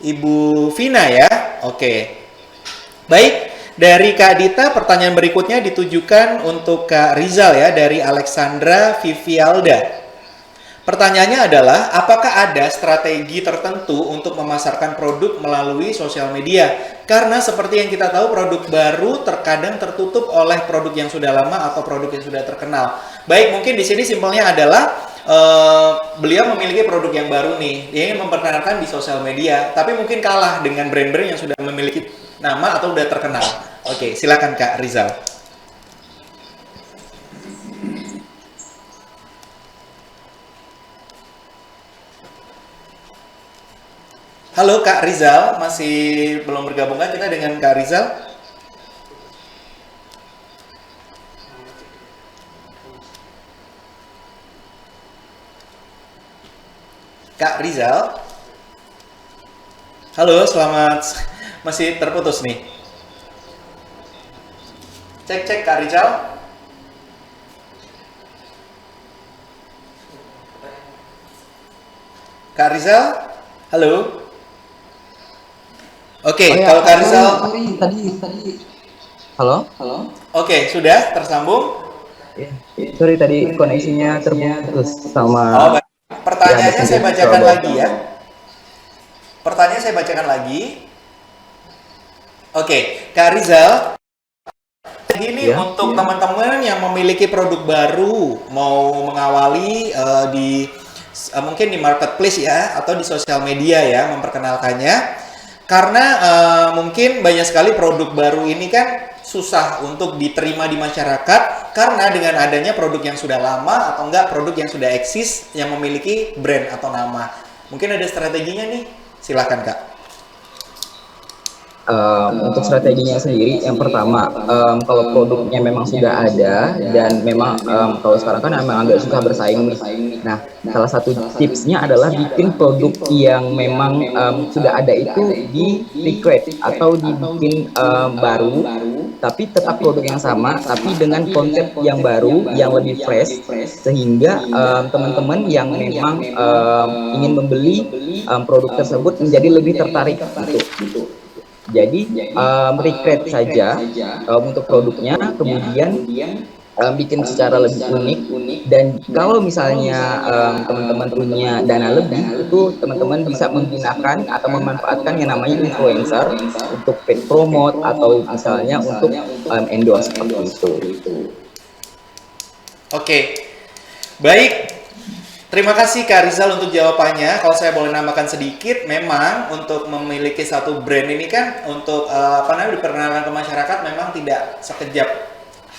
Ibu Vina ya. Oke. Baik, dari Kak Dita, pertanyaan berikutnya ditujukan untuk Kak Rizal ya, dari Alexandra Vivialda. Pertanyaannya adalah, apakah ada strategi tertentu untuk memasarkan produk melalui sosial media? Karena seperti yang kita tahu, produk baru terkadang tertutup oleh produk yang sudah lama atau produk yang sudah terkenal. Baik, mungkin di sini simpelnya adalah beliau memiliki produk yang baru nih, dia ingin memperkenalkan di sosial media, tapi mungkin kalah dengan brand-brand yang sudah memiliki nama atau sudah terkenal. Oke, silakan Kak Rizal. Halo Kak Rizal, masih belum bergabung kan kita dengan Kak Rizal? Kak Rizal? Halo, selamat. Masih terputus nih. Cek Kak Rizal. Kak Rizal? Halo? Oke, kalau Kak Rizal tadi. Halo? Oke, sudah tersambung? Sorry tadi koneksinya terputus sama. Oh, baik. Pertanyaannya saya bacakan lagi ya. Pertanyaan saya bacakan lagi. Oke, Kak Rizal. Ini untuk teman-teman yang memiliki produk baru, mau mengawali mungkin di marketplace ya, atau di sosial media ya, memperkenalkannya. Karena mungkin banyak sekali produk baru ini kan susah untuk diterima di masyarakat karena dengan adanya produk yang sudah lama atau enggak produk yang sudah eksis yang memiliki brand atau nama. Mungkin ada strateginya nih, silakan Kak. Untuk strateginya sendiri, yang pertama, kalau produknya memang sudah ada dan memang kalau sekarang kan memang agak susah bersaing nih. Nah, salah satu tipsnya adalah bikin produk yang memang sudah ada itu di recreate atau dibikin baru, tapi tetap produk yang sama, tapi dengan konsep yang baru, yang lebih fresh, sehingga teman-teman yang memang ingin membeli produk tersebut menjadi lebih tertarik gitu. Jadi recreate saja untuk produknya, kemudian bikin secara lebih unik, dan kalau misalnya teman-teman punya dana lebih, itu teman-teman bisa menggunakan atau memanfaatkan yang namanya influencer untuk paid promote atau misalnya untuk endorse seperti itu. Oke, baik. Terima kasih Kak Rizal untuk jawabannya. Kalau saya boleh nambahkan sedikit, memang untuk memiliki satu brand ini kan untuk diperkenalkan ke masyarakat memang tidak sekejap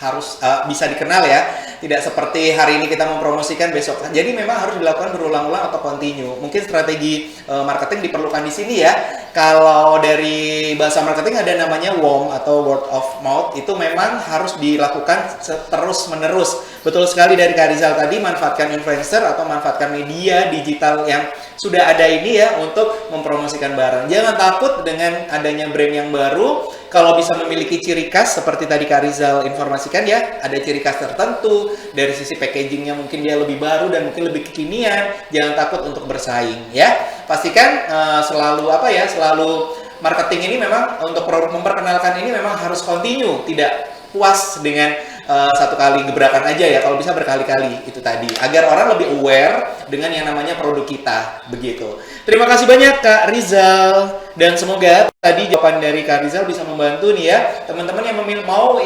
harus bisa dikenal ya. Tidak seperti hari ini kita mempromosikan besok. Jadi memang harus dilakukan berulang-ulang atau continue. Mungkin strategi marketing diperlukan di sini ya. Kalau dari bahasa marketing ada namanya WOM atau word of mouth, itu memang harus dilakukan terus-menerus. Betul sekali dari Kak Rizal tadi, manfaatkan influencer atau manfaatkan media digital yang sudah ada ini ya untuk mempromosikan barang. Jangan takut dengan adanya brand yang baru. Kalau bisa memiliki ciri khas seperti tadi Kak Rizal informasikan ya, ada ciri khas tertentu, dari sisi packagingnya mungkin dia lebih baru dan mungkin lebih kekinian. Jangan takut untuk bersaing ya. Pastikan selalu marketing ini memang untuk produk memperkenalkan ini memang harus continue, tidak puas dengan satu kali gebrakan aja ya, kalau bisa berkali-kali itu tadi, agar orang lebih aware dengan yang namanya produk kita, begitu. Terima kasih banyak Kak Rizal, dan semoga tadi jawaban dari Kak Rizal bisa membantu nih ya, teman-teman yang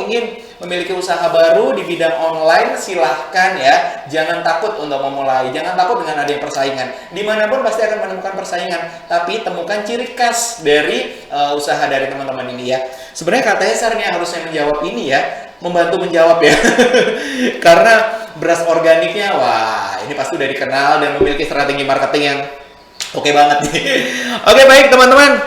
ingin memiliki usaha baru di bidang online, silahkan ya, jangan takut untuk memulai, jangan takut dengan adanya persaingan, dimanapun pasti akan menemukan persaingan, tapi temukan ciri khas dari usaha dari teman-teman ini ya. Sebenarnya Kak Tesar nih harusnya menjawab ini ya, membantu menjawab ya. Karena beras organiknya, wah ini pasti udah dikenal dan memiliki strategi marketing yang oke banget nih. Oke baik teman-teman,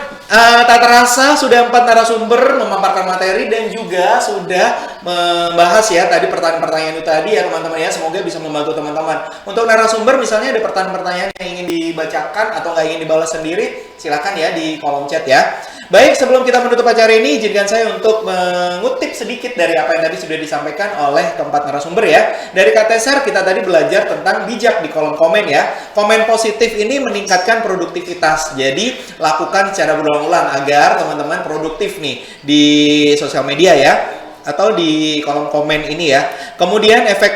tak terasa sudah 4 narasumber memaparkan materi dan juga sudah membahas ya tadi pertanyaan-pertanyaan itu tadi ya teman-teman ya. Semoga bisa membantu teman-teman. Untuk narasumber misalnya ada pertanyaan-pertanyaan yang ingin dibacakan atau nggak ingin dibalas sendiri, silakan ya di kolom chat ya. Baik, sebelum kita menutup acara ini, izinkan saya untuk mengutip sedikit dari apa yang tadi sudah disampaikan oleh keempat narasumber ya. Dari Kak Tesar, kita tadi belajar tentang bijak di kolom komen ya. Komen positif ini meningkatkan produktivitas. Jadi, lakukan secara berulang-ulang agar teman-teman produktif nih di sosial media ya. Atau di kolom komen ini ya. Kemudian efek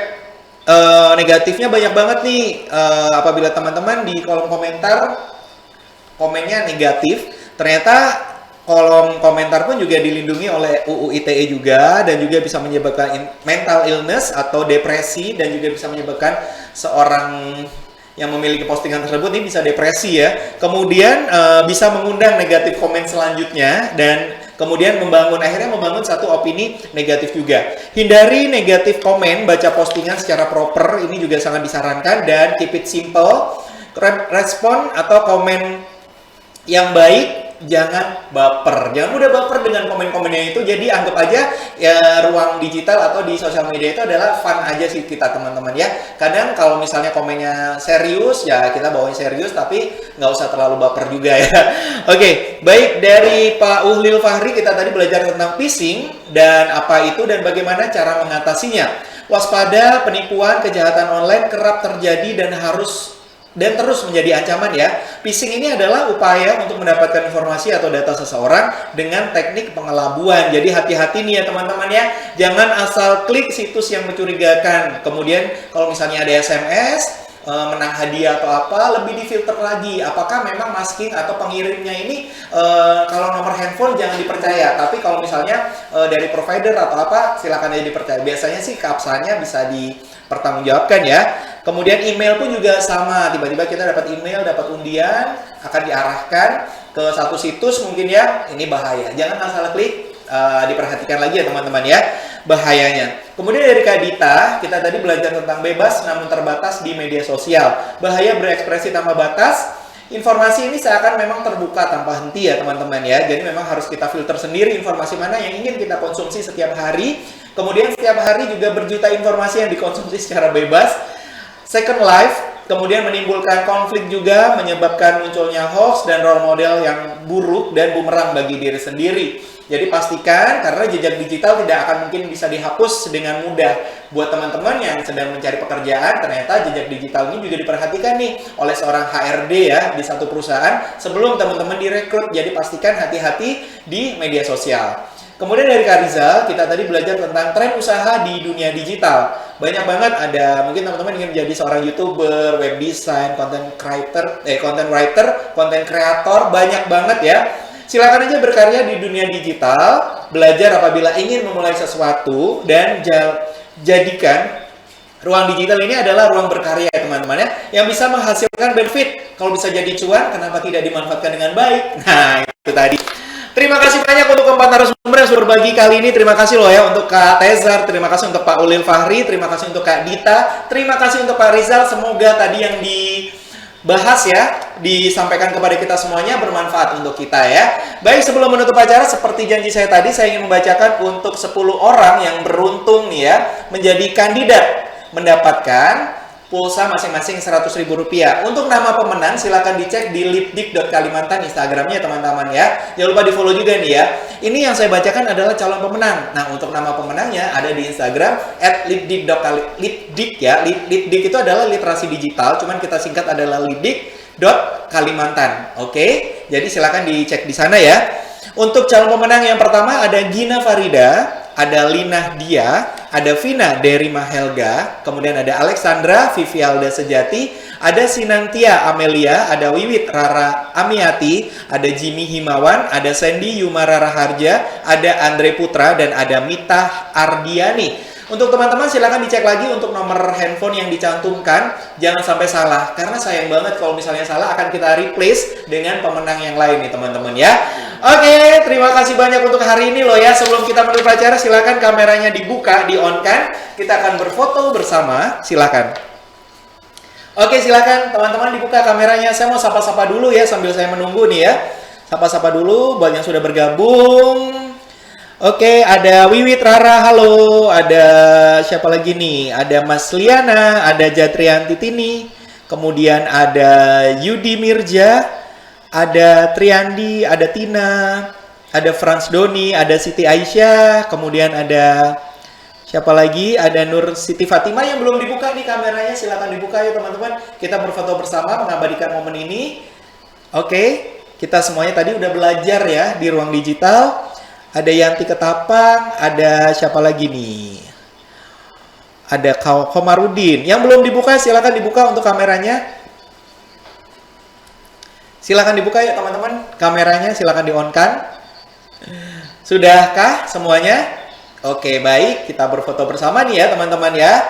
negatifnya banyak banget nih. Apabila teman-teman di kolom komentar, komennya negatif, ternyata kolom komentar pun juga dilindungi oleh UU ITE juga, dan juga bisa menyebabkan mental illness atau depresi, dan juga bisa menyebabkan seorang yang memiliki postingan tersebut ini bisa depresi ya. Kemudian bisa mengundang negatif komen selanjutnya, dan kemudian akhirnya membangun satu opini negatif juga. Hindari negatif komen, baca postingan secara proper, ini juga sangat disarankan, dan keep it simple. Respon atau komen yang baik, jangan baper, jangan mudah baper dengan komen-komennya itu. Jadi anggap aja ya ruang digital atau di sosial media itu adalah fun aja sih kita teman-teman ya. Kadang kalau misalnya komennya serius ya kita bawain serius, tapi nggak usah terlalu baper juga ya. Oke, baik, dari Pak Uhlil Fahri kita tadi belajar tentang phishing dan apa itu dan bagaimana cara mengatasinya. Waspada, penipuan, kejahatan online kerap terjadi dan terus menjadi ancaman ya. Phishing ini adalah upaya untuk mendapatkan informasi atau data seseorang dengan teknik pengelabuan. Jadi hati-hati nih ya teman-teman ya. Jangan asal klik situs yang mencurigakan. Kemudian kalau misalnya ada SMS, menang hadiah atau apa, lebih difilter lagi. Apakah memang masking atau pengirimnya ini kalau nomor handphone jangan dipercaya. Tapi kalau misalnya dari provider atau apa, silakan aja dipercaya. Biasanya sih keabsahannya bisa dipertanggungjawabkan ya. Kemudian email pun juga sama, tiba-tiba kita dapat email, dapat undian, akan diarahkan ke satu situs mungkin ya, ini bahaya. Jangan asal klik diperhatikan lagi ya teman-teman ya, bahayanya. Kemudian dari Kak Dita, kita tadi belajar tentang bebas namun terbatas di media sosial. Bahaya berekspresi tanpa batas. Informasi ini seakan memang terbuka tanpa henti ya teman-teman ya. Jadi memang harus kita filter sendiri informasi mana yang ingin kita konsumsi setiap hari. Kemudian setiap hari juga berjuta informasi yang dikonsumsi secara bebas. Second life, kemudian menimbulkan konflik juga, menyebabkan munculnya hoax dan role model yang buruk dan bumerang bagi diri sendiri. Jadi pastikan, karena jejak digital tidak akan mungkin bisa dihapus dengan mudah. Buat teman-teman yang sedang mencari pekerjaan, ternyata jejak digital ini juga diperhatikan nih oleh seorang HRD ya di satu perusahaan sebelum teman-teman direkrut. Jadi pastikan hati-hati di media sosial. Kemudian dari Kak Rizal, kita tadi belajar tentang tren usaha di dunia digital. Banyak banget ada, mungkin teman-teman ingin menjadi seorang YouTuber, web design, content writer, content creator, banyak banget ya. Silakan aja berkarya di dunia digital, belajar apabila ingin memulai sesuatu, dan jadikan ruang digital ini adalah ruang berkarya teman-teman ya, yang bisa menghasilkan benefit. Kalau bisa jadi cuan, kenapa tidak dimanfaatkan dengan baik? Nah, itu tadi. Terima kasih banyak untuk keempat narasumber yang sudah berbagi kali ini. Terima kasih loh ya untuk Kak Tezar, terima kasih untuk Pak Ulil Fahri, terima kasih untuk Kak Dita, terima kasih untuk Pak Rizal. Semoga tadi yang dibahas ya, disampaikan kepada kita semuanya bermanfaat untuk kita ya. Baik, sebelum menutup acara, seperti janji saya tadi, saya ingin membacakan untuk 10 orang yang beruntung nih ya, menjadi kandidat mendapatkan pulsa masing-masing Rp100.000. Untuk nama pemenang silahkan dicek di litdik.kalimantan Instagramnya teman-teman ya. Jangan lupa di follow juga nih ya. Ini yang saya bacakan adalah calon pemenang. Nah, untuk nama pemenangnya ada di Instagram @litdik ya. Litdik itu adalah literasi digital, cuman kita singkat adalah litdik.kalimantan. Oke, jadi silahkan dicek di sana ya. Untuk calon pemenang yang pertama ada Gina Farida, ada Lina Dia, ada Vina Derima Helga, kemudian ada Alexandra Vivialda Sejati, ada Sinantia Amelia, ada Wiwit Rara Amiati, ada Jimmy Himawan, ada Sandy Yumara Raharja, ada Andre Putra, dan ada Mita Ardiani. Untuk teman-teman silakan dicek lagi untuk nomor handphone yang dicantumkan, jangan sampai salah, karena sayang banget kalau misalnya salah akan kita replace dengan pemenang yang lain nih teman-teman ya. Oke, terima kasih banyak untuk hari ini loh ya. Sebelum kita menutup acara, silakan kameranya dibuka, di-on-kan. Kita akan berfoto bersama, silakan. Oke, silakan teman-teman dibuka kameranya. Saya mau sapa-sapa dulu ya sambil saya menunggu nih ya. Sapa-sapa dulu buat yang sudah bergabung. Oke, ada Wiwit Rara, halo. Ada siapa lagi nih? Ada Mas Liana, ada Jatrianti Tini, kemudian ada Yudi Mirja, ada Triandi, ada Tina, ada Frans Doni, ada Siti Aisyah, kemudian ada siapa lagi? Ada Nur Siti Fatima yang belum dibuka nih kameranya, silakan dibuka ya teman-teman. Kita berfoto bersama mengabadikan momen ini. Oke, kita semuanya tadi udah belajar ya di ruang digital. Ada Yanti Ketapang, ada siapa lagi nih? Ada Komarudin. Yang belum dibuka silakan dibuka untuk kameranya. Silakan dibuka ya teman-teman. Kameranya silakan di-on-kan. Sudahkah semuanya? Oke, baik. Kita berfoto bersama nih ya teman-teman ya.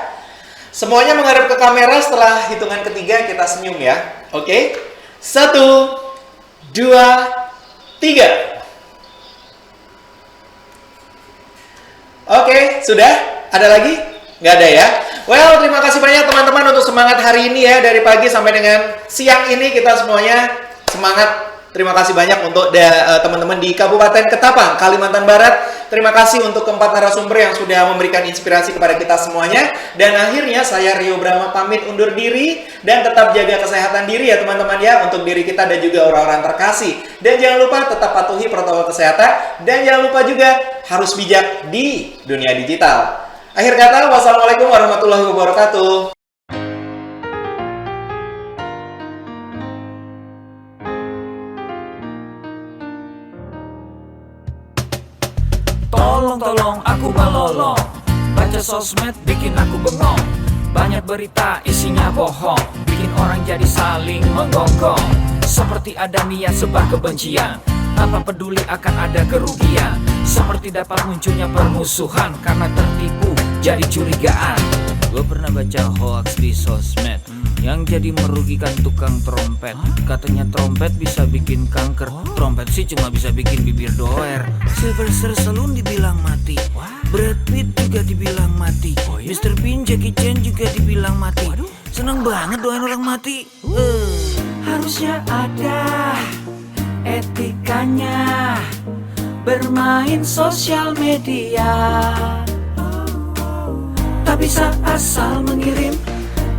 Semuanya menghadap ke kamera, setelah hitungan ketiga kita senyum ya. Oke. 1, 2, 3. Oke, sudah? Ada lagi? Nggak ada ya? Well, terima kasih banyak teman-teman untuk semangat hari ini ya. Dari pagi sampai dengan siang ini kita semuanya semangat. Terima kasih banyak untuk teman-teman di Kabupaten Ketapang, Kalimantan Barat. Terima kasih untuk keempat narasumber yang sudah memberikan inspirasi kepada kita semuanya. Dan akhirnya saya Rio Brahma pamit undur diri. Dan tetap jaga kesehatan diri ya teman-teman ya. Untuk diri kita dan juga orang-orang terkasih. Dan jangan lupa tetap patuhi protokol kesehatan. Dan jangan lupa juga harus bijak di dunia digital. Akhir kata, wassalamualaikum warahmatullahi wabarakatuh. Tolong aku melolong, baca sosmed bikin aku bengong. Banyak berita isinya bohong, bikin orang jadi saling menggonggong. Seperti ada niat sebar kebencian, tanpa peduli akan ada kerugian. Seperti dapat munculnya permusuhan, karena tertipu jadi curigaan. Gue pernah baca hoax di sosmed, yang jadi merugikan tukang trompet. Katanya trompet bisa bikin kanker, trompet sih cuma bisa bikin bibir doer. Sylvester Stallone dibilang mati, Brad Pitt juga dibilang mati, Mr. Bean, Jackie Chan juga dibilang mati. Seneng banget doain orang mati. Harusnya ada etikanya bermain sosial media. Tak bisa asal mengirim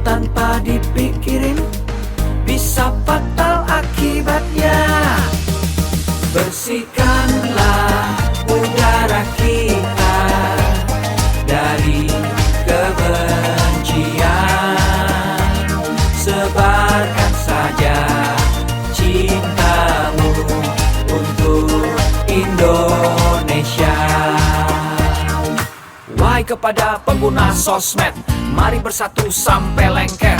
tanpa dipikirin, bisa fatal akibatnya. Bersihkanlah udara kita dari kebencian, sebarkan saja cintamu untuk Indonesia. Wahai kepada pengguna sosmed, mari bersatu sampai lengket.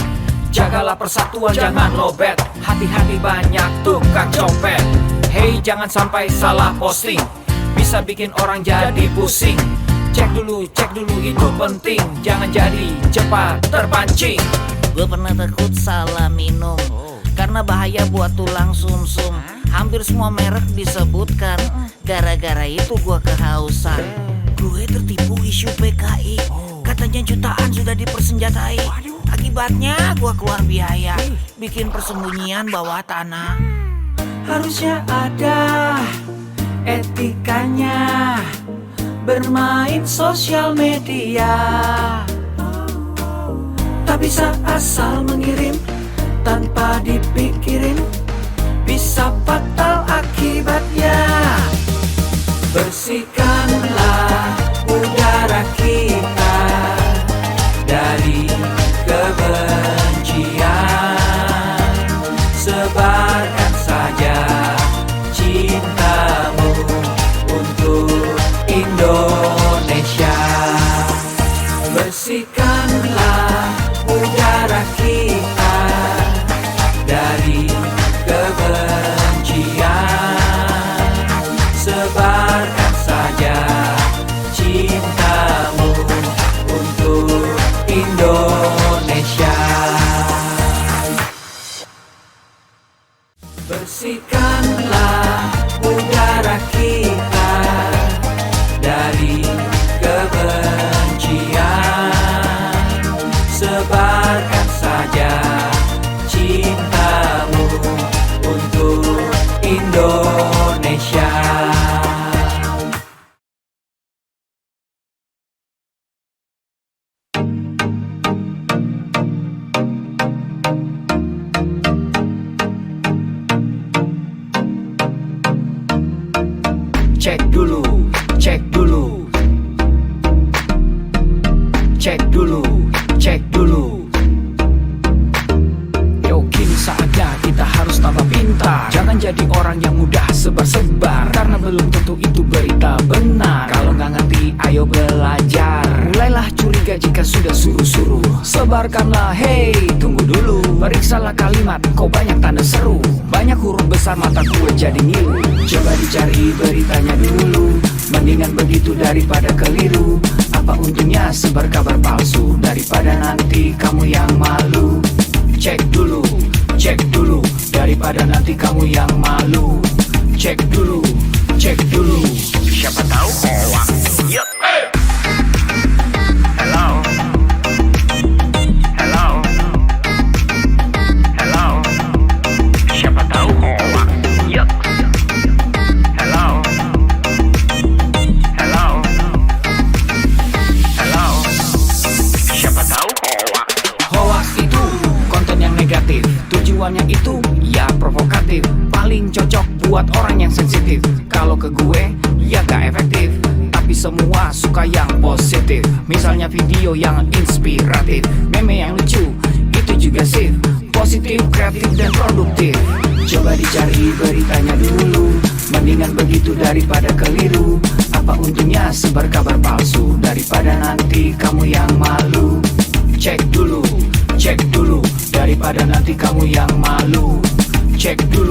Jagalah persatuan, jangan lobet. Hati-hati banyak tukang copet. Hey, jangan sampai salah posting, bisa bikin orang jadi pusing. Cek dulu itu penting, jangan jadi cepat terpancing. Gue pernah takut salah minum, karena bahaya buat tulang sumsum. Hampir semua merek disebutkan, gara-gara itu gue kehausan. Gue tertipu isu PKI, katanya jutaan sudah dipersenjatai. Akibatnya gue keluar biaya, bikin persembunyian bawah tanah. Harusnya ada etikanya bermain sosial media. Tak bisa asal mengirim tanpa dipikirin, bisa fatal akibatnya. Bersihkanlah udara kita dari kebencian, sebarkan saja cintamu untuk Indonesia. Bersihkanlah udara kita dari kebencian, sebarkan saja cintamu untuk Indonesia. Bersihkanlah udara kita dari kebencian, sebarkan saja cintamu untuk Indonesia. Cek dulu, cek dulu, cek dulu, cek dulu. Yo, kini saatnya kita harus tambah pintar. Jangan jadi orang yang mudah sebar-sebar, karena belum tentu itu berita benar. Kalau nggak ngerti, ayo belajar. Mulailah curiga jika sudah suruh-suruh. Sebarkanlah, hey, tunggu dulu. Periksalah kalimat, kok banyak tanda seru. Banyak huruf besar, mata gue jadi ngilu. Coba dicari beritanya dulu, mendingan begitu daripada keliru. Apa untungnya sebar kabar palsu, daripada nanti kamu yang malu. Cek dulu, daripada nanti kamu yang malu. Cek dulu, siapa tahu hoax. Yup. Hello. Siapa tahu hoax. Yup. Hello. Siapa tahu hoax. Hoax itu konten yang negatif, tujuannya itu ya provokatif. Paling cocok buat orang yang sensitif. Kalau ke gue ya gak efektif, tapi semua suka yang positif. Misalnya video yang inspiratif, meme yang lucu, itu juga sip. Positif, kreatif, dan produktif. Coba dicari beritanya dulu, mendingan begitu daripada keliru. Apa untungnya sebar kabar palsu, daripada nanti kamu yang malu. Cek dulu, daripada nanti kamu yang malu. Cek dulu.